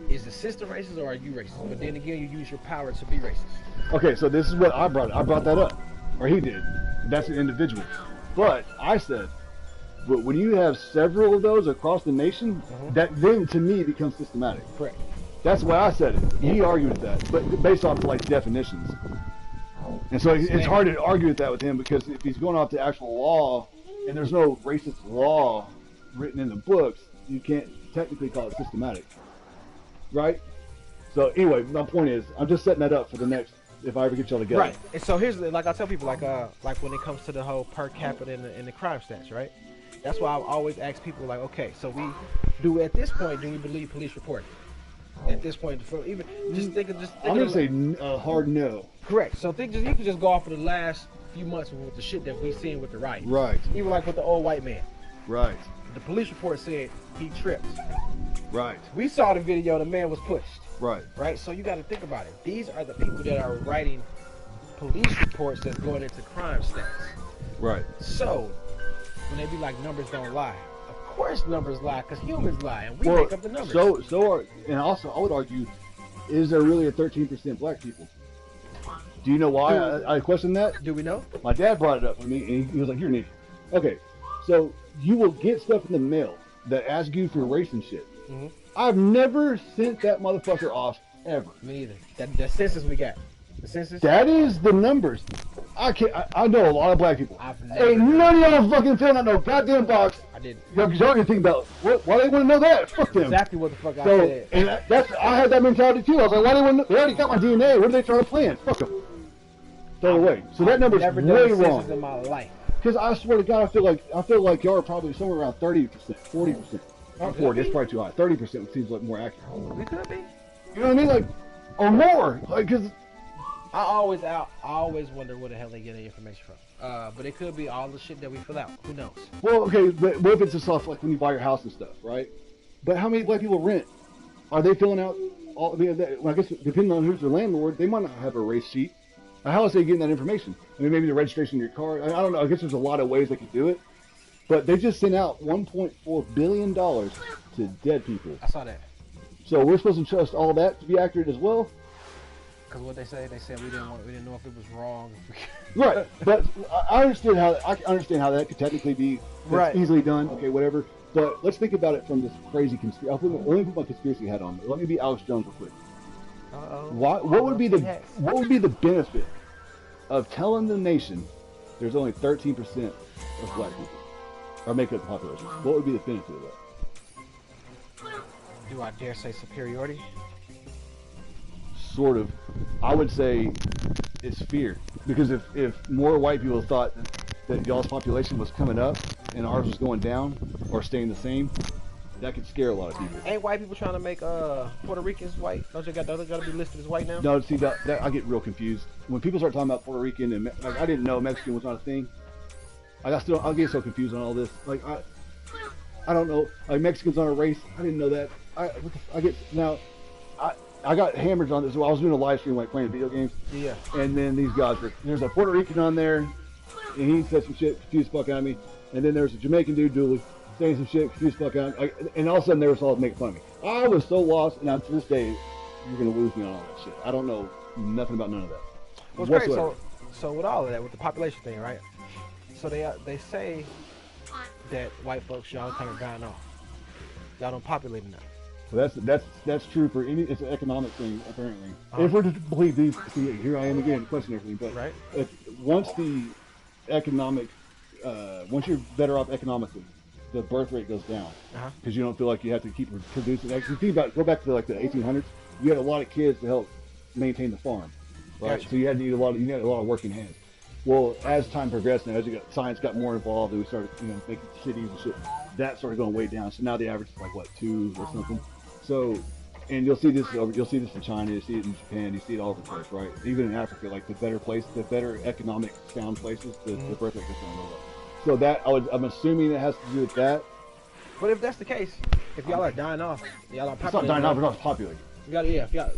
Is the system racist or are you racist? But then again, you use your power to be racist. Okay, so this is what I brought. I brought that up, or he did. That's an individual. But I said, when you have several of those across the nation, that then to me becomes systematic. Correct. That's why I said it. He argued with that, but based off like definitions. And so it's hard to argue with that with him because if he's going off the actual law, and there's no racist law written in the books, you can't technically call it systematic, right? So anyway, my point is, I'm just setting that up for the next, if I ever get y'all together. Right. And so here's like I tell people, like when it comes to the whole per capita and the crime stats, right? That's why I always ask people, like, okay, so at this point, do we believe police reporting? At this point, even just think I'm gonna say a hard no. Correct. So you can just go off of the last few months with the shit that we've seen with the riot. Right. Even like with the old white man. Right. The police report said he tripped. Right. We saw the video. The man was pushed. Right. Right. So you got to think about it. These are the people that are writing police reports that's going into crime stats. Right. So when they be like numbers don't lie. Of course numbers lie because humans lie and we make up the numbers. And also I would argue, is there really a 13% black people? Do you know why I question that? Do we know? My dad brought it up with me and he was like, here, Nick. Okay, so you will get stuff in the mail that asks you for race and shit. Mm-hmm. I've never sent that motherfucker off ever. Me either. The census we got. The census? That is the numbers. I know a lot of black people. Ain't none of y'all fucking filling out no goddamn box. I didn't. Because y'all can think about why they want to know that. Fuck them. Exactly what the fuck I said. And I had that mentality too. I was like, why do they want to know? They already got my DNA. What are they trying to plan? Fuck them. Throw it away. So that number's way wrong. In my life. Because I swear to God, I feel like y'all are probably somewhere around 30%, 40%. Not 40. It's probably too high. 30% seems like more accurate. We could be. You know what I mean? Like, or more. Like, because I always wonder where the hell they get the information from. But it could be all the shit that we fill out. Who knows? Well, okay, but what if it's just stuff like when you buy your house and stuff, right? But how many black people rent? Are they filling out all? I guess depending on who's their landlord, they might not have a race sheet. How else are they getting that information? I mean, maybe the registration of your car. I don't know. I guess there's a lot of ways they could do it. But they just sent out $1.4 billion to dead people. I saw that. So we're supposed to trust all that to be accurate as well? Because what they said we didn't know if it was wrong. Right, but I understand how that could technically be easily done. Okay, whatever. But let's think about it from this crazy conspiracy. Let me put my conspiracy hat on. Let me be Alex Jones real quick. What would be the benefit of telling the nation there's only 13% of black people or make up the population? What would be the benefit of that? Do I dare say superiority? Sort of. I would say it's fear. Because if more white people thought that y'all's population was coming up and ours was going down or staying the same, that could scare a lot of people. Ain't white people trying to make Puerto Ricans white? Don't they got to be listed as white now? No, see, that I get real confused. When people start talking about Puerto Rican and like, I didn't know Mexican was not a thing. I'll get so confused on all this. Like I don't know. Like Mexicans aren't a race. I didn't know that. I got hammered on this. Well, I was doing a live stream like playing video games. Yeah. And then these guys there's a Puerto Rican on there, and he said some shit, confused the fuck out of me. And then there's a Jamaican dude, Dooley, saying some shit, confused the fuck out of me. And all of a sudden they were all making fun of me. I was so lost, and to this day, you're gonna lose me on all that shit. I don't know nothing about none of that. Well, it's great. So with all of that, with the population thing, right? So they say that white folks, y'all kind of dying off. Y'all don't populate enough. Well, that's true for any. It's an economic thing apparently. If we're to believe these, see, here I am again questioning everything. But once you're better off economically, the birth rate goes down because you don't feel like you have to keep producing. Actually, think about go back to like the 1800s. You had a lot of kids to help maintain the farm, right? Gotcha. So you had a lot of working hands. Well, as time progressed and science got more involved, and we started making cities and shit, that started going way down. So now the average is like 2 or something. So, and you'll see this in China, you see it in Japan, you see it all over the place, right? Even in Africa, like the better economic sound places, the birth rate goes down lower. So I'm assuming it has to do with that. But if that's the case, if y'all are dying off, y'all are populating. It's not dying off, we're not populating. If y'all.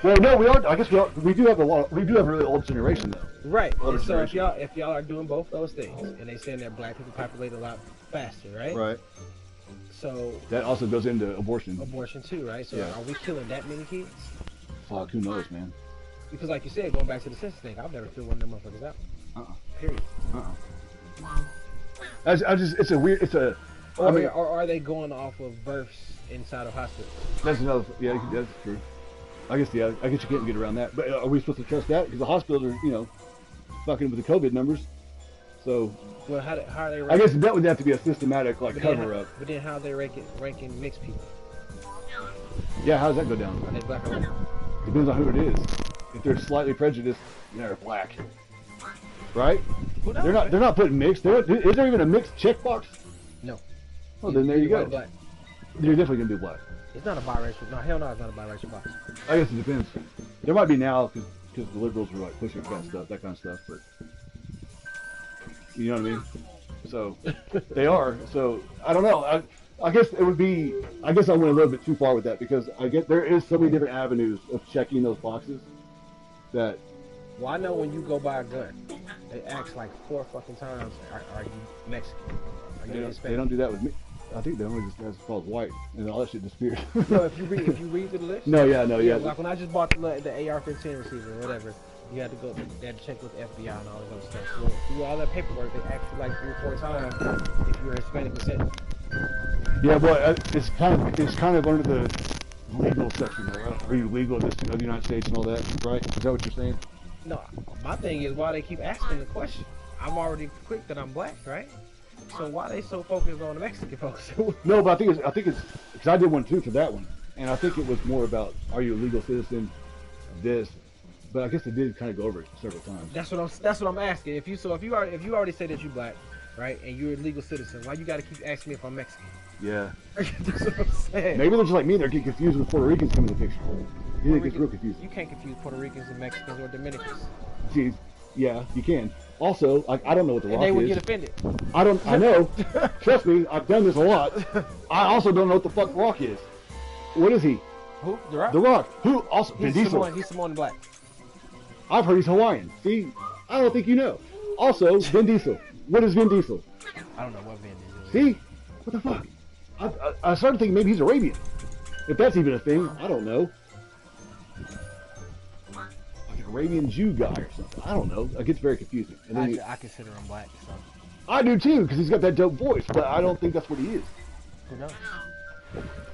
Well, no, we are. I guess we do have a really old generation though. Right. And so if y'all are doing both those things, and they saying that black people populate a lot faster, right? Right. So that also goes into abortion. Abortion too, right? So are we killing that many kids? Fuck, who knows, man? Because like you said, going back to the census thing, I've never filled one of them motherfuckers out. Period. It's a weird. It's a. Or are they going off of births inside of hospitals? That's another. Yeah, that's true. I guess you can't get around that. But are we supposed to trust that? Because the hospitals are, fucking with the COVID numbers. So. Well, how are they ranking? I guess that would have to be a systematic cover up. But then how are they ranking mixed people? Yeah, how does that go down? Are they black or white? Depends on who it is. If they're slightly prejudiced, they're black. Right? They're not putting mixed. Is there even a mixed checkbox? No. Well, then there you go. Black. You're definitely gonna be black. It's not a biracial. No, hell no, it's not a biracial box. I guess it depends. There might be now because the liberals are pushing that kind of stuff, but you know what I mean. So they are. So I don't know. I guess it would be. I guess I went a little bit too far with that because I get there is so many different avenues of checking those boxes that. Well, I know when you go buy a gun, they ask like 4 fucking times, are you Mexican? Are you Hispanic? They don't do that with me. I think they only just ask if I was white, and all that shit disappeared. No, if you read the list. No, yeah. Like when I just bought the AR-15 receiver or whatever, you had to go. They had to check with the FBI and all that other stuff. So through all that paperwork, they asked you like 3 or 4 times if you're Hispanic descent. Yeah, but it's kind of under the legal section. Are you legal of the United States and all that? Right? Is that what you're saying? No, my thing is why they keep asking the question. I'm already quick that I'm black, right? So why they so focused on the Mexican folks? No, but I think it's because I did one too for that one, and I think it was more about are you a legal citizen of this, but I guess they did kind of go over it several times. That's what I'm asking. If you already say that you're black, right, and you're a legal citizen, why you got to keep asking me if I'm Mexican? Yeah. That's what I'm saying. Maybe they're just like me. They're getting confused when Puerto Ricans come in the picture. You think it's real confusing. You can't confuse Puerto Ricans and Mexicans or Dominicans. See, yeah, you can. Also, I don't know what the rock is. And they would get offended. I know. Trust me, I've done this a lot. I also don't know what the fuck rock is. What is he? Who? The Rock? The Rock. Who also? Vin Diesel. He's Samoan black. I've heard he's Hawaiian. See, I don't think you know. Also, Vin Diesel. What is Vin Diesel? I don't know what Vin Diesel is. See? What the fuck? I started thinking maybe he's Arabian. If that's even a thing, I don't know. Like an Arabian Jew guy or something. I don't know. It gets very confusing. And then I consider him black. So. I do too, because he's got that dope voice, but I don't think that's what he is. Who knows?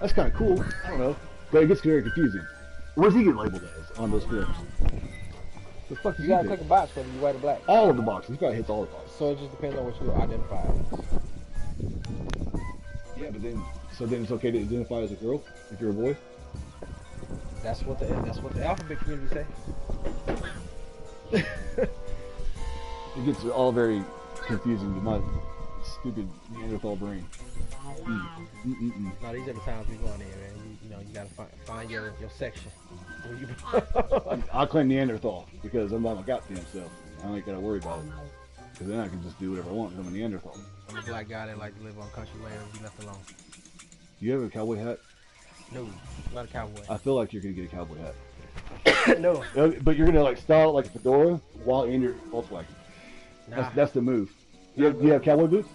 That's kind of cool. I don't know. But it gets very confusing. Where's he get labeled as on those films? The fuck is you he gotta think? click a box whether you white or black. All of the boxes. He's got to hit all the boxes. So it just depends on what you identify as. Yeah, but then it's okay to identify as a girl if you're a boy. That's what the alphabet community say. It gets all very confusing to my stupid Neanderthal brain. No, these are the times we going in, man. You know, you gotta find your section. I claim Neanderthal because I'm by my goddamn self. I ain't gotta worry about it. Because then I can just do whatever I want because I'm a Neanderthal. I'm a black guy that like to live on country land and be left alone. You have a cowboy hat? No, not a cowboy. I feel like you're gonna get a cowboy hat. No. But you're gonna like style it like a fedora while in your Volkswagen. Nah. That's the move. Do you have cowboy boots?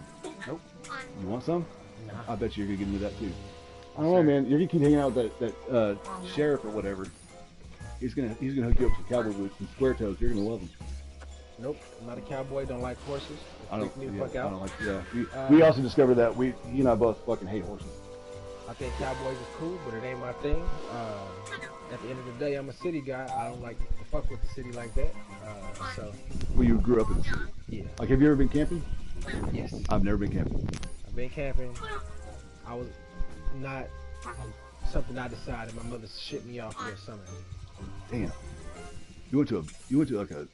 Nope. You want some? Nah. I bet you're gonna get into that too. I don't know, man. You're gonna keep hanging out with that sheriff or whatever. He's gonna hook you up with some cowboy boots and square toes. You're gonna love them. Nope, I'm not a cowboy. Don't like horses. I don't like. Yeah, out. We also discovered that he and I both fucking hate horses. I think cowboys is cool, but it ain't my thing. At the end of the day, I'm a city guy. I don't like to fuck with the city like that. So. Well, you grew up in the city. Yeah. Like, have you ever been camping? Yes. I've never been camping. I've been camping. I was not something I decided. My mother shipped me off for the summer. Damn. You went to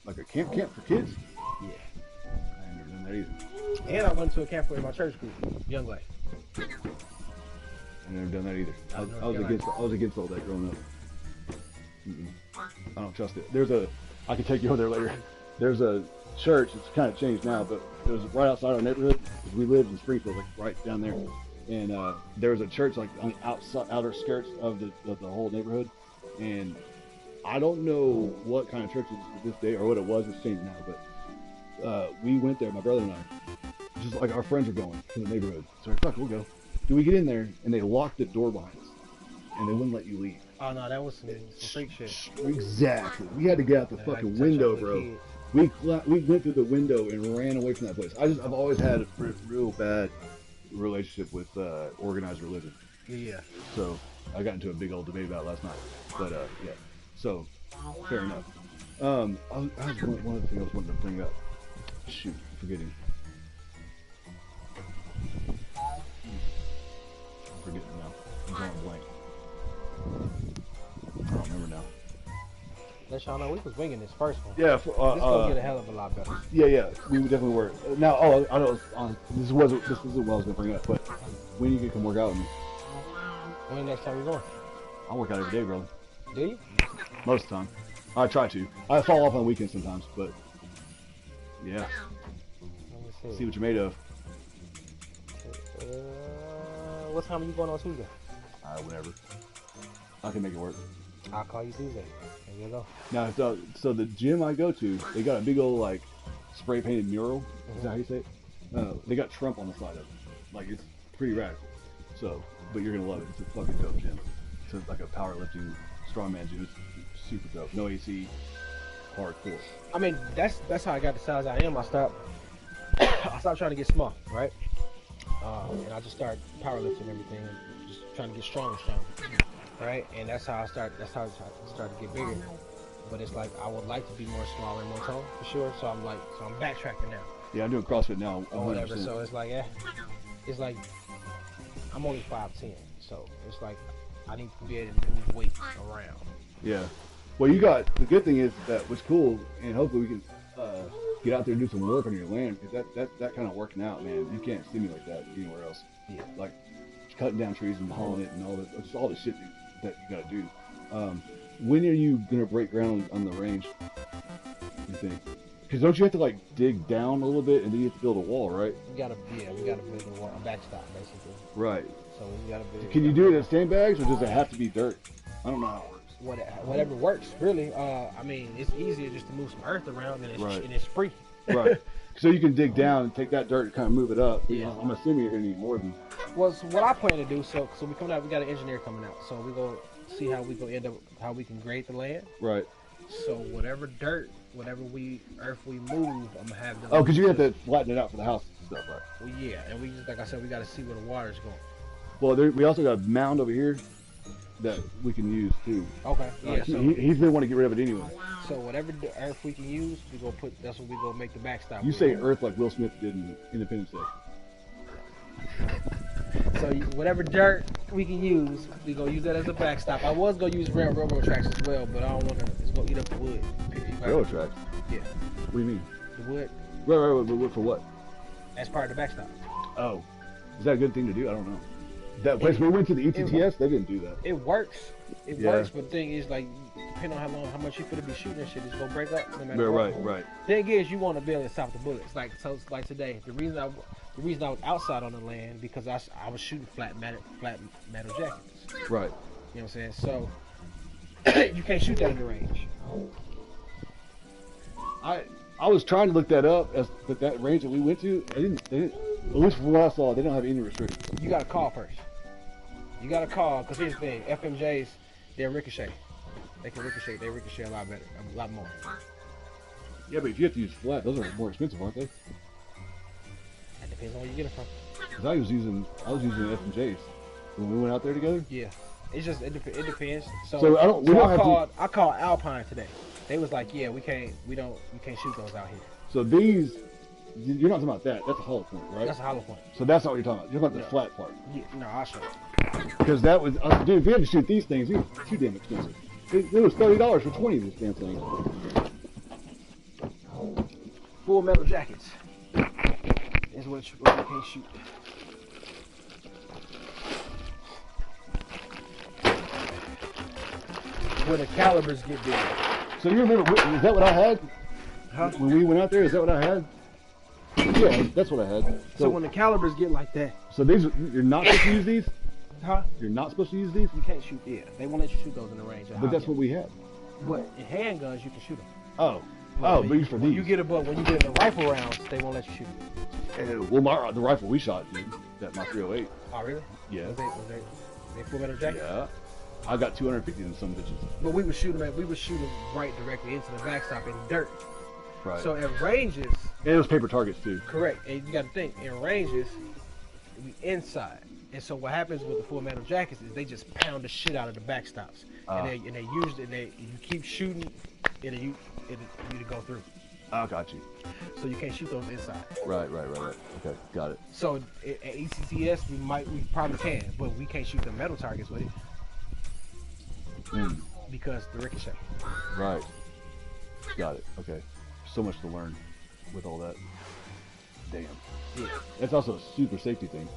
like a camp for kids? Yeah. I ain't never done that either. And I went to a camp with my church group, Young Life. I've never done that either. I was against all that growing up. I don't trust it. I can take you over there later. There's a church. It's kind of changed now, but it was right outside our neighborhood. We lived in Springfield, like right down there. and there was a church like on the outer skirts of the whole neighborhood, and I don't know what kind of church it is to this day or what it was. It's changed now, but we went there, my brother and I, just like our friends were going to the neighborhood. So fuck, we'll go. Do we get in there and they locked the door behind us, and they wouldn't let you leave. Oh no, that was some freak shit. Exactly. We had to get out the fucking window, bro. We went through the window and ran away from that place. I've always had a real bad relationship with organized religion. Yeah. So I got into a big old debate about it last night. But yeah. So fair enough. I was one other thing I was wanting to bring up. Shoot, I'm forgetting. I'm forgetting now. I'm drawing blank. I don't remember now. Let y'all know we was winging this first one. Yeah, this gonna get a hell of a lot better. Yeah, we definitely were. Now, I know this isn't what I was gonna bring up, but when you can come work out with me? When next time you going? I work out every day, brother. Do you? Most of the time. I try to. I fall off on weekends sometimes, but yeah. Let me See what you're made of. What time are you going on Tuesday? Whatever. I can make it work. I'll call you Tuesday. There you go. Now, so the gym I go to, they got a big old like spray painted mural. Is that how you say it? They got Trump on the side of it. Like it's pretty radical. So, but you're gonna love it. It's a fucking dope gym. It's like a powerlifting strongman gym. It's super dope. No AC. Hardcore. I mean, that's how I got the size I am. I stopped trying to get small, right? And I just started powerlifting and everything, and just trying to get stronger, right? And that's how I started to get bigger. But it's like I would like to be more smaller and more tall for sure. So I'm backtracking now. Yeah, I'm doing CrossFit now. Or whatever. So it's like I'm only 5'10", so it's like I need to be able to move weight around. Yeah. Well, the good thing is that what's cool, and hopefully we can get out there and do some work on your land, because that kind of working out, man, you can't stimulate that anywhere else. Yeah. Like cutting down trees and hauling it and all the shit that you got to do. When are you gonna break ground on the range, you think? Because don't you have to like dig down a little bit and then you have to build a wall, right? We gotta build a wall, a backstop basically. Right. So we gotta build. Can you do it in sandbags or does it have to be dirt? I don't know how it works. Whatever works, really. I mean, it's easier just to move some earth around and it's free. Right. So you can dig down and take that dirt and kind of move it up. Yeah. I'm assuming you're gonna need more than. Well, so what I plan to do, so we coming out, we got an engineer coming out, so we gonna see how we gonna end up, how we can grade the land. Right. So whatever earth we move, I'm gonna have them. Oh, because you have to flatten it out for the house and stuff, right? Well, yeah, and we just, like I said, we got to see where the water's going. Well, we also got a mound over here that we can use too. Okay. Yeah. So he's been wanting to get rid of it anyway. So whatever the earth we can use, we gonna put. That's what we gonna make the backstop. You say earth like Will Smith did in Independence Day. So whatever dirt we can use, we gonna use that as a backstop. I was gonna use railroad tracks as well, but I don't want to. It's gonna eat up the wood. Railroad tracks? Yeah. What do you mean? The wood. Right. Wood for what? As part of the backstop. Oh, is that a good thing to do? I don't know. That place we went to the ETTS, they didn't do that. It works. It works, but the thing is, like, depending on how much you could be shooting that shit, it's gonna break up no matter what. Right. Thing is, you want to build and stop the bullets. Like today, the reason I was outside on the land because I was shooting flat metal jackets. Right. You know what I'm saying? So you can't shoot that in the range. I was trying to look that up, but that range that we went to, they didn't. At least from what I saw, they don't have any restrictions. You gotta call first. You gotta call, because here's the thing: FMJs, they're ricochet. They can ricochet. They ricochet a lot better, a lot more. Yeah, but if you have to use flat, those are more expensive, aren't they? That depends on where you get it from. Because I was using FMJs when we went out there together. Yeah, it depends. I called Alpine today. They was like, yeah, you can't shoot those out here. So these, you're not talking about that. That's a hollow point, right? That's a hollow point. So that's not what you're talking about. You're talking about the flat part. Yeah, no, I'll show you. Because that was, dude, if you had to shoot these things, it was too damn expensive. It was $30 for 20 of these damn things. Full metal jackets is what you can't shoot. Where the calibers get big. So you remember, is that what I had? Huh? When we went out there, is that what I had? Yeah, that's what I had. So when the calibers get like that. So you're not supposed to use these? Huh? You're not supposed to use these? You can't shoot. Yeah, they won't let you shoot those in the range. But that's what we have. But in handguns, you can shoot them. Oh. But these for these. When you get in the rifle rounds, they won't let you shoot. Well, the rifle we shot, dude, my 308. Oh, really? Yeah. Was they full metal jacket? Yeah. I got 250 in some bitches. But we would shoot them right directly into the backstop in dirt. Right. So in ranges. And it was paper targets too. Correct. And you got to think, in ranges, we inside. And so what happens with the full metal jackets is they just pound the shit out of the backstops. And you keep shooting and you to go through. I got you. So you can't shoot those inside. Right. Okay, got it. So at ECCS we probably can, but we can't shoot the metal targets with it. Because the ricochet. Right. Got it. Okay. So much to learn with all that. Damn. Yeah. That's also a super safety thing.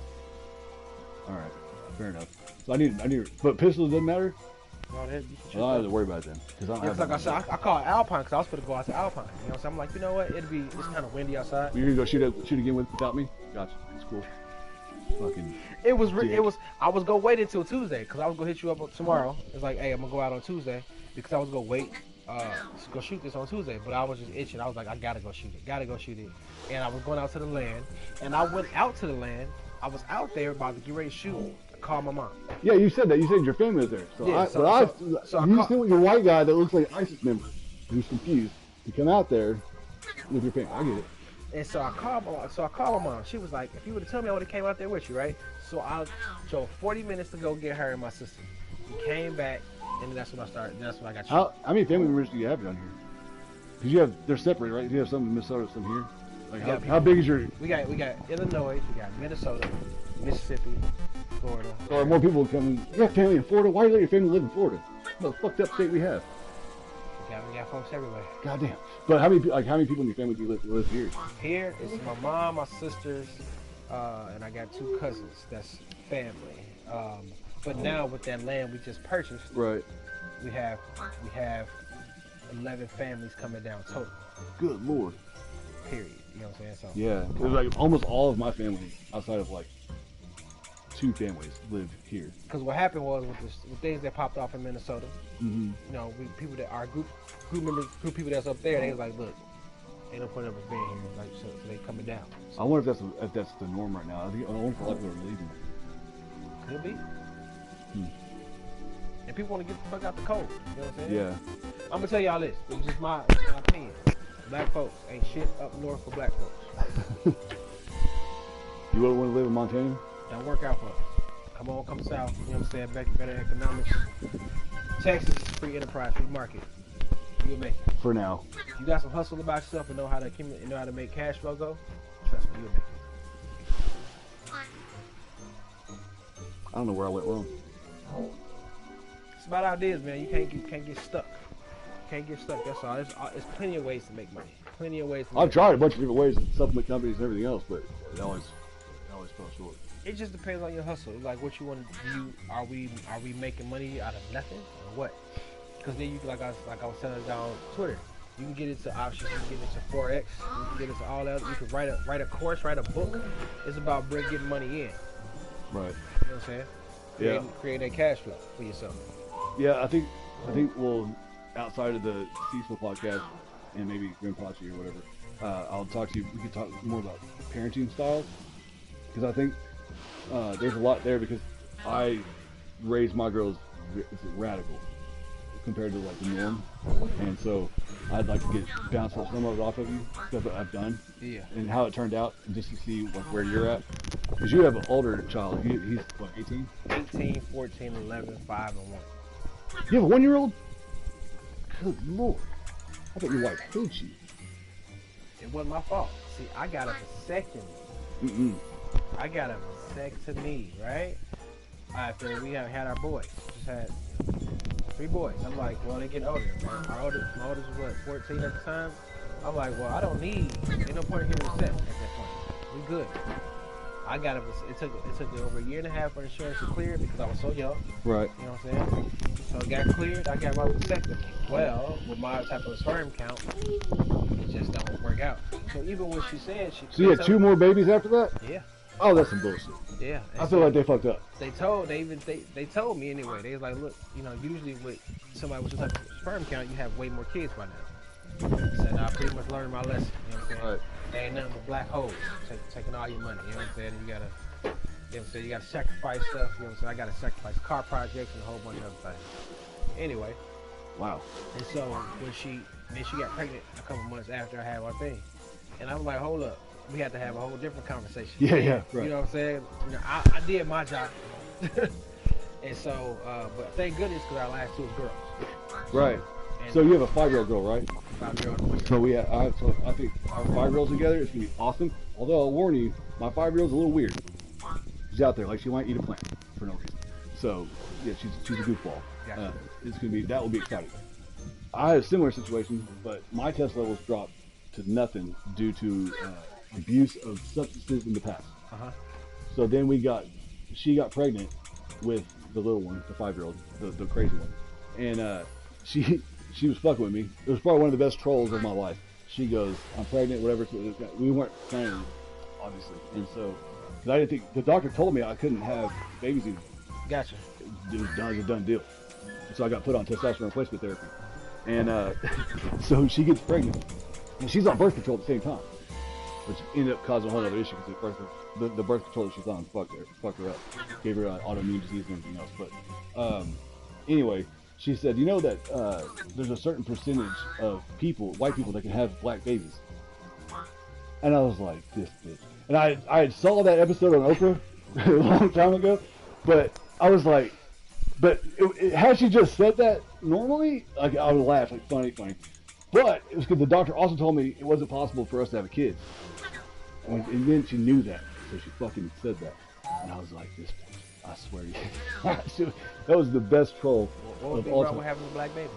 All right. Fair enough. So I need. But pistols doesn't matter. No, I don't have to worry about them because I don't have. Like I said, I call it Alpine because I was going to go out to Alpine. You know, so I'm like, you know what? It's kind of windy outside. You're gonna go shoot again without me? Gotcha. It's cool. Fucking. It was. I was gonna wait until Tuesday because I was gonna hit you up tomorrow. It's like, hey, I'm gonna go out on Tuesday because I was gonna wait. To go shoot this on Tuesday, but I was just itching. I was like, I gotta go shoot it. And I was going out to the land, and I went out to the land. I was out there about to get ready to shoot. I called my mom. Yeah, you said that. You said your family was there. So yeah, you still with your white guy that looks like an ISIS member who's confused to come out there with your family. I get it. And so I called my mom. She was like, if you would have told me, I would have came out there with you, right? So I drove 40 minutes to go get her and my sister. We came back. And that's when I started. That's when I got you. How many family members do you have down here? Because they're separate, right? You have some in Minnesota, some here. Like how big is your? We got Illinois, we got Minnesota, Mississippi, Florida. So are more people coming? You have family in Florida. Why do you let your family live in Florida? What a fucked up state we have. We got folks everywhere. Goddamn. But how many people in your family do you live here? Here is my mom, my sisters, and I got 2 cousins. That's family. But now with that land we just purchased, right? We have 11 families coming down total. Good Lord. Period. You know what I'm saying? So yeah, because like almost all of my family, outside of like 2 families, live here. Because what happened was with things that popped off in Minnesota, you know, people that our group people that's up there, they was like, look, ain't no point of us being here, like so they coming down. So, I wonder if that's the norm right now. I wonder if a lot of people are leaving. Could be. And people want to get the fuck out the cold. You know what I'm saying? Yeah. I'm gonna tell y'all this. It's just my opinion. Black folks ain't shit up north for black folks. You wouldn't want to live in Montana? Don't work out for us. Come south. You know what I'm saying? Better economics. Texas, free enterprise, free market. You'll make it. For now. You got some hustle about yourself and know how to accumulate, and know how to make cash flow go. Trust me, you'll make it. I don't know where I went wrong. It's about ideas, man. You can't get stuck. Can't get stuck. That's all. There's plenty of ways to make money. Plenty of ways. I've tried a bunch of different ways to supplement companies and everything else, but it always fell short. It just depends on your hustle. Like what you want to do. Are we making money out of nothing or what? Because then you like I was telling down on Twitter. You can get into options. You can get into Forex. You can get into all that. You can write a course, write a book. It's about getting money in. Right. You know what I'm saying? Create that cash flow for yourself. Yeah, I think we'll, outside of the Cecil podcast and maybe Grandpachi or whatever, I'll talk to you. We can talk more about parenting styles because I think there's a lot there because I raised my girls radical compared to like the norm, and so I'd like to bounce some of it off of you, stuff that I've done, and how it turned out, and just to see like where you're at. Because you have an older child. He's what, 18? 18, 14, 11, 5, and 1. You have a 1-year-old? Good Lord. I thought your wife hates you. It wasn't my fault. See, I got a vasectomy. I got a vasectomy, right? After we had our boys. Just had 3 boys. I'm like, well, they getting older. My oldest was what, 14 at the time? I'm like, well, I don't need, ain't no point in getting a set at that point. We good. I got it took over a year and a half for insurance to clear because I was so young. Right. You know what I'm saying? So it got cleared. I got my vasectomy. Well, with my type of sperm count, it just don't work out. So even when she said she... So you had 2 more babies after that? Yeah. Oh, that's some bullshit. Yeah. I feel like they fucked up. They told me anyway. They was like, look, usually with somebody with this type of sperm count, you have way more kids by now. I said, I pretty much learned my lesson. You know what I'm saying? Right. They ain't nothing but black holes taking all your money. You know what I'm saying? You gotta, you know what I'm saying? You gotta sacrifice stuff. You know what I'm saying? I gotta sacrifice car projects and a whole bunch of other things. Anyway. Wow. And so when she got pregnant a couple months after I had my thing, and I was like, hold up, we had to have a whole different conversation. Yeah, right. You know what I'm saying? I did my job. And so, but thank goodness because our last 2 was girls. Right. So you have a 5-year-old girl, right? 5-year-old. So I think our 5-year-olds together is gonna be awesome. Although I'll warn you, my 5-year-old's a little weird. She's out there like she might eat a plant for no reason. So yeah, she's a goofball. Gotcha. That will be exciting. I had a similar situation, but my test levels dropped to nothing due to abuse of substances in the past. So then she got pregnant with the little one, the 5-year-old, the crazy one, and she was fucking with me. It was probably one of the best trolls of my life. She goes, I'm pregnant, whatever. We weren't planning, obviously. And so, because I didn't think, the doctor told me I couldn't have babies either. Gotcha. It was done, it was a done deal. And so I got put on testosterone replacement therapy. And so she gets pregnant. And she's on birth control at the same time. Which ended up causing a whole other issue because the birth control that she's on fucked her up. Gave her autoimmune disease and everything else. But anyway, she said, you know that there's a certain percentage of white people that can have black babies. And I was like, this bitch. And I saw that episode on Oprah a long time ago, but I was like, had she just said that normally, like I would laugh, like funny. But it was because the doctor also told me it wasn't possible for us to have a kid. And then she knew that, so she fucking said that. And I was like, this bitch, I swear to you. That was the best troll What would be all wrong time. with having a black baby?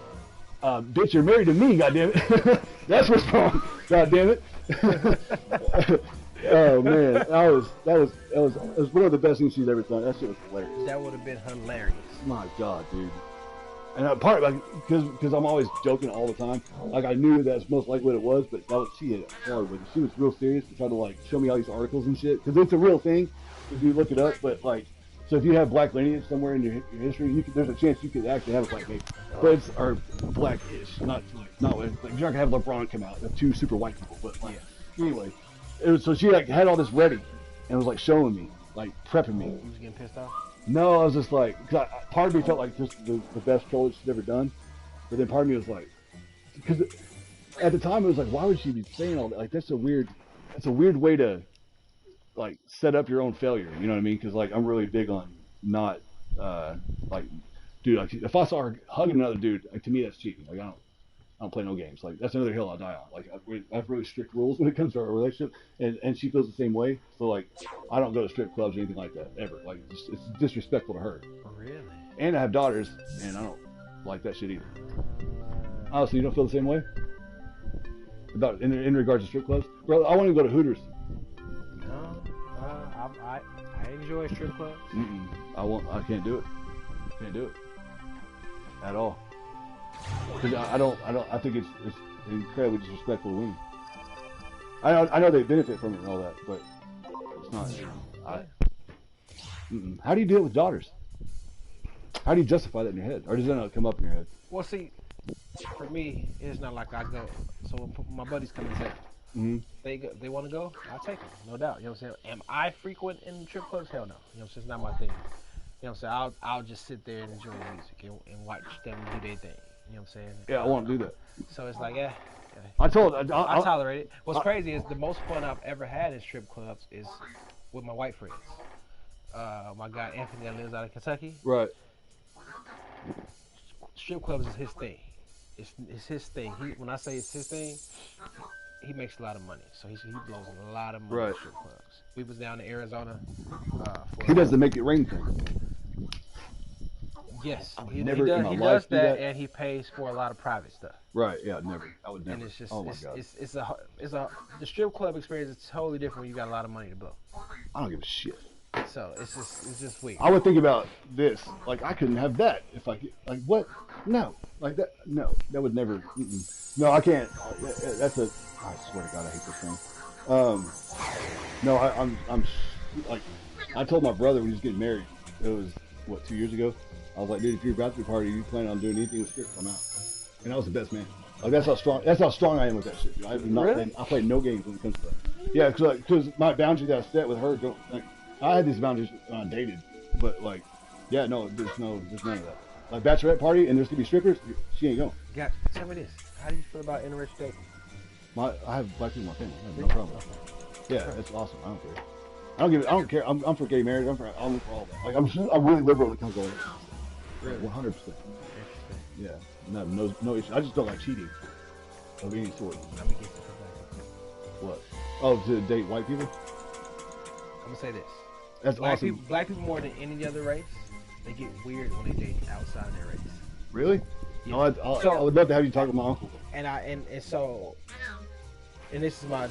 Bitch, you're married to me, goddammit. That's what's wrong, goddammit. Oh man, that was one of the best things she's ever done. That shit was hilarious. That would have been hilarious. My God, dude. And part like because I'm always joking all the time. Like I knew that's most likely what it was, but she hit it hard with it. She was real serious to try to like show me all these articles and shit because it's a real thing if you look it up. But like, so if you have black lineage somewhere in your history, there's a chance you could actually have a black baby. But it's or blackish, not like you're not gonna have LeBron come out. They're 2 super white people. But like anyway, so she like had all this ready and was like showing me, like prepping me. You was getting pissed off? No, I was just like, cause part of me felt like just the best troll she's ever done, but then part of me was like, because at the time it was like, why would she be saying all that? Like that's a weird way to like set up your own failure. You know what I mean? Because like I'm really big on not like, dude, like if I saw her hugging another dude, like to me that's cheating. Like I don't play no games. Like that's another hill I'll die on. Like I have really strict rules when it comes to our relationship, and she feels the same way. So like I don't go to strip clubs or anything like that ever. Like it's disrespectful to her. Really? And I have daughters, and I don't like that shit either. Honestly, you don't feel the same way about in regards to strip clubs, bro? I want to go to Hooters. No, I enjoy strip clubs. I can't do it. Can't do it at all. Because I think it's incredibly disrespectful to women. I know they benefit from it and all that, but it's not. How do you deal with daughters? How do you justify that in your head, or does that not come up in your head? Well, see, for me, it's not like I go. So when my buddies come and say they want to go, I'll take them, no doubt. You know what I'm saying? Am I frequent in strip clubs? Hell no. You know what I'm saying? It's not my thing. You know what I'm saying? I'll just sit there and enjoy the music and watch them do their thing. You know what I'm saying? Yeah, I won't do that. So it's like, yeah. I tolerate it. What's crazy is the most fun I've ever had in strip clubs is with my white friends. My guy Anthony that lives out of Kentucky. Right. Strip clubs is his thing. It's his thing. When I say it's his thing, he makes a lot of money. So he blows a lot of money in strip clubs. We was down in Arizona. He does the make it rain thing. Yes, he does that, and he pays for a lot of private stuff. Right? Yeah, never. I would never. And it's just, oh my God. The strip club experience is totally different when you got a lot of money to blow. I don't give a shit. So it's just weird. I would think about this. Like, I couldn't have that if I could. Like, what? No. Like that. No. That would never. No, I can't. That's a. I swear to God, I hate this thing. No, I'm like, I told my brother when he was getting married. It was what, 2 years ago. I was like, dude, if you're about to party, you plan on doing anything with scripts, I'm out. And I was the best man. Like, that's how strong I am with that shit. I play no games when it comes to that. Yeah, because my boundary that I set with her, like, I had these boundaries when I dated, but like, yeah, no, there's none of that. Like, bachelorette party and there's gonna be strippers, she ain't going. Yeah, tell me this. How do you feel about interracial dating? I have black people in my family. I have no problem. Yeah, it's awesome. I don't care. I don't care. I'm for gay marriage. I'm for all that. Like, I'm really liberal when it comes to all that. Really? 100%. Yeah. No issue. I just don't like cheating of any sort. Let me get you what? Oh, to date white people? I'm gonna say this. That's awesome. Black people more than any other race, they get weird when they date outside their race. Really? Yeah. No, I would love to have you talk to my uncle. And this is my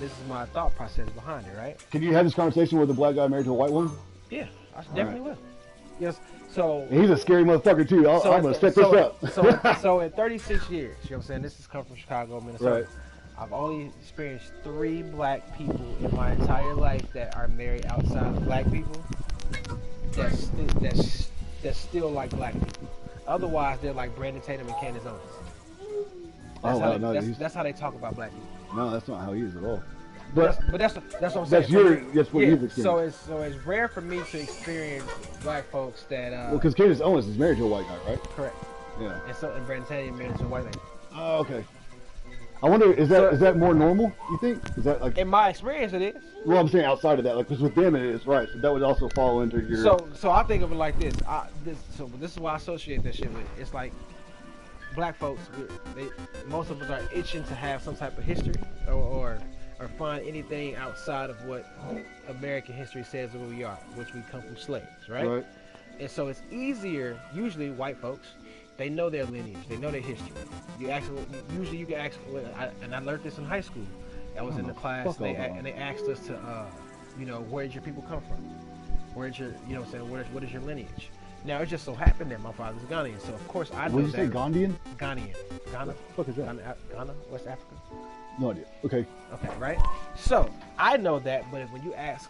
thought process behind it, right? Can you have this conversation with a black guy married to a white woman? Yeah, I definitely will. Yes. So and he's a scary motherfucker too. I'm gonna set this up. So in 36 years, you know what I'm saying? This is come from Chicago, Minnesota. Right. I've only experienced 3 black people in my entire life that are married outside of black people. That's still like black people. Otherwise, they're like Brandon Tatum and Candace Owens. That's how they talk about black people. No, that's not how he is at all. But that's what I'm saying. That's what you've experienced. So it's rare for me to experience black folks that. Well, because Candace Owens is married to a white guy, right? Correct. Yeah. And Brandon Tatum married to a white lady. Oh, okay. I wonder, is that more normal? You think? Is that like? In my experience, it is. Well, I'm saying outside of that, like, because with them it is, right? So that would also fall into your. So I think of it like this. This is why I associate that shit with it. It's like black folks. Most of us are itching to have some type of history or find anything outside of what American history says of who we are, which we come from slaves, right? Right. And so it's easier. Usually, white folks, they know their lineage, they know their history. Usually you can ask, and I learned this in high school. I was in the class, and they asked us to, where did your people come from? Where did your, what I'm saying, what is your lineage? Now, it just so happened that my father's Ghanaian, so of course I know that. What did you say, Ghanaian? Ghanaian. Ghana? What the fuck is that? Ghana, West Africa. No idea. Okay. Okay, right? So, I know that, but when you ask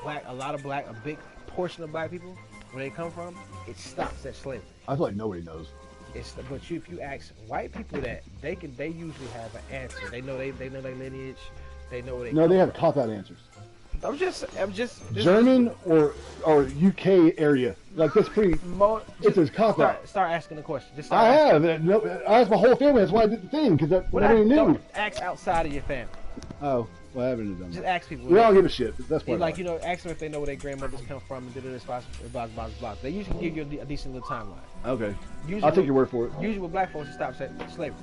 a big portion of black people, where they come from, it stops at slavery. I feel like nobody knows. If you ask white people that, they usually have an answer. They know their lineage. They know where they. No, they have cop-out answers. I'm just. German or UK area, like that's pretty. It's a cop-out. Start asking the question. I have. I asked my whole family. That's why I did the thing, because nobody knew. Don't ask outside of your family. Oh, well, I haven't done that. Just ask people. We don't give a shit. That's why. Like, ask them if they know where their grandmothers come from and blah, blah, blah. They usually give you a decent little timeline. Okay. I'll take your word for it. Usually with black folks, it stops at slavery.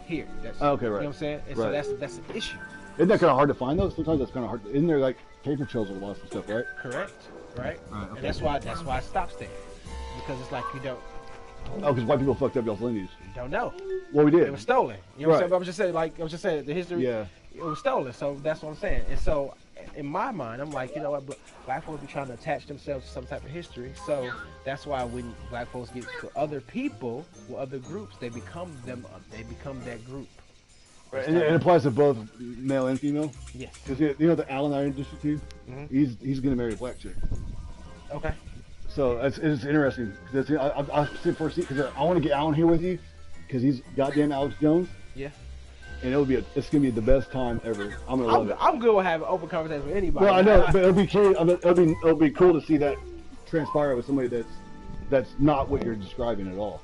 Here. That's, okay, right. You know what I'm saying? And right. So that's an issue. Isn't that kind of hard to find, though? Sometimes that's kind of hard. Isn't there, like, paper trails with lots of stuff, right? Correct. Right? Okay. And that's why it stops there. Because it's like you don't. Oh, because white people fucked up y'all's lineage. You don't know. Well, we did. It was stolen. You know what I'm saying? But I was just saying, the history. Yeah. It was stolen. So that's what I'm saying. And so, in my mind, I'm like, you know what? Black folks be trying to attach themselves to some type of history. So that's why when black folks get to other people or other groups, they become them. They become that group. Right. And it applies to both male and female. Yes. Because the Allen Iron District too. Mm-hmm. He's gonna marry a black chick. Okay. So it's interesting because I sit for a seat because I want to get Alan here with you because he's goddamn Alex Jones. Yeah. And it's gonna be the best time ever. I'm gonna love it. I'm good with having open conversations with anybody. Well, I know, but it'll be cool to see that transpire with somebody that's not what you're describing at all.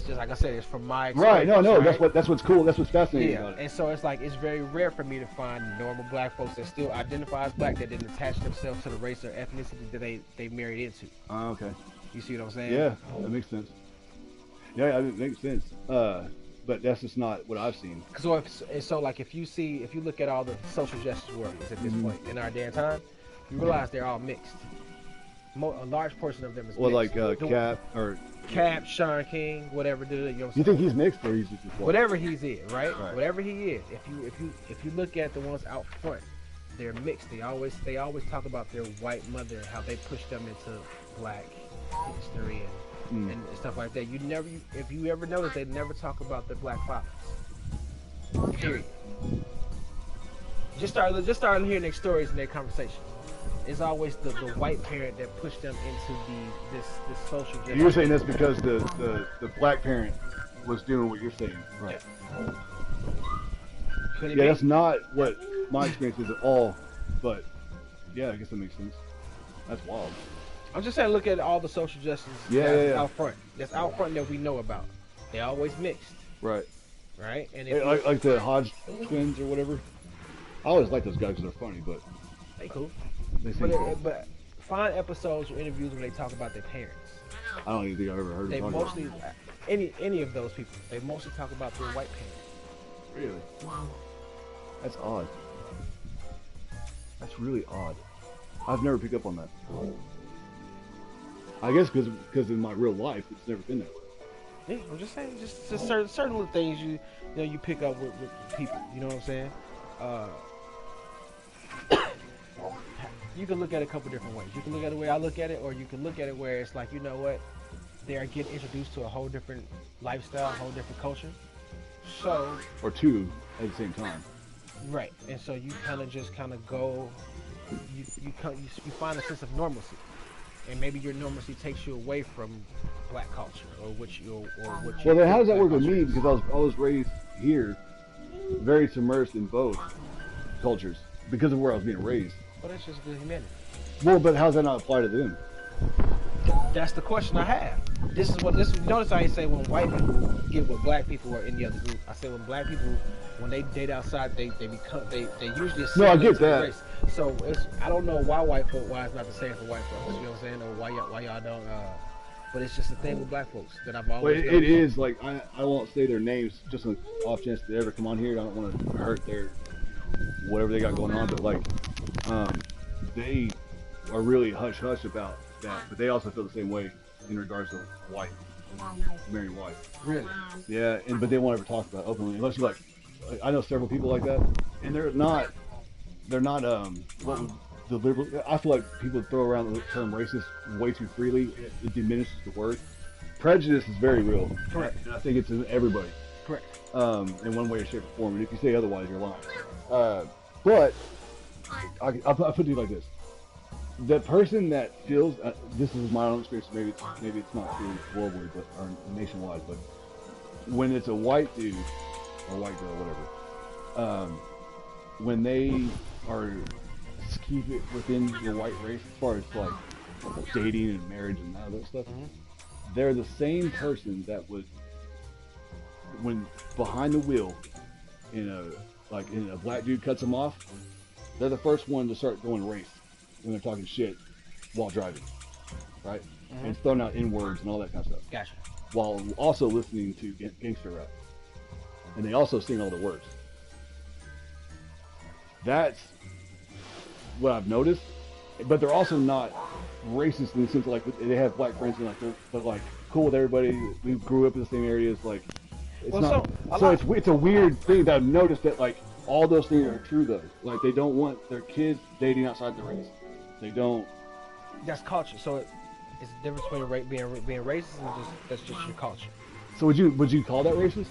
Just like I said, it's from my experience. Right? No, right? That's what's cool. That's what's fascinating about it. And so it's like it's very rare for me to find normal black folks that still identify as black that didn't attach themselves to the race or ethnicity that they married into. Oh, okay. You see what I'm saying? Yeah, that makes sense. Yeah, it makes sense. But that's just not what I've seen. So if you look at all the social justice warriors at this point in our day and time, you realize they're all mixed. A large portion of them is mixed. Like Cap, Sean King, whatever dude. You know what I'm saying? You think he's mixed or he's just white? Whatever he's in, right? Whatever he is. If you look at the ones out front, they're mixed. They always talk about their white mother, how they pushed them into black history and stuff like that. If you ever notice, they never talk about their black fathers. Period. Just start hearing their stories and their conversations. It's always the white parent that pushed them into this social justice. You're saying this because the black parent was doing what you're saying, right? Yeah, that's not what my experience is at all, but yeah, I guess that makes sense. That's wild. I'm just saying, look at all the social justice out front. That's out front that we know about. They always mixed. Right. Right? And like the Hodge twins or whatever. I always like those guys because they're funny, but they cool. They seem cool. But find episodes or interviews where they talk about their parents. I don't even think I've ever heard they of them. Mostly, any of those people, they mostly talk about their white parents. Really? Wow. That's odd. That's really odd. I've never picked up on that. I guess because in my real life, it's never been that way. Yeah, I'm just saying, just certain little things you pick up with people. You know what I'm saying? You can look at it a couple different ways. You can look at it the way I look at it, or you can look at it where it's like, you know what, they are getting introduced to a whole different lifestyle, a whole different culture. So, or two at the same time. Right, and so you kind of go, you find a sense of normalcy, and maybe your normalcy takes you away from black culture or what you. Well, then how does that work with me? Because I was raised here, very submersed in both cultures because of where I was being raised. Well, that's just good humanity. Well, but how does that not apply to them? That's the question I have. Notice I ain't say when white people get with black people or any other group. I say when black people, when they date outside, they usually. No, I get that. Race. So I don't know why it's not the same for white folks. You know what I'm saying? Or why y'all don't. But it's just the thing with black folks that I've always. Well, it is like I won't say their names just on off chance they ever come on here. I don't want to hurt their whatever they got going on, but like they are really hush hush about that. But they also feel the same way in regards to white, marrying white. Really? Yeah, but they won't ever talk about it openly unless you like. I know several people like that, and they're not the liberal. I feel like people throw around the term racist way too freely. It diminishes the word. Prejudice is very real. Correct. And I think it's in everybody. Correct. In one way or shape or form. And if you say otherwise, you're lying. But I'll put it like this: the person that feels this is my own experience. Maybe it's not true globally, but or nationwide. But when it's a white dude or white girl, whatever, when they are keep it within the white race as far as like dating and marriage and all that stuff, they're the same person that would, when behind the wheel in a black dude cuts them off, they're the first one to start going race when they're talking shit while driving, right? And it's throwing out N-words and all that kind of stuff. Gotcha. While also listening to gangster rap. And they also sing all the words. That's what I've noticed. But they're also not racist in the sense of like they have black friends and like but like cool with everybody. We grew up in the same areas. Like it's it's a weird thing that I've noticed that like all those things are true though. Like they don't want their kids dating outside the race. They don't. That's culture. So it's the difference between being racist and that's just your culture. So would you call that racist?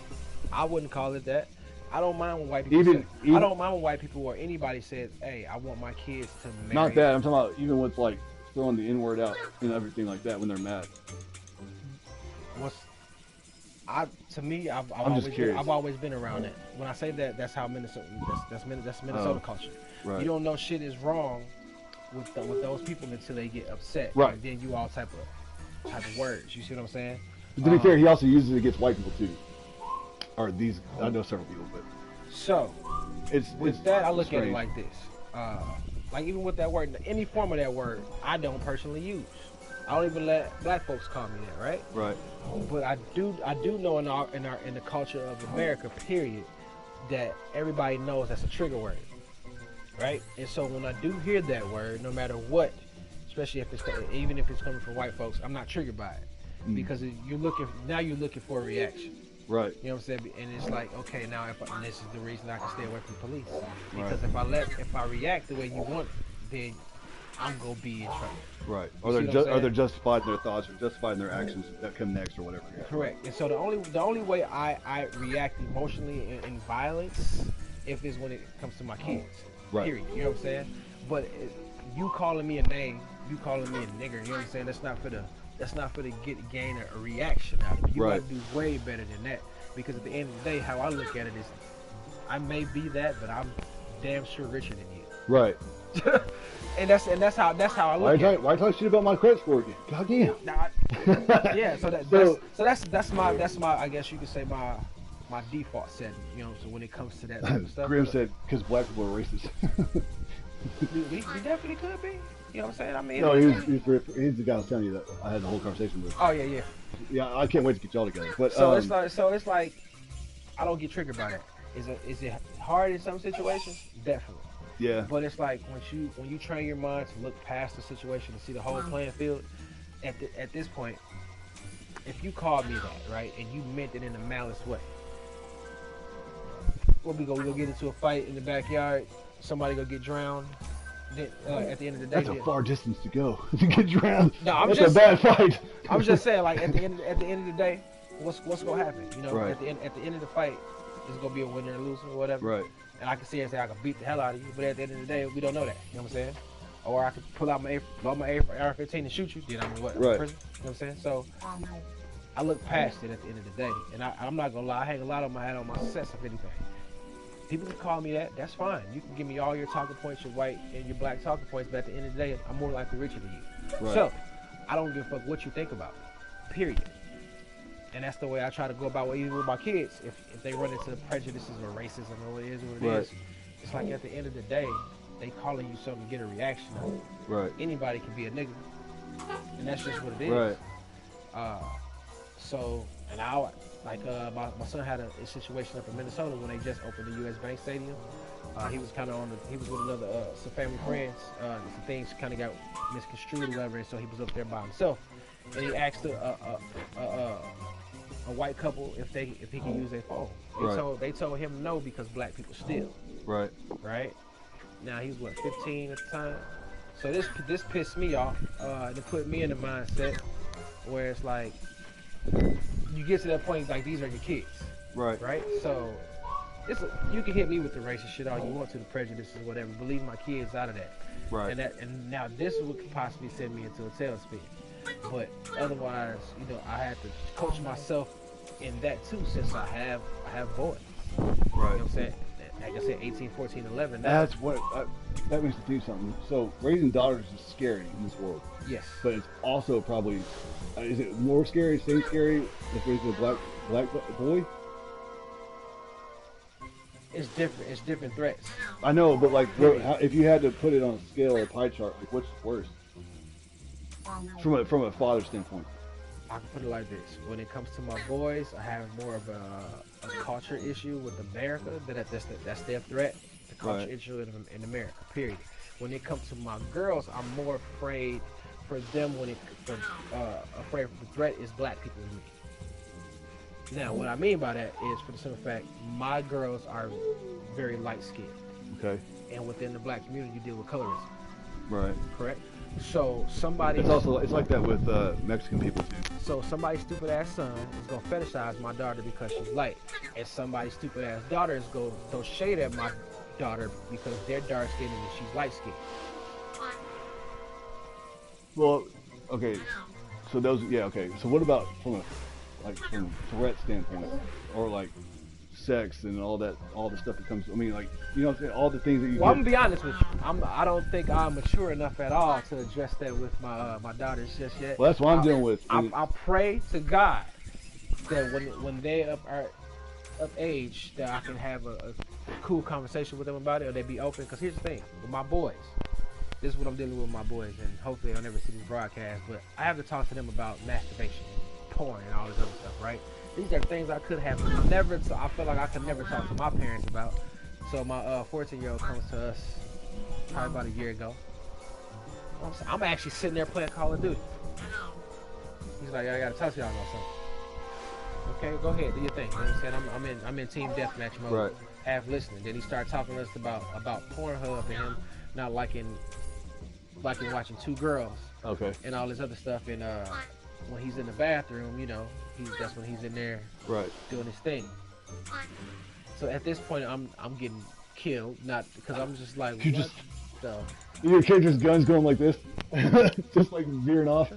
I wouldn't call it that. I don't mind when white people I don't mind when white people or anybody says, "Hey, I want my kids to marry." Not that. I'm talking about even with like throwing the N-word out and everything like that when they're mad. I've always been around that. When I say that, that's how Minnesota. That's Minnesota culture. Right. You don't know shit is wrong with those people until they get upset. Right. And then you all type of words. You see what I'm saying? But to be fair, he also uses it against white people too. Or these, I know several people, but so with that, I look at it like this. Like even with that word, any form of that word, I don't personally use. I don't even let black folks call me that, right? Right. But I do know in the culture of America, period, that everybody knows that's a trigger word, right? And so when I do hear that word, no matter what, especially even if it's coming from white folks, I'm not triggered by it because you're looking for a reaction. Right. You know what I'm saying? And it's like, okay, now and this is the reason I can stay away from police. Because if I react the way you want, then I'm gonna be in trouble. Right. Or they're justified in their thoughts or justified in their actions that come next or whatever. Correct. And so the only way I react emotionally in violence is when it comes to my kids. Right. Period. You know what I'm saying? But you calling me a name, you calling me a nigger, you know what I'm saying? That's not for the gain a reaction out of it. You gotta do way better than that. Because at the end of the day, how I look at it is, I may be that, but I'm damn sure richer than you. Right. and that's how I look at it. Why talk shit about my credit score again? God damn. Yeah. So that's my I guess you could say my default setting. You know, so when it comes to that type of stuff. Grim said because black people are racist. we definitely could be. You know what I'm saying? I mean, no, he's the guy I was telling you that I had the whole conversation with. Oh yeah. Yeah, I can't wait to get y'all together. But so it's like I don't get triggered by that. Is it hard in some situations? Definitely. Yeah. But it's like when you train your mind to look past the situation and see the whole playing field. At this point, if you called me that, right, and you meant it in a malice way, we go get into a fight in the backyard. Somebody go get drowned. Then, at the end of the day, that's a far distance to go to get drowned. No, that's a bad fight. I'm just saying, like at the end of the day, what's gonna happen? You know, right. at the end of the fight, it's gonna be a winner and loser or whatever. Right. And I can see and say I can beat the hell out of you, but at the end of the day, we don't know that. You know what I'm saying? Or I could pull out my AR-15 and shoot you. Then I'm what? Right. Prison? You know what I'm saying? So I look past it at the end of the day, and I'm not gonna lie. I hang a lot on my hat on my success, if anything. People can call me that. That's fine. You can give me all your talking points, your white and your black talking points, but at the end of the day, I'm more likely richer than you. Right. So I don't give a fuck what you think about me. Period. And that's the way I try to go about it, even with my kids. If they run into prejudices or racism or what it is, it's like at the end of the day, they calling you something to get a reaction out of it. Right. Anybody can be a nigga, and that's just what it is. Right. So, and my son had a situation up in Minnesota when they just opened the U.S. Bank Stadium. He was with another some family friends. Some things kind of got misconstrued or whatever, and so he was up there by himself. And he asked a white couple if he could use their phone. They told him no because black people steal. Right. Right. Now he was 15 at the time. So this pissed me off. And it put me in the mindset where it's like you get to that point like these are your kids. Right. Right. So you can hit me with the racist shit all you want to, the prejudices, whatever. But leave my kids out of that. Right. And now this would possibly send me into a tailspin. But otherwise, you know, I had to coach myself in that too, since I have boys. Right. You know what I'm saying? Like I said, 18, 14, 11. That's what that makes me think something. So raising daughters is scary in this world. Yes. But it's also probably is it more scary, same scary as raising a black boy? It's different. It's different threats. I know, but like, if you had to put it on a scale or a pie chart, like what's worse? From a father's standpoint. I can put it like this: when it comes to my boys, I have more of a culture issue with America. That's their threat. The culture issue in America. Period. When it comes to my girls, I'm more afraid for them. Afraid the threat is black people in me. Now, what I mean by that is, for the simple fact, my girls are very light skinned. Okay. And within the black community, you deal with colorism. Right. Correct. So somebody. It's like that with Mexican people too. So somebody's stupid ass son is gonna fetishize my daughter because she's light, and somebody's stupid ass daughter is gonna throw shade at my daughter because they're dark skinned and she's light skinned. Well, okay. So okay. So what about from a Tourette standpoint, or like sex and all the stuff that comes? I mean, like, you know what I'm saying? All the things that you. Well, I'm gonna be honest with you. I don't think I'm mature enough at all to address that with my daughters just yet. Well, that's what I'm dealing with. I pray to God that when they are of age, that I can have a cool conversation with them about it, or they be open. Because here's the thing with my boys. This is what I'm dealing with my boys, and hopefully they'll never see this broadcast. But I have to talk to them about masturbation, porn, and all this other stuff, right? These are things I could have never. I feel like I could never talk to my parents about. So my 14-year-old comes to us probably about a year ago. I'm actually sitting there playing Call of Duty. He's like, I gotta talk to y'all about something. Okay, go ahead, do your thing. You know what I'm saying? I'm in team deathmatch mode, Right. half listening. Then he started talking to us about Pornhub and him not liking watching two girls. Okay. And all this other stuff. And when he's in the bathroom, you know, that's when he's in there, right, doing his thing. So at this point, I'm getting killed, not because I'm just like, you what? Just, so your character's gun's going like this, just like veering off.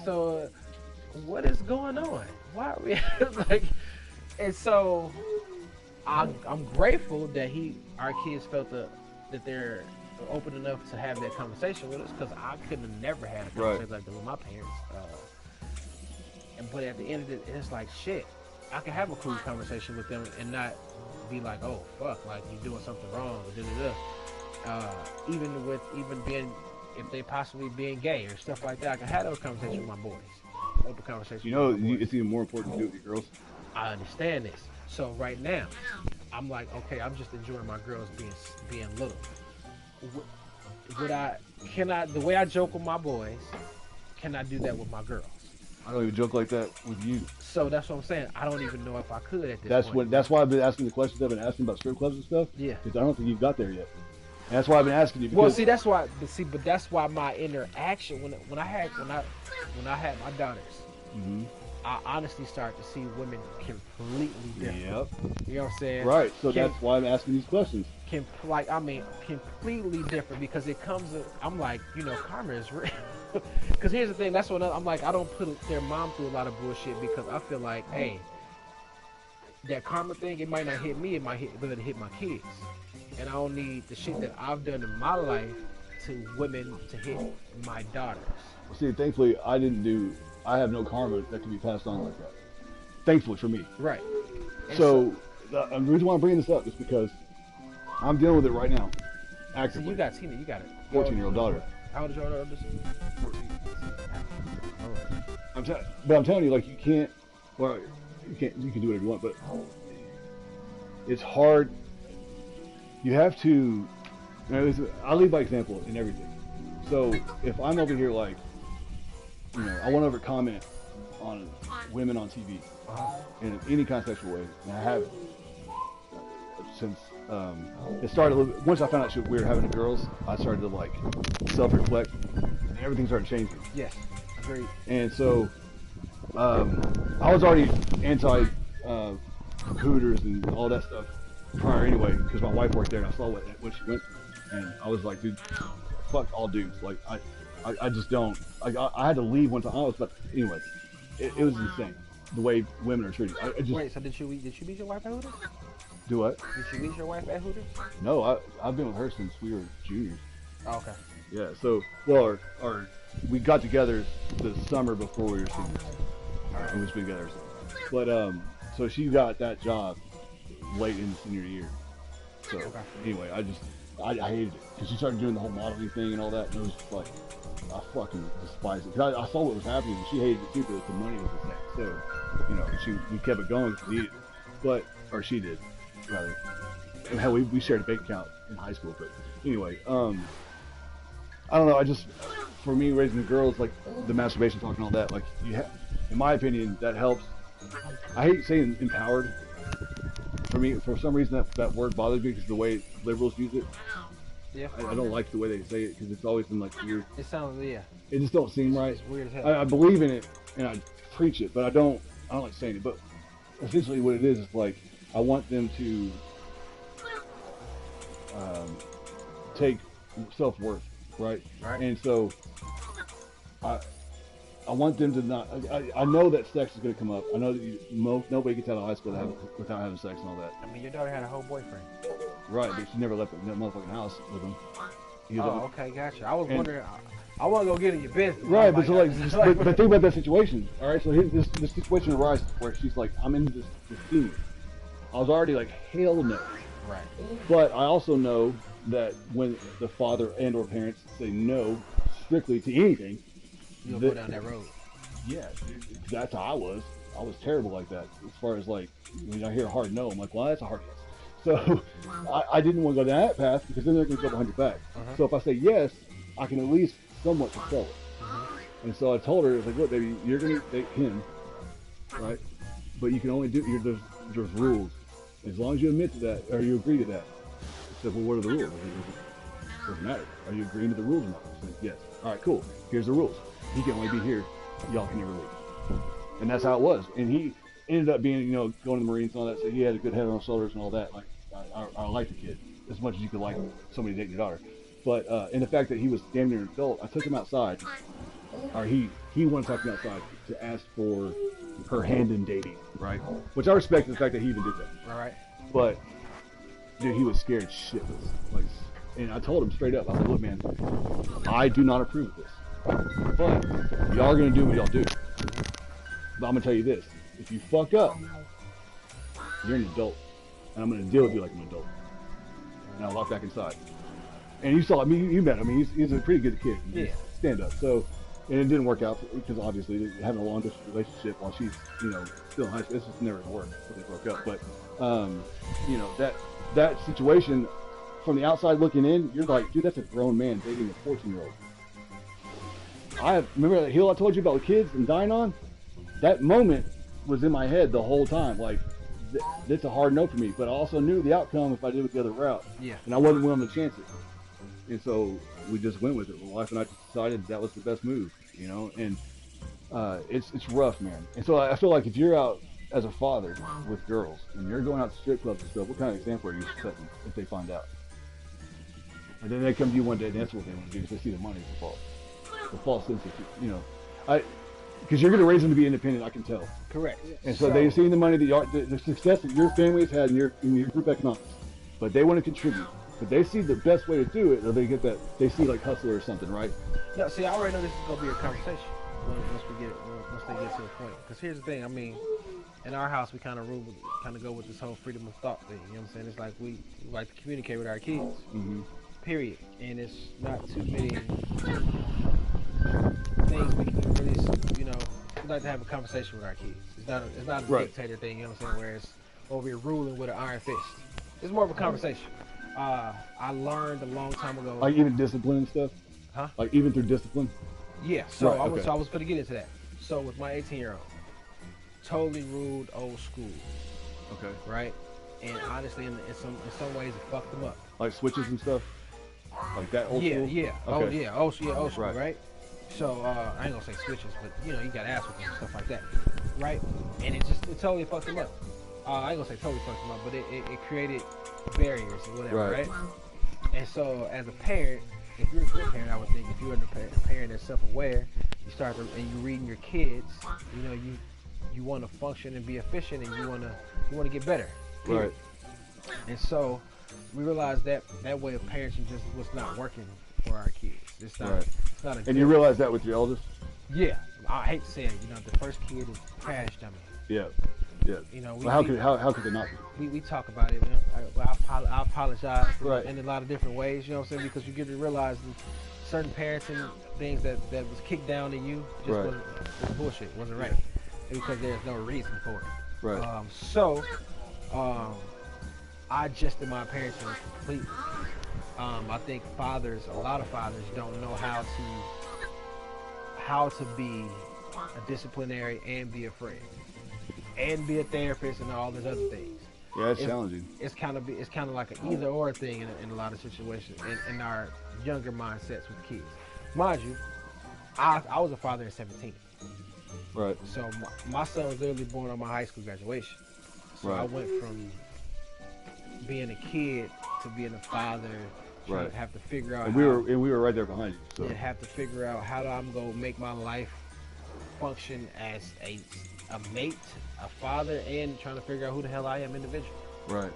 So what is going on? Why are we like? And so I'm grateful that our kids felt that they're open enough to have that conversation with us, because I could have never had a conversation like that with my parents. But at the end of it, it's like, shit, I can have a cool conversation with them and not be like, oh fuck, like you're doing something wrong, even being, if they possibly being gay or stuff like that, I can have those conversations with my boys. Open conversations. You know, it's even more important to do it with your girls. I understand this. So right now, I'm like, okay, I'm just enjoying my girls being little. The way I joke with my boys, can I do that with my girls? I don't even joke like that with you. So that's what I'm saying. I don't even know if I could at this point. That's why I've been asking the questions I've been asking about strip clubs and stuff. Yeah. Because I don't think you've got there yet. And that's why I've been asking you. Well, see, that's why. But that's why my interaction when I had my daughters, mm-hmm. I honestly started to see women completely different. Yep. You know what I'm saying? Right. So that's why I'm asking these questions. Completely different, because it comes. I'm like, karma is real. Because here's the thing. That's what I'm like. I don't put their mom through a lot of bullshit, because I feel like, hey, that karma thing, it might not hit me. It might hit my kids. And I don't need the shit that I've done in my life to women to hit my daughters. See, thankfully, I have no karma that can be passed on like that. Thankfully for me. Right. So the reason why I'm bringing this up is because I'm dealing with it right now. Actively. So you got Tina, you got it. 14-year-old daughter. How old is your daughter? 14. But I'm telling you, like, you can't. Well, you can do whatever you want, but it's hard. You have to. I lead by example in everything. So if I'm over here, like, I won't ever comment on women on TV in any kind of sexual way, and I haven't since it started. A little bit, once I found out we were having the girls, I started to like self-reflect, and everything started changing. Yes, agreed. And so I was already anti Hooters and all that stuff prior anyway, because my wife worked there and I saw what she went through, and I was like, dude, fuck all dudes. Like I just don't. I had to leave one time. I was, but anyway, it was insane the way women are treated. Wait, so did you meet your wife at Hooters? Do what? Did you meet your wife at Hooters? No, I've been with her since we were juniors. Oh, okay. Yeah. So we got together the summer before we were seniors, and we've been together since. But so she got that job late in the senior year. So anyway, I hated it because she started doing the whole modeling thing and all that, and it was just like, I fucking despise it. Cause I saw what was happening, and she hated it too because the money was the same. So we kept it going because we needed it. Or she did, rather. And hell, we shared a bank account in high school. But anyway, I don't know. For me, raising the girls, like the masturbation talk and all that, like in my opinion, that helps. I hate saying empowered. For me, for some reason, that word bothers me because the way liberals use it. Yeah. I don't like the way they say it because it's always been like weird. It sounds, yeah. It just don't seem right. It's weird as hell. I believe in it and I preach it, but I don't like saying it. But essentially, what it is like I want them to take self-worth, right? Right. And so I want them to not. I know that sex is going to come up. I know that nobody gets out of high school without having sex and all that. I mean, your daughter had a whole boyfriend. Right, but she never left the motherfucking house with him. Okay, gotcha. I was wondering. I want to go get in your business. Right, but but think about that situation. All right, so this situation arises where she's like, I'm into this scene. I was already like, hell no. Right. But I also know that when the father and/or parents say no strictly to anything, you'll go down that road. Yeah, that's how I was. I was terrible like that. As far as like, when I hear a hard no, I'm like, well, that's a hard yes. So I didn't want to go down that path because then they're going to go behind your back. So if I say yes, I can at least somewhat control it. And so I told her, I was like, look, baby, you're going to date him, right? but you can only do there's rules. As long as you admit to that or you agree to that. I said, well, what are the rules? It doesn't matter. Are you agreeing to the rules or not? I said, yes. All right, cool. Here's the rules. He can only be here. Y'all can never leave. And that's how it was. And he ended up being, going to the Marines and all that. So he had a good head on his shoulders and all that. Like, I like the kid as much as you could like somebody dating your daughter. But and the fact that he was damn near an adult, I took him outside. Or he wanted to talk to me outside to ask for her hand in dating, right? Which I respect the fact that he even did that. All right. But dude, he was scared shitless. Like, and I told him straight up, I said, look, man, I do not approve of this. But y'all are gonna do what y'all do. But I'm gonna tell you this: if you fuck up, you're an adult, and I'm gonna deal with you like an adult. And I walked back inside. And you saw, you met him. He's a pretty good kid. Yeah. Stand up. So. And it didn't work out because obviously having a long distance relationship while she's, still in high school, it's just never gonna work. So they broke up. But, that situation from the outside looking in, you're like, dude, that's a grown man dating a 14-year-old. Remember that hill I told you about the kids and dying on? That moment was in my head the whole time. Like, that's a hard no for me. But I also knew the outcome if I did it the other route. Yeah. And I wasn't willing to chance it. And so we just went with it. My wife and I decided that was the best move, and it's rough, man. And so I feel like if you're out as a father with girls and you're going out to strip clubs and stuff, what kind of example are you setting if they find out? And then they come to you one day and that's what they want to do because they see the money as a fault. The false sense of, because you're going to raise them to be independent, I can tell. Correct. And so they've seen the money the success that your family has had in your group economics, but they want to contribute. But they see the best way to do it, or they see like Hustler or something, right? No, see, I already know this is gonna be a conversation once they get to the point. Because here's the thing, in our house we kind of go with this whole freedom of thought thing. You know what I'm saying? It's like we like to communicate with our kids. Mm-hmm. Period. And it's not too many things we can really, we like to have a conversation with our kids. It's not a dictator thing. You know what I'm saying? Where it's over here ruling with an iron fist. It's more of a conversation. I learned a long time ago. Like even discipline and stuff? Huh? Like even through discipline? Yeah, so I was going to get into that. So with my 18-year-old, totally ruled old school. Okay. Right? And honestly, in some ways, it fucked them up. Like switches and stuff? Like that old school? Yeah. Okay. Old school, right? So, I ain't going to say switches, but, you got ass with them and stuff like that. Right? And it totally fucked them up. I ain't going to say totally fucked them up, but it created barriers or whatever, right? And so, as a parent, if you're a good parent, I would think if you're a parent that's self-aware, you start and you're reading your kids, you want to function and be efficient, and you want to get better. Period. Right. And so, we realized that way of parenting just was not working for our kids. It's not. Right. It's not a. And you realized that with your eldest? Yeah, I hate to say it. The first kid is trash dummy. Yeah. Yeah. How could it not be? We talk about it. I apologize in a lot of different ways. You know what I'm saying? Because you get to realize that certain parenting things that was kicked down to you just wasn't bullshit. Wasn't right because there's no reason for it. Right. I adjusted my parenting completely. I think a lot of fathers don't know how to be a disciplinary and be a friend. And be a therapist and all those other things. Yeah, it's challenging. It's kind of like an either or thing in a lot of situations in our younger mindsets with kids. Mind you, I was a father at 17. Right. So my son was literally born on my high school graduation. So I went from being a kid to being a father. Trying to have to figure out. And we were right there behind you. So. And have to figure out how I'm gonna make my life function as a mate, a father, and trying to figure out who the hell I am individually. Right.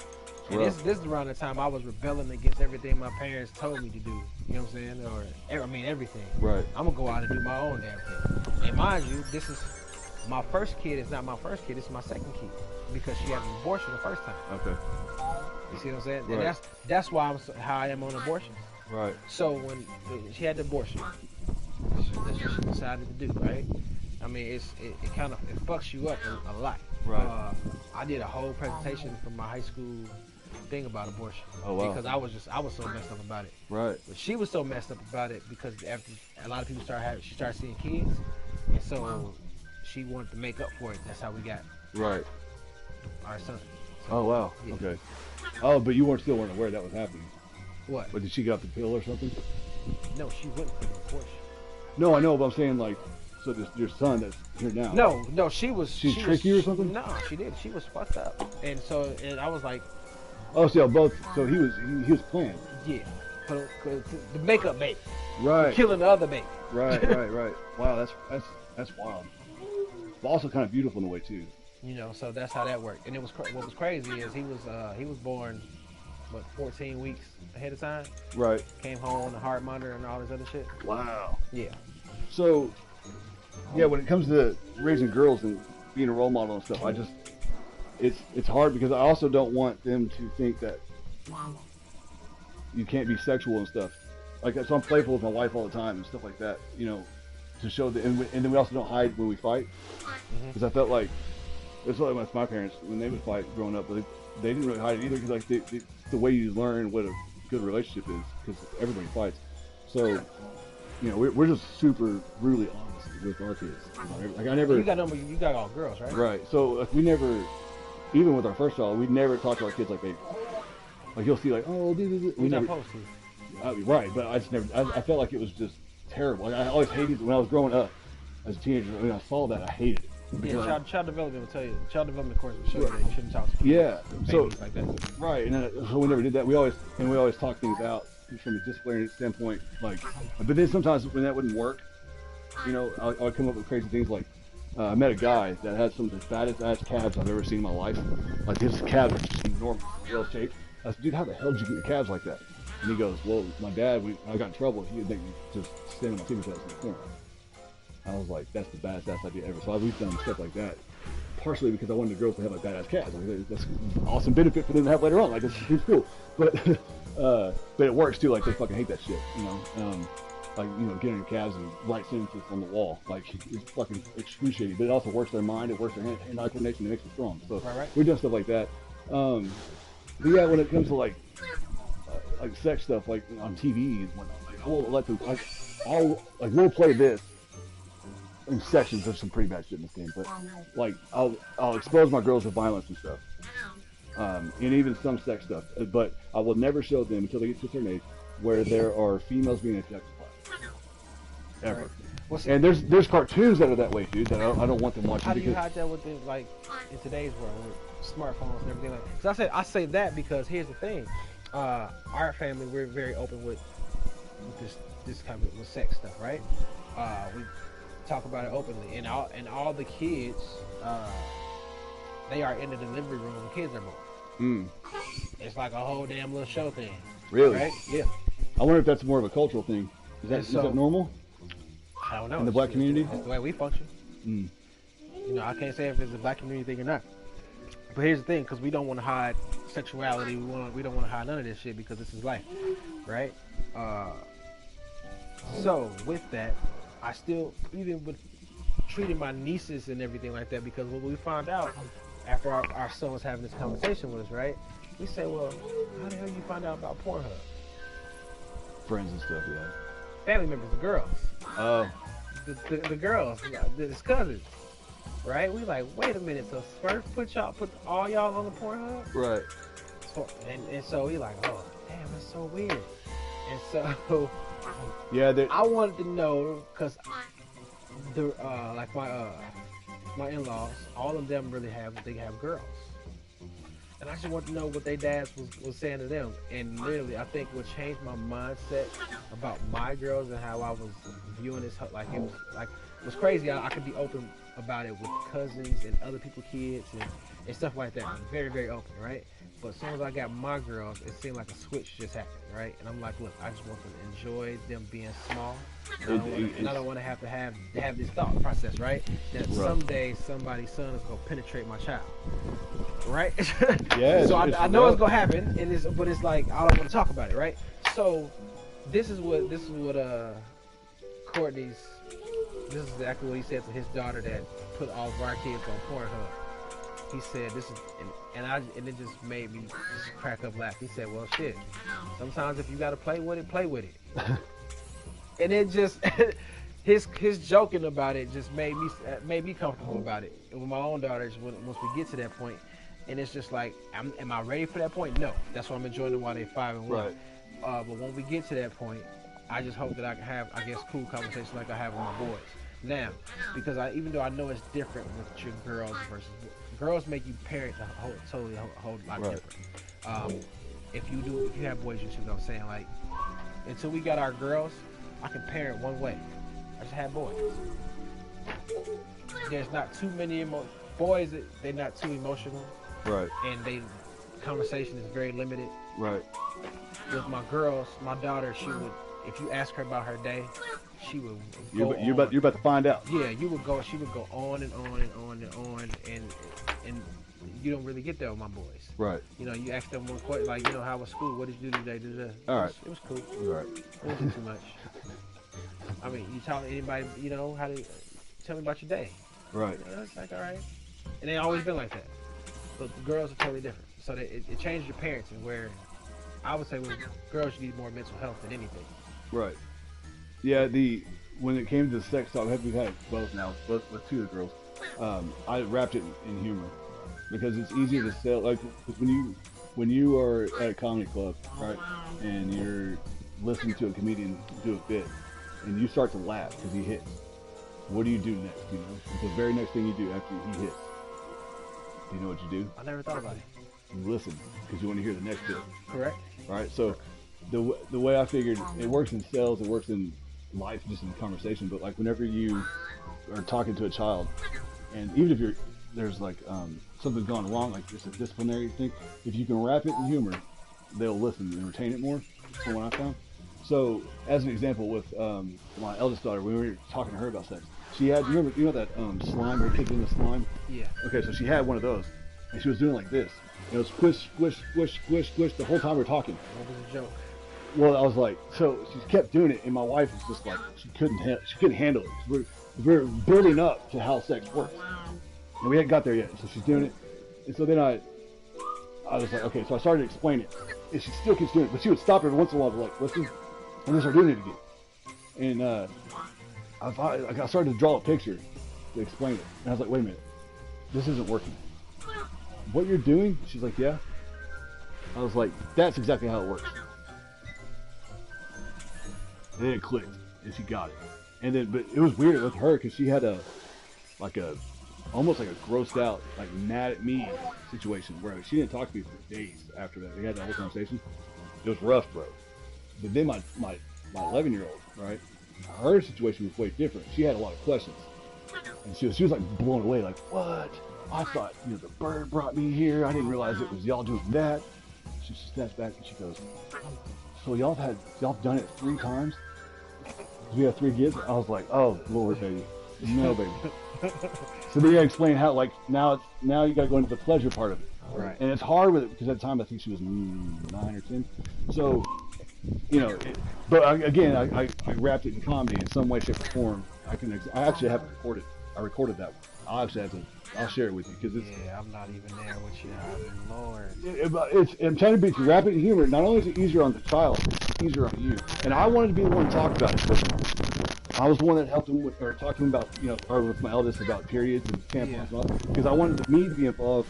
And this is around the time I was rebelling against everything my parents told me to do. You know what I'm saying? Everything. Right. I'm gonna go out and do my own damn thing. And mind you, this is my first kid. It's not my first kid. It's my second kid because she had an abortion the first time. Okay. You see what I'm saying? Right. And that's why how I am on abortions. Right. So when she had the abortion, that's what she decided to do, right? I mean, it fucks you up a lot. Right. I did a whole presentation from my high school thing about abortion. Oh, wow. Because I was so messed up about it. Right. But she was so messed up about it because after a lot of people she started seeing kids, and so she wanted to make up for it. That's how we got Right. Our son. Oh wow. Yeah. Okay. Oh, but you still weren't aware that was happening. What? But did she get off the pill or something? No, she wouldn't put an abortion. No, I know, but I'm saying like, so this your son that's here now. No, she was. She tricked you or something? No, she did. She was fucked up, and I was like. Oh, so both. So he was planned. Yeah, the makeup baby. Right. Killing the other baby. Right. Wow, that's wild. But also kind of beautiful in a way too. You know, so that's how that worked. And it was what was crazy is he was born, 14 weeks ahead of time. Right. Came home on the heart monitor and all this other shit. Wow. Yeah. So, yeah, when it comes to raising girls and being a role model and stuff, it's hard because I also don't want them to think that you can't be sexual and stuff. Like, so I'm playful with my wife all the time and stuff like that, you know, to show that. And then we also don't hide when we fight, because I felt like it's like with my parents when they would fight growing up, but they didn't really hide it either, because like the way you learn what a good relationship is, because everybody fights. So, you know, we're just super brutally honest with our kids. Like I never. You got all girls, right? Right. So like we never, even with our first child, we never talk to our kids like babies. Like you'll see like, oh, we're not supposed to. Right, but I just never. I felt like it was just terrible. Like, I always hated when I was growing up as a teenager. When I saw that, I hated it. Yeah, child development will tell you. Child development course will show you that you shouldn't talk to people. Yeah, so like that. Right, and so we never did that. We always talk things out from a disciplinary standpoint. Like, but then sometimes when that wouldn't work, you know, I'll come up with crazy things like. I met a guy that had some of the fattest ass calves I've ever seen in my life. Like his calves are just enormous, real shape. I said, dude, how the hell did you get the calves like that? And he goes, well, my dad, I got in trouble. He would make me just stand on my fingertips in the corner. I was like, that's the baddest ass idea ever. So we've done stuff like that, partially because I wanted the girls to have like badass calves. Like, that's an awesome benefit for them to have later on. Like, it's cool. But it works too. Like, they fucking hate that shit, you know? Like, you know, getting your calves and right sentences on the wall. Like, it's fucking excruciating. But it also works their mind. It works their hand-eye coordination. It makes them strong. So we've done stuff like that. But yeah, when it comes to like sex stuff, like on TV and whatnot, like I won't let them. We'll play this in sections. There's some pretty bad shit in this game, but like I'll expose my girls to violence and stuff, and even some sex stuff. But I will never show them until they get to a certain age where there are females being objectified. Ever. And there's cartoons that are that way, dude. That I don't want them watching. How do you hide that with like in today's world with smartphones and everything like that? Because I say that because here's the thing. Our family, we're very open with this kind of with sex stuff, right? We talk about it openly, and all the kids, they are in the delivery room when the kids are born. It's like a whole damn little show thing. Really? Right? Yeah. I wonder if that's more of a cultural thing. Is that normal? I don't know. In the black community? That's the way we function. You know, I can't say if it's a black community thing or not. But here's the thing, because we don't want to hide sexuality. We don't want to hide none of this shit because this is life, right? So with that, I still, even with treating my nieces and everything like that, because when we found out after our son was having this conversation with us, right? We say, well, how the hell you find out about Pornhub? Friends and stuff, yeah. Family members, the girls. Oh. The girls, his cousins. Right? We like, wait a minute, so Smurf put all y'all on the Pornhub? Right. So, and so we like, oh, damn, that's so weird. And so, yeah, I wanted to know, because like my in-laws, all of them really have girls. And I just want to know what their dads was saying to them. And literally, I think what changed my mindset about my girls and how I was viewing this, like it was crazy. I could be open about it with cousins and other people's kids and stuff like that. I'm very, very open, right? But as soon as I got my girls, it seemed like a switch just happened, right? And I'm like, look, I just want them to enjoy them being small. And I don't want to have this thought process, right? That someday somebody's son is gonna penetrate my child, right? Yeah. So I know it's gonna happen, but it's like I don't want to talk about it, right? So this is what Courtney's. This is exactly what he said to his daughter that put all of our kids on Pornhub. He said this is, and it just made me just crack up laughing. He said, well, shit, sometimes if you got to play with it, play with it. And it just, his joking about it just made me comfortable about it. And with my own daughters, once we get to that point, and it's just like, am I ready for that point? No. That's why I'm enjoying them while they're 5 and 1. Right. But when we get to that point, I just hope that I can have, I guess, cool conversations like I have with my boys. Now, because even though I know it's different with your girls versus girls, make you parent a whole lot different. If you have boys, you see what I'm saying? Like, until we got our girls, I can parent one way. I just had boys. There's not too many boys. They're not too emotional. Right. And conversation is very limited. Right. With my girls, my daughter, she would, if you ask her about her day, she would go you're about to find out. Yeah, she would go on and on and on and on, and you don't really get that with my boys. Right. You know, you ask them one question, like, you know, how was school? What did you do today? All right. It was cool. Right. It wasn't too much. I mean, you tell anybody, you know, tell me about your day. Right. You know, it's like, all right. And they always been like that. But the girls are totally different. So it changed your parenting, where I would say girls need more mental health than anything. Right. Yeah, when it came to the sex talk, we've had both now, with 2 of the girls. I wrapped it in humor, because it's easier to sell. Like, when you are at a comedy club, right, and you're listening to a comedian do a bit, and you start to laugh because he hits, what do you do next? You know, the very next thing you do after he hits. Do you know what you do? I never thought about it. You listen, because you want to hear the next bit. Correct. Right. So the way I figured it works in sales, it works in life, just in conversation. But like, whenever you are talking to a child, and even if there's like something's gone wrong, like it's a disciplinary thing, if you can wrap it in humor, they'll listen and retain it more. From what I found. So as an example, with my eldest daughter, when we were talking to her about sex, she had, you know that slime, where kids in the slime? Yeah. Okay, so she had one of those, and she was doing like this. It was squish, squish, squish, squish, squish the whole time we were talking. What was the joke? Well, I was like, so she kept doing it, and my wife was just like, she couldn't handle it. We're building up to how sex works, and we hadn't got there yet. So she's doing it, and so then I was like, okay. So I started to explain it, and she still keeps doing it, but she would stop every once in a while, like, listen, and then start doing it again. And I started to draw a picture to explain it, and I was like, wait a minute, this isn't working. What you're doing? She's like, yeah. I was like, that's exactly how it works. And then it clicked, and she got it. And then, but it was weird with her, because she had almost like a grossed out, like mad at me situation, where she didn't talk to me for days after that. We had that whole conversation. It was rough, bro. But then my 11-year-old, right? Her situation was way different. She had a lot of questions, and she was like blown away, like, what? I thought, you know, the bird brought me here. I didn't realize it was y'all doing that. She snaps back and she goes, so y'all done it 3 times? We have 3 kids? I was like, oh Lord, baby. No, baby. So then I explain how, like, now you got to go into the pleasure part of it. Right. And it's hard with it, because at the time I think she was 9 or 10. So, you know, but again, I wrapped it in comedy in some way, shape, or form. I actually have it recorded. I recorded that one. I'll share it with you, because it's. Yeah, I'm not even there with you. Lord. I'm trying to be to wrap it in humor. Not only is it easier on the child, it's easier on you. And I wanted to be the one to talk about it. But I was the one that helped him or talked to him about, you know, or with my eldest about periods and tampons and all, because I wanted me to be involved.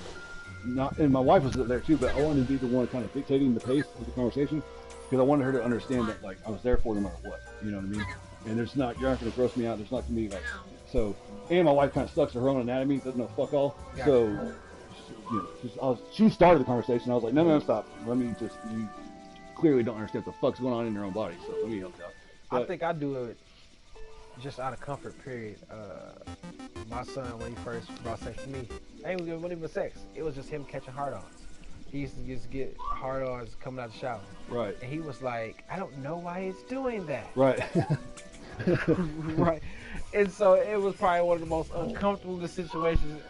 And my wife was there too, but I wanted to be the one kind of dictating the pace of the conversation, because I wanted her to understand that, like, I was there for her no matter what. You know what I mean? And you're not going to gross me out. There's not going to be like. So, and my wife kind of sucks at her own anatomy, doesn't know fuck all. Gotcha. So, you know, she started the conversation. I was like, no, stop. You clearly don't understand what the fuck's going on in your own body, so let me help you out. But, I think I do it just out of comfort, period. My son, when he first brought sex to me, I ain't even even sex. It was just him catching hard-ons. He used to just get hard-ons coming out the shower. Right. And he was like, I don't know why he's doing that. Right. Right. And so it was probably one of the most uncomfortable situations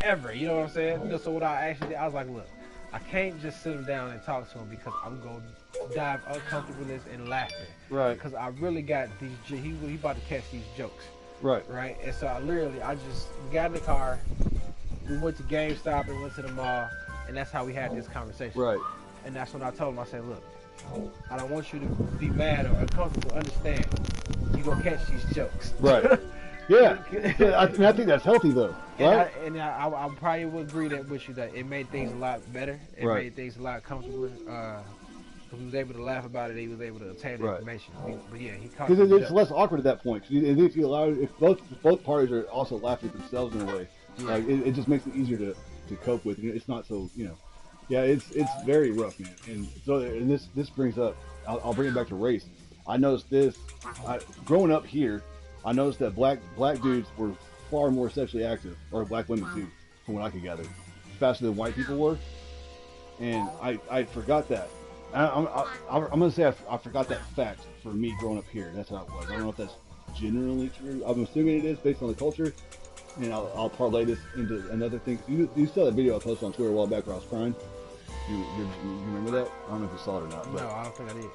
ever. You know what I'm saying? So what I actually did, I was like, look, I can't just sit him down and talk to him, because I'm going to dive uncomfortableness and laughter. Right. Because I really got these, he about to catch these jokes. Right. Right. And so I just got in the car, we went to GameStop and went to the mall, and that's how we had this conversation. Right. And that's when I told him, I said, look, I don't want you to be mad or uncomfortable. Understand, you gonna catch these jokes. Right. Yeah. I think that's healthy though. Right. And I probably would agree with you that it made things a lot better. It made things a lot comfortable. Because he was able to laugh about it, he was able to obtain the information. But yeah, he caught. Because it's less awkward at that point. If you allow, if both parties are also laughing at themselves in a way, like it just makes it easier to cope with. It's not so yeah, it's very rough, man. And so this brings up, I'll bring it back to race. I noticed this growing up here. I noticed that black dudes were far more sexually active, or black women too, from what I could gather, faster than white people were. And I forgot that. I'm gonna say I forgot that fact for me growing up here. That's how it was. I don't know if that's generally true. I'm assuming it is based on the culture. And I'll parlay this into another thing. You saw that video I posted on Twitter a while back where I was crying. You remember that? I don't know if you saw it or not. No, I don't think I did.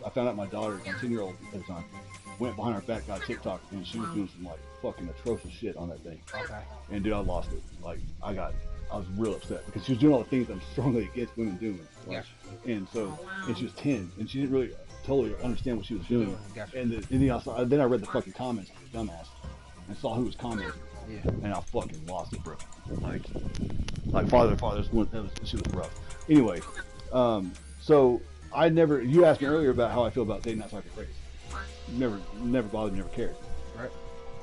I found out my daughter, my 10-year-old at the time, went behind her back, got TikTok, and she was doing some like fucking atrocious shit on that thing. Okay. And dude, I lost it. Like I was real upset because she was doing all the things I'm strongly against women doing. Like, gotcha. And she was 10, and she didn't really totally understand what she was doing. Gotcha. And then I read the fucking comments, dumbass, and saw who was commenting. Yeah. And I fucking lost it, bro. Like father, she was rough. Anyway, so you asked me earlier about how I feel about dating outside the race. Never bothered me, never cared. Right.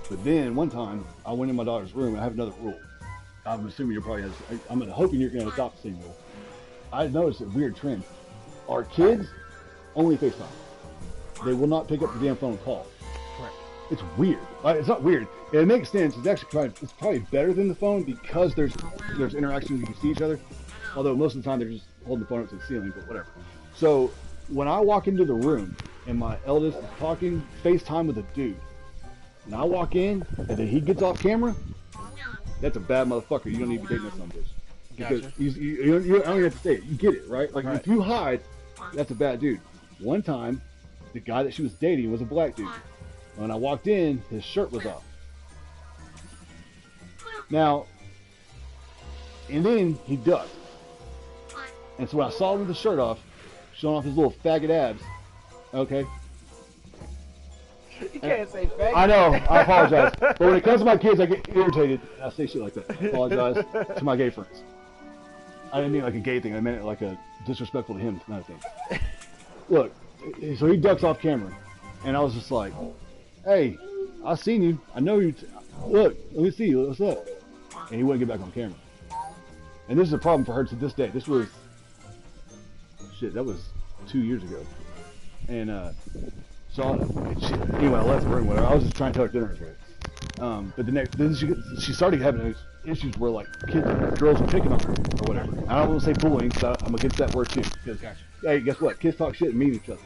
But then one time I went in my daughter's room and I have another rule. I'm assuming I'm hoping you're going to adopt the same rule. I noticed a weird trend. Our kids only FaceTime. They will not pick up the damn phone and call. Right. It's weird. It's not weird. It makes sense. It's probably better than the phone because there's interaction. You can see each other. Although most of the time they're just holding the phone up to the ceiling, but whatever. So when I walk into the room and my eldest is talking FaceTime with a dude, and I walk in and then he gets off camera, that's a bad motherfucker. You don't need to be dating that son of a bitch. Because gotcha. you don't even have to say it. You get it, right? Like if you hide, that's a bad dude. One time, the guy that she was dating was a black dude. When I walked in, his shirt was off. Now, and then he ducked. And so when I saw him with the shirt off, showing off his little faggot abs, okay? You can't say faggot. I know, I apologize. But when it comes to my kids, I get irritated. I say shit like that. I apologize to my gay friends. I didn't mean like a gay thing. I meant it like a disrespectful to him kind of thing. Look, so he ducks off camera. And I was just like, hey, I seen you. I know you. Look, let me see you. What's up? And he wouldn't get back on camera. And this is a problem for her to this day. This was, that was 2 years ago. And anyway, I left the room with her. I was just trying to tell her dinner was ready. But then she started having those issues where like girls were picking on her or whatever. I don't want to say bullying, so I'm against that word too. Because hey, guess what? Kids talk shit and mean each other.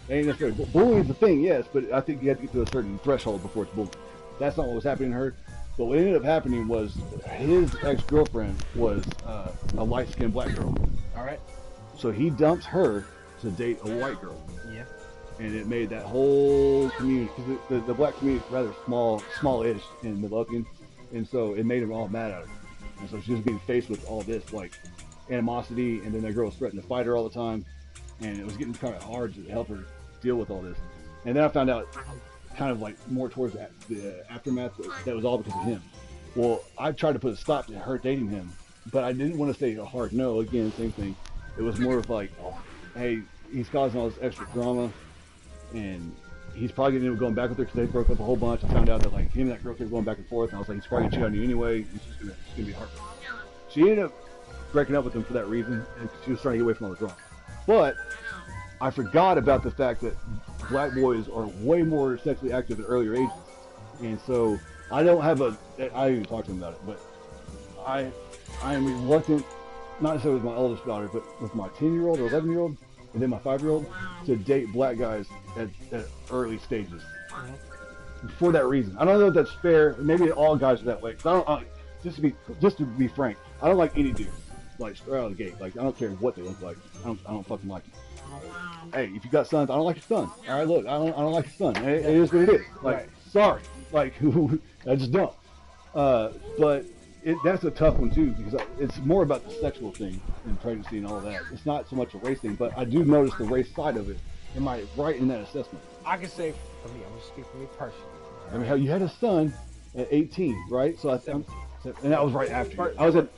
It ain't necessarily bullying is the thing, yes, but I think you have to get to a certain threshold before it's bullying. That's not what was happening to her. But what ended up happening was his ex-girlfriend was a light-skinned black girl. All right. So he dumped her to date a white girl. Yeah. And it made that whole community, because the black community is rather smallish in Midlothian, and so it made them all mad at her. And so she was being faced with all this like animosity, and then that girl was threatening to fight her all the time, and it was getting kind of hard to help her deal with all this. And then I found out, kind of like more towards the aftermath, that was all because of him. Well, I tried to put a stop to her dating him, but I didn't want to say a hard no. Again, same thing. It was more of like, hey, he's causing all this extra drama, and he's probably going to end up going back with her because they broke up a whole bunch. I found out that like him and that girl kept going back and forth, and I was like, he's probably going to cheat on you anyway. It's just going to be heartbreaking. She ended up breaking up with him for that reason, and she was trying to get away from all the drama. But I forgot about the fact that black boys are way more sexually active at earlier ages, and so I didn't even talk to him about it, but I am reluctant, not necessarily with my oldest daughter, but with my 10-year-old or 11-year-old, and then my 5-year-old, to date black guys at early stages. For that reason. I don't know if that's fair. Maybe all guys are that way. Just to be frank, I don't like any dude, like straight out of the gate. Like I don't care what they look like. I don't fucking like them. Hey, if you got sons, I don't like your son. All right, look, I don't like your son. It is what it is. Like, sorry, like I just don't. But that's a tough one too, because it's more about the sexual thing and pregnancy and all that. It's not so much a race thing, but I do notice the race side of it Am I right in that assessment? I can say for me, I'm gonna speak for me personally. I mean, how you had a son at 18, right? So 17. And that was right after you. I was at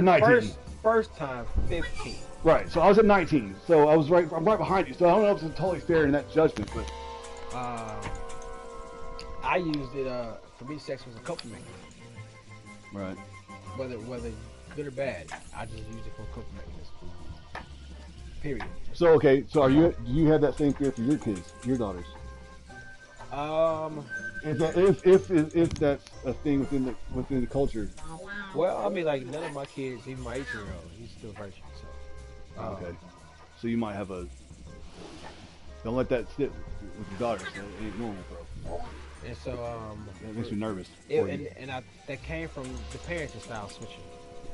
19. First time 15. Right. So I was at 19. So I'm right behind you. So I don't know if it's totally fair in that judgment, but I used it. For me, sex was a coping mechanism. Right. Whether good or bad, I just used it for a coping mechanism. Period. So okay. So do you have that same fear for your kids, your daughters? If that's a thing within the culture. Well, I mean, like none of my kids, even my 18-year-old, he's still virgin. So. Okay. So you might have don't let that sit with your daughters. That ain't normal, bro. And so that makes me nervous. That came from the parenting style switching.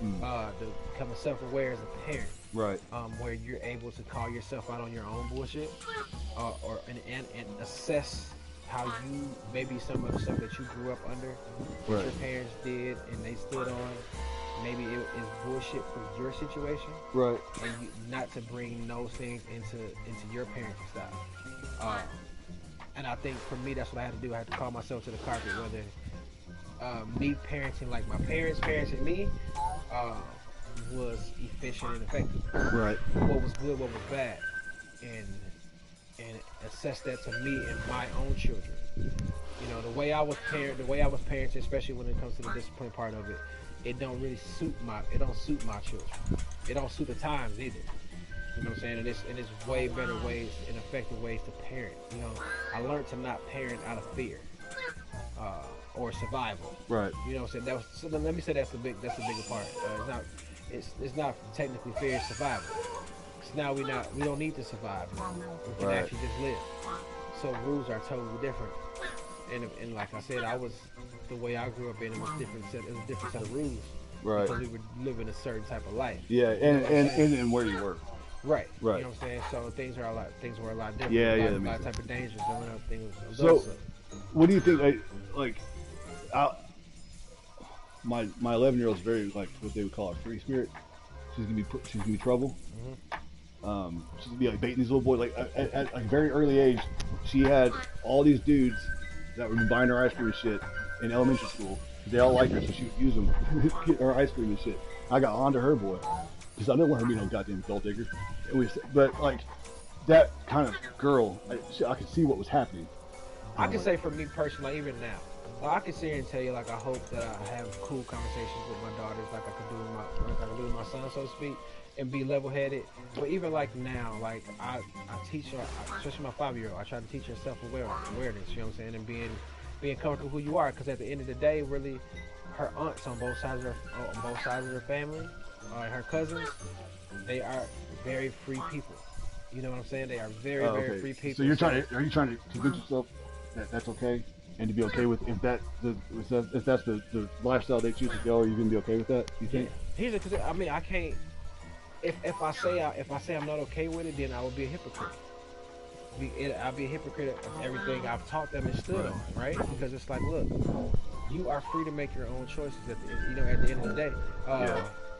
To becoming self-aware as a parent. Right. Where you're able to call yourself out on your own bullshit, and assess how you maybe some of the stuff that you grew up under, what your parents did and they stood on, maybe it is bullshit for your situation. Right. And not to bring those things into your parenting style. And I think for me, that's what I had to do. I had to call myself to the carpet, whether me parenting like my parents parented me was efficient and effective. Right. What was good, what was bad, and assess that to me and my own children. You know, the way I was parented, especially when it comes to the discipline part of it, it don't suit my children. It don't suit the times either. You know what I'm saying? And it's way better ways and effective ways to parent. You know, I learned to not parent out of fear or survival. Right. You know what I'm saying? So let me say that's the bigger part. It's not technically fear, it's survival. Now we don't need to survive. We can actually just live. So rules are totally different. And like I said, the way I grew up in it was different. It was a different set of rules. Right. Because we were living a certain type of life. Yeah, and where you were. Right. Right. You know what I'm saying? So things were a lot different. Yeah, a lot of type of dangers going up. So, what do you think? My 11-year-old's very like what they would call a free spirit. She's gonna be trouble. Mm-hmm. She's gonna be like baiting these little boys. Like at a very early age, she had all these dudes that would be buying her ice cream and shit in elementary school. They all liked her, so she would use them to get her ice cream and shit. I got onto her boy because I didn't want her to be no goddamn gold digger. But like that kind of girl, I could see what was happening. I can say for me personally, even now, I can sit here and tell you, like, I hope that I have cool conversations with my daughters, like I can do with my son, so to speak, and be level-headed. But even like now, like I teach her, especially my 5-year-old, I try to teach her self-awareness. You know what I'm saying, and being comfortable who you are, because at the end of the day, really, her aunts on both sides of her family, her cousins, they are very free people. You know what I'm saying? They are very free people. So are you trying to convince yourself that that's okay? And to be okay with if that's the lifestyle they choose to go, are you gonna be okay with that? You think? Yeah. Because I mean, I can't. If I say I'm not okay with it, then I would be a hypocrite. I'll be a hypocrite of everything I've taught them and stood on, right? Because it's like, look, you are free to make your own choices at the end of the day.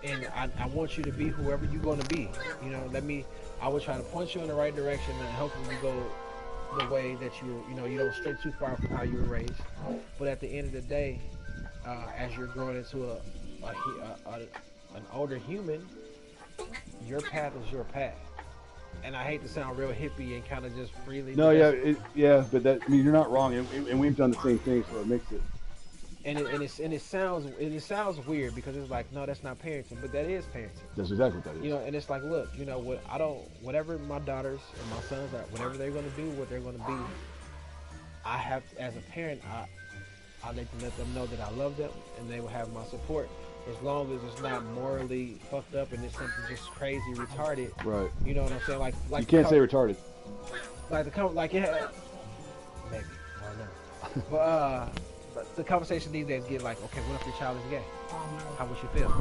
And I want you to be whoever you're going to be. You know, I will try to point you in the right direction and hopefully you go the way that you don't stray too far from how you were raised. But at the end of the day, as you're growing into an older human, your path is your path. And I hate to sound real hippie and kind of just freely. No, but you're not wrong, and we've done the same thing, so it makes it. And it sounds weird because it's like, no, that's not parenting, but that is parenting. That's exactly what that is. You know, and it's like, look, you know what? Whatever my daughters and my sons are, whatever they're going to do, what they're going to be, I have, as a parent, I like to let them know that I love them and they will have my support. As long as it's not morally fucked up and it's something just crazy retarded, right? You know what I'm saying? Like you can't say retarded. Maybe I don't know. But the conversation these days get like, okay, what if your child is gay? How would you feel?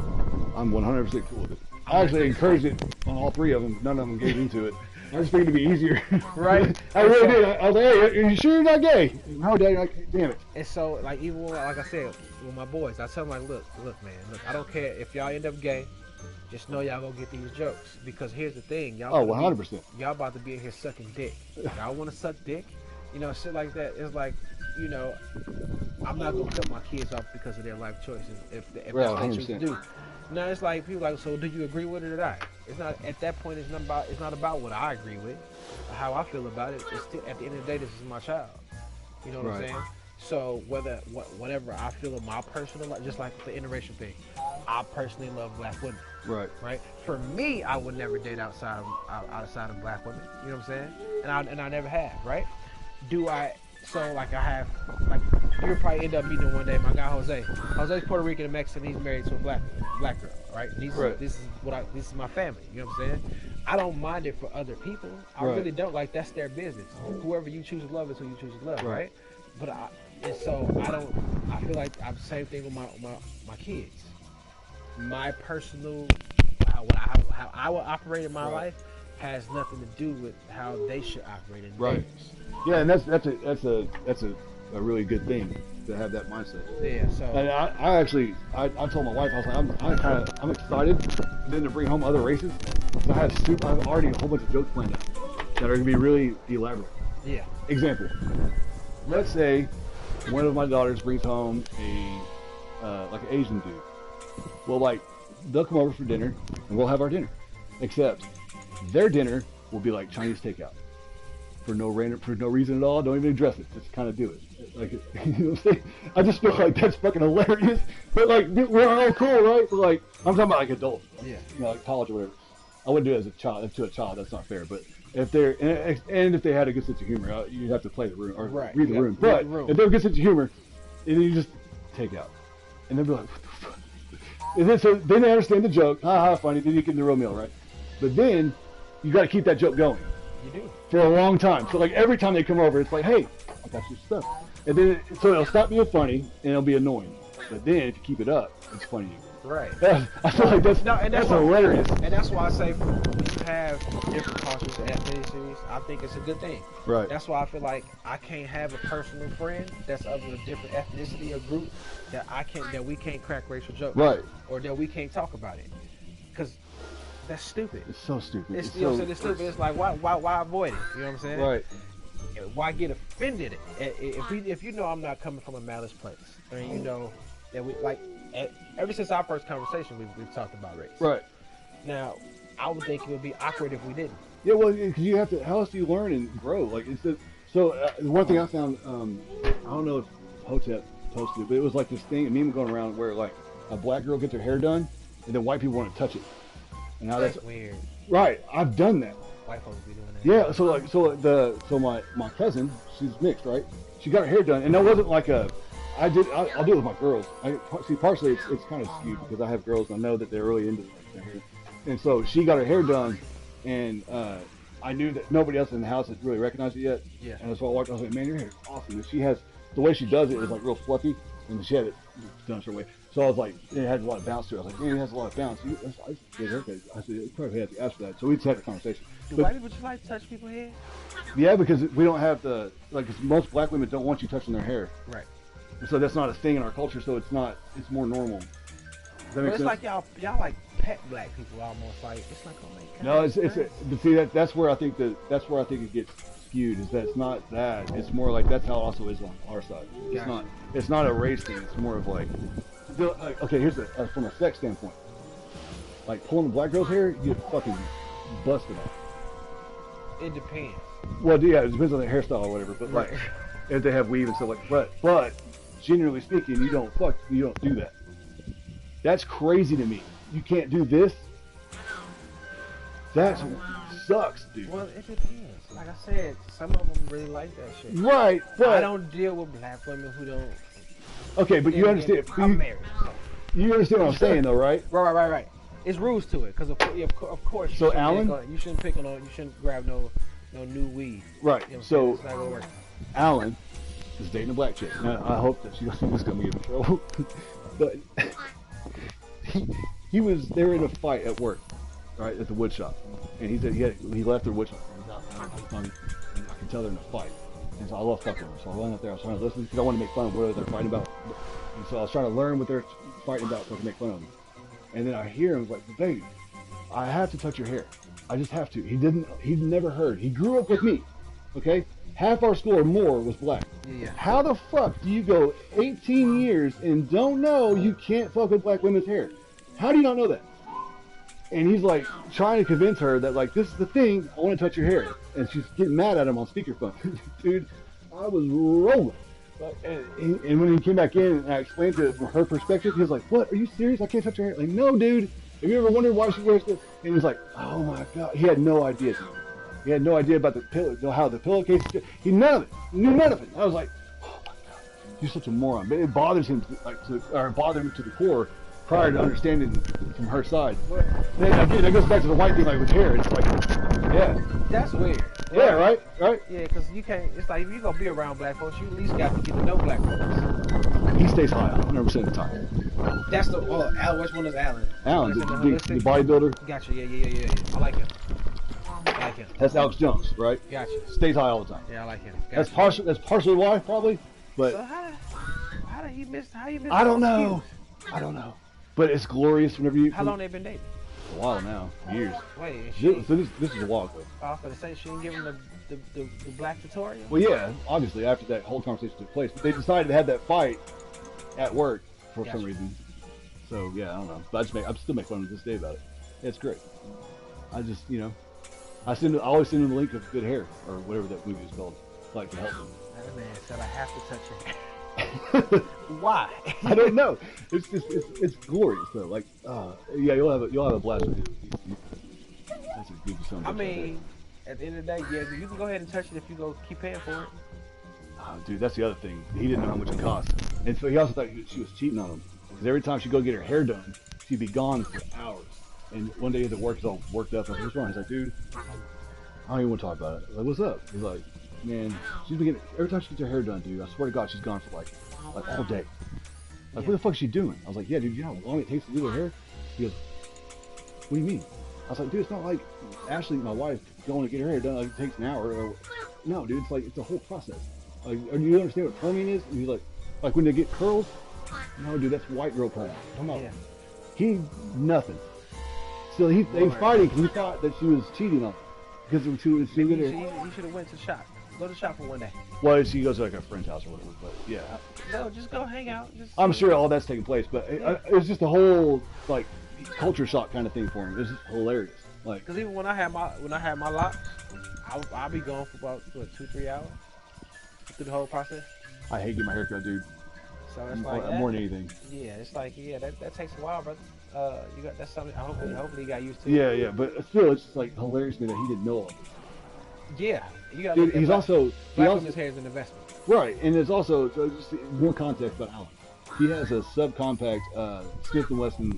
I'm 100% cool with it. I actually encouraged it on all three of them. None of them gave into it. I just figured it'd be easier. Right. I really did. I was like, hey, are you sure you're not gay? No, Daddy. Like, damn it. And so, like, even when, like I said, with my boys, I tell them, like, look, man, I don't care if y'all end up gay. just know y'all gonna get these jokes. Because here's the thing, y'all. 100%. Y'all about to be in here sucking dick. Y'all want to suck dick? You know, shit like that. It's like, you know, I'm not gonna cut my kids off because of their life choices if that's what they choose to do. Now it's like people like, so do you agree with it or not? It's not at that point. It's not about what I agree with, or how I feel about it. It's still, at the end of the day, this is my child. You know what I'm saying? So whatever I feel in my personal life, just like the interracial thing, I personally love black women. Right. For me, I would never date outside of black women. You know what I'm saying? And I never have. Right? Do I? So like I have, like you'll probably end up meeting one day. My guy Jose. Jose's Puerto Rican and Mexican. He's married to a black girl. Right? This is my family. You know what I'm saying? I don't mind it for other people. I really don't. Like that's their business. Whoever you choose to love is who you choose to love. Right? But I feel like I'm the same thing with my kids. My personal how I will operate in my life has nothing to do with how they should operate in theirs. Yeah, and that's a really good thing to have that mindset. Yeah. So and I told my wife, I was like, I'm excited then to bring home other races. So I've already a whole bunch of jokes planned out that are gonna be really elaborate. Yeah. Example. Let's say one of my daughters brings home like an Asian dude. Well, like they'll come over for dinner and we'll have our dinner. Except their dinner will be like Chinese takeout for no reason at all. Don't even address it. Just kind of do it. Like, you know what I'm saying? I just feel like that's fucking hilarious. But like we're all cool, right? But like I'm talking about like adults. Yeah. You know, like college or whatever. I wouldn't do it as a child. To a child, that's not fair. But if if they had a good sense of humor, you'd have to play the room or read the room. But if they have a good sense of humor, and you just take out, and they'll be like, what the fuck? And then they understand the joke, funny. Then you get the real meal, right? But then you got to keep that joke going. You do for a long time. So like every time they come over, it's like, hey, I got your stuff, and then so it'll stop being funny and it'll be annoying. But then if you keep it up, it's funny. Right. I feel like that's hilarious. And that's why I say when you have different cultures and ethnicities, I think it's a good thing. Right. That's why I feel like I can't have a personal friend that's of a different ethnicity or group that we can't crack racial jokes. Right. Or that we can't talk about it. Because that's stupid. It's so stupid. It's stupid. It's like why avoid it? You know what I'm saying? Right. Why get offended? If you know I'm not coming from a malice place, I mean, you know that we like. Ever since our first conversation, we've talked about race. Right. Now, I would think it would be awkward if we didn't. Yeah, well, because you have to. How else do you learn and grow? Like one thing I found. I don't know if Hotep posted it, but it was like this thing, a meme going around where like a black girl gets her hair done, and then white people want to touch it. And now that's weird. Right. I've done that. White folks be doing that. Yeah. So my cousin, she's mixed, right? She got her hair done, and that wasn't like a. I'll do it with my girls. Partially it's kind of skewed because I have girls and I know that they're really into their hair. And so she got her hair done, and I knew that nobody else in the house had really recognized it yet. Yeah. And so I walked. I was like, "Man, your hair is awesome." And she has the way she does it is like real fluffy, and she had it done a certain way. So I was like, it had a lot of bounce to it. I was like, "Man, it has a lot of bounce." I said, "You probably had to ask for that." So we just had a conversation. Do white people just like to touch people's hair? Yeah, because we don't have the most black women don't want you touching their hair. Right. So that's not a thing in our culture. So it's more normal. But it's like y'all like pet black people almost. Like it's like, oh my god. No, but see that's where I think it gets skewed. Is that it's not that. It's more like that's how it also is on our side. It's not a race thing. It's more of like okay. Here's from a sex standpoint. Like pulling a black girl's hair, you get fucking busted off. It depends. Well, yeah, it depends on the hairstyle or whatever. But like if they have weave and stuff like that. But generally speaking, you don't do that. That's crazy to me. You can't do this. That sucks, dude. Well, it depends. Like I said, some of them really like that shit. Right, but I don't deal with black women who don't. Okay, but you understand. I'm married. So. You understand what I'm saying, though, right? Right. It's rules to it, because of course. So Alan, you shouldn't pick on. You shouldn't grab no new weed. Right. You know so it's not gonna work. Alan is dating a black chick. Now, I hope that she doesn't just gonna get in trouble. But they were in a fight at work, right, at the wood shop, and he said he left their wood shop. And he was out there, and I can tell they're in a fight. And so I love fucking them. So I went out there. I was trying to listen because I wanted to make fun of what they're fighting about. And so I was trying to learn what they're fighting about so I could make fun of them. And then I hear him like, babe, I have to touch your hair. I just have to. He'd never heard. He grew up with me, okay? Half our school or more was black. Yeah. How the fuck do you go 18 years and don't know you can't fuck with black women's hair? How do you not know that? And he's like trying to convince her that like, this is the thing, I want to touch your hair. And she's getting mad at him on speakerphone. Dude, I was rolling. And when he came back in and I explained to from her perspective, he was like, what, are you serious? I can't touch your hair. Like, no, dude. Have you ever wondered why she wears this? And he was like, oh my God. He had no idea. He had no idea about the pillow, how the pillowcase. He none of it. He knew none of it. I was like, oh my God, you're such a moron. But it bothers him, bothered him to the core prior to understanding from her side. Then again, that goes back to the white thing, like with hair. It's like, yeah. That's weird. Yeah, right? Yeah, because you can't. It's like if you're gonna be around black folks, you at least got to get to know black folks. He stays high 100% of the time. That's the Alan. Which one is Alan? Alan, the bodybuilder. Gotcha. Yeah. I like him. That's Alex Jones, right? Gotcha. Stays high all the time. Yeah, I like him. Gotcha. That's partially why, probably. But so how did he miss? How you miss? I don't know. But it's glorious whenever you. How long they been dating? A while now, years. Wait, this is a while ago. For the sake she didn't give him the black tutorial. Well, yeah, obviously after that whole conversation took place, but they decided to have that fight at work for some reason. So yeah, I don't know. But I still make fun of this day about it. It's great. I just I always send him the link of Good Hair or whatever that movie is called, like to help him. That man said I have to touch your hair. Why? I don't know. It's just it's glorious though. Like yeah, you'll have a blast with him. That's a good son. I mean, at the end of the day, yeah, you can go ahead and touch it if you go keep paying for it. Oh, dude, that's the other thing. He didn't know how much it cost, and so he also thought she was cheating on him because every time she'd go get her hair done, she'd be gone for hours. And one day the work was all worked up. And what's wrong? He's like, dude, I don't even want to talk about it. Like, what's up? He's like, man, she's been getting every time she gets her hair done, dude. I swear to God, she's gone for like all day. Like, what the fuck is she doing? I was like, yeah, dude, you know how long it takes to do her hair? He goes, what do you mean? I was like, dude, it's not like Ashley, my wife, going to get her hair done. Like, it takes an hour. Or, no, dude, it's like it's a whole process. Like, do you understand what perming is? And he's like when they get curls? No, dude, that's white girl perm. Come on. Yeah. He nothing. So they fighting because he thought that she was cheating on him. Because she should have went to the shop. Go to the shop for one day. Well, she goes to like a friend's house or whatever. But yeah. No, just go hang out. I'm sure all that's taking place, but it was just a whole like culture shock kind of thing for him. It was just hilarious. Like, because even when I had my locks, I'll be gone for about 2-3 hours through the whole process. I hate getting my haircut, dude. So it's like more than anything. Yeah, it's like that takes a while, brother. That's something. Hopefully you got used to. Yeah, but still, it's just like hilarious to me that he didn't know all this. Yeah, you got. Dude, he's also his hair is an investment. Right, and there's also just more context about Alan. He has a subcompact Smith & Wesson,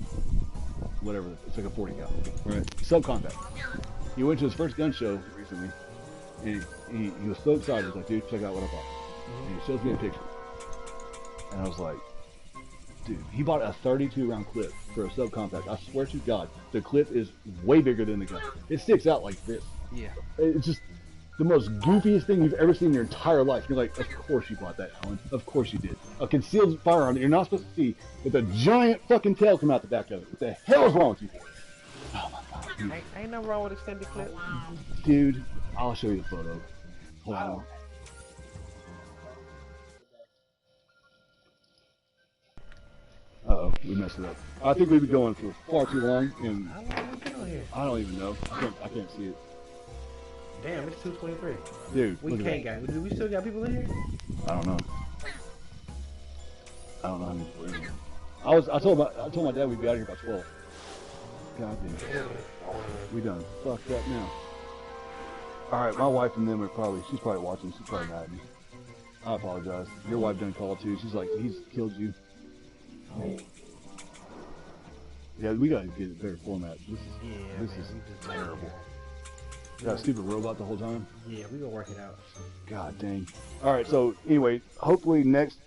whatever. It's like a 40 cal, right? Subcompact. He went to his first gun show recently, and he was so excited. He's like, dude, check out what I bought. And he shows me a picture, and I was like, dude, he bought a 32 round clip for a subcompact. I swear to God, the clip is way bigger than the gun. It sticks out like this. Yeah. It's just the most goofiest thing you've ever seen in your entire life. You're like, of course you bought that, Alan. Of course you did. A concealed firearm that you're not supposed to see with a giant fucking tail come out the back of it. What the hell is wrong with you? Oh my God. Dude. Ain't nothing wrong with extended clip. Dude, I'll show you the photo. Hold on. Uh-oh, we messed it up. I think we've been going for far too long, and how long have we been on here? I don't even know. I can't see it. Damn, it's 2:23. Dude, we can't get. Do we still got people in here? I don't know. I don't know how many people are in here. I told my dad we'd be out of here by 12. God damn. We done fucked up now. All right, my wife and them are she's probably watching. She's probably mad at me. I apologize. Your wife done call too. She's like, he's killed you. Yeah, we gotta get a better format. This is terrible. You got a stupid robot the whole time? Yeah, we gonna work it out. God dang. Alright, so anyway, hopefully next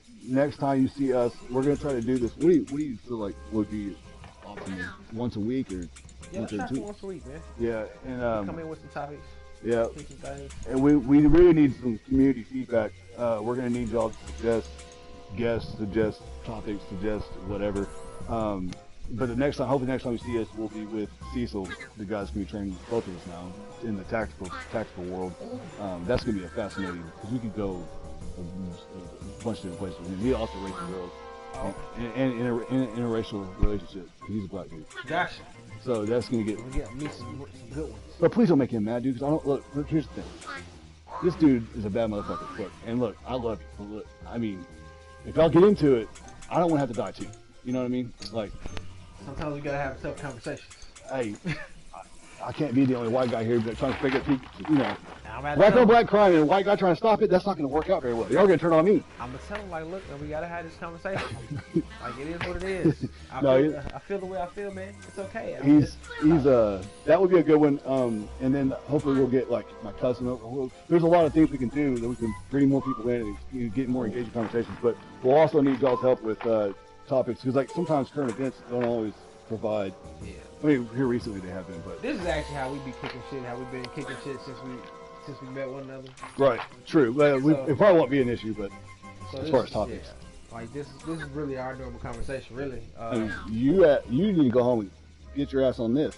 time you see us, we're gonna try to do this. What do you feel like would be optimal? Once a week or once a week, man. Yeah, and come in with some topics. Yeah. And we really need some community feedback. We're gonna need y'all to suggest guests, suggest topics, suggest whatever. But hopefully next time you see us, we'll be with Cecil, the guy's going to be training both of us now in the tactical world. That's going to be a fascinating, because we could go a bunch of different places. And he also races girls and in a interracial relationship. He's a black dude. Gotcha. So that's going to get me some good ones. But please don't make him mad, dude, because I don't look. Here's the thing. This dude is a bad motherfucker. Look, and look, I love you. But look, I mean, if y'all get into it, I don't want to have to die too. You know what I mean? Like, sometimes we gotta have tough conversations. Hey, I can't be the only white guy here trying to figure out, black on black crime and a white guy trying to stop it. That's not going to work out very well. They're all going to turn on me. I'm gonna tell them, like, look, we gotta have this conversation. Like, it is what it is. I feel the way I feel, man. It's okay. That would be a good one. And then hopefully we'll get like my cousin. There's a lot of things we can do that we can bring more people in and get more engaging conversations. But we'll also need y'all's help with topics, because like sometimes current events don't always provide. Yeah. I mean, here recently they have been, but this is actually how we be kicking shit. How we've been kicking shit since we met one another. Right. True. Well, it probably won't be an issue, but as far as topics, like this is really our normal conversation. Really. I mean, you need to go home and get your ass on this.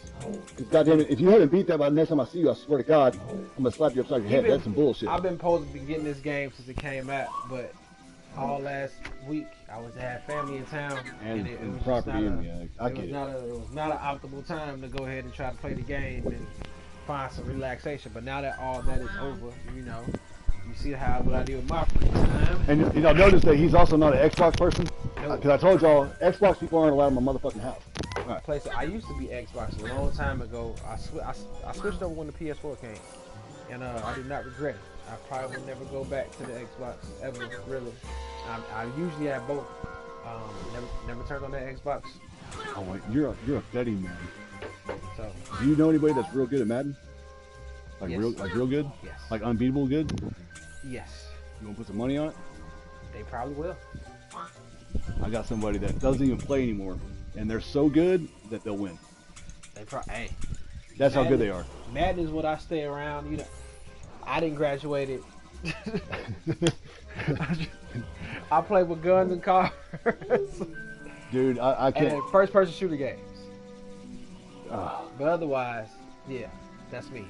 Because goddamn it, if you haven't beat that by the next time I see you, I swear to God, I'm gonna slap you upside your head. That's some bullshit. I've been supposed to be getting this game since it came out, but all last week I had family in town, and it was property in me. It was not an optimal time to go ahead and try to play the game and find some relaxation. But now that all that is over, you see what I do with my free time. And notice that he's also not an Xbox person, because I told y'all Xbox people aren't allowed in my motherfucking house. Right. I used to be Xbox a long time ago. I switched over when the PS4 came, and I do not regret it. I probably will never go back to the Xbox ever, really. I usually have both. Never turned on that Xbox. Oh, wait, you're a betting man. So, do you know anybody that's real good at Madden? Like yes. real good? Yes. Like unbeatable good? Yes. You want to put some money on it? They probably will. I got somebody that doesn't even play anymore, and they're so good that they'll win. Hey. That's how good they are. Madden is what I stay around. I didn't graduate it. I play with guns and cars. Dude, I can't. And first-person shooter games. But otherwise, yeah, that's me.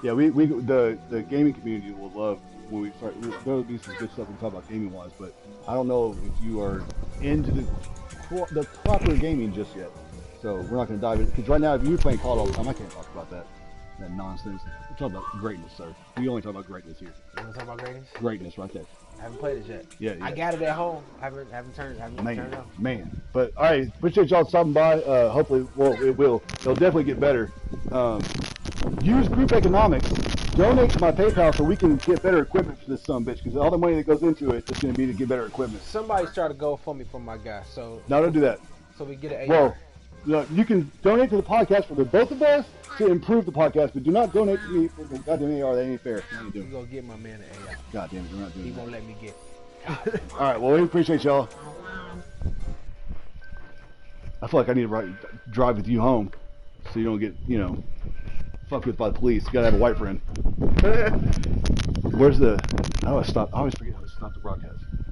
Yeah, the gaming community will love when we start. There'll be some good stuff we can talk about gaming-wise, but I don't know if you are into the proper gaming just yet. So we're not going to dive in, because right now, if you're playing COD all the time, I can't talk about that nonsense. We're talking about greatness, sir. We only talk about greatness here. You want to talk about greatness? Greatness, right there. I haven't played it yet. Yeah. I got it at home. I haven't turned it on. Man. But all right, appreciate y'all stopping by. Hopefully, it'll definitely get better. Use group economics. Donate to my PayPal so we can get better equipment for this sumbitch, because all the money that goes into it is going to be to get better equipment. Somebody started GoFundMe for my guy, so no, don't do that. So we get an AR. Well, look, you can donate to the podcast for the both of us to improve the podcast, but do not donate to me for the goddamn AR. That ain't fair. You gonna get my man an AR. God damn it, we're not doing that. He won't let me get it. All right, well, we appreciate y'all. I feel like I need to drive with you home so you don't get, fucked with by the police. You gotta have a white friend. Where's I always forget how to stop the broadcast.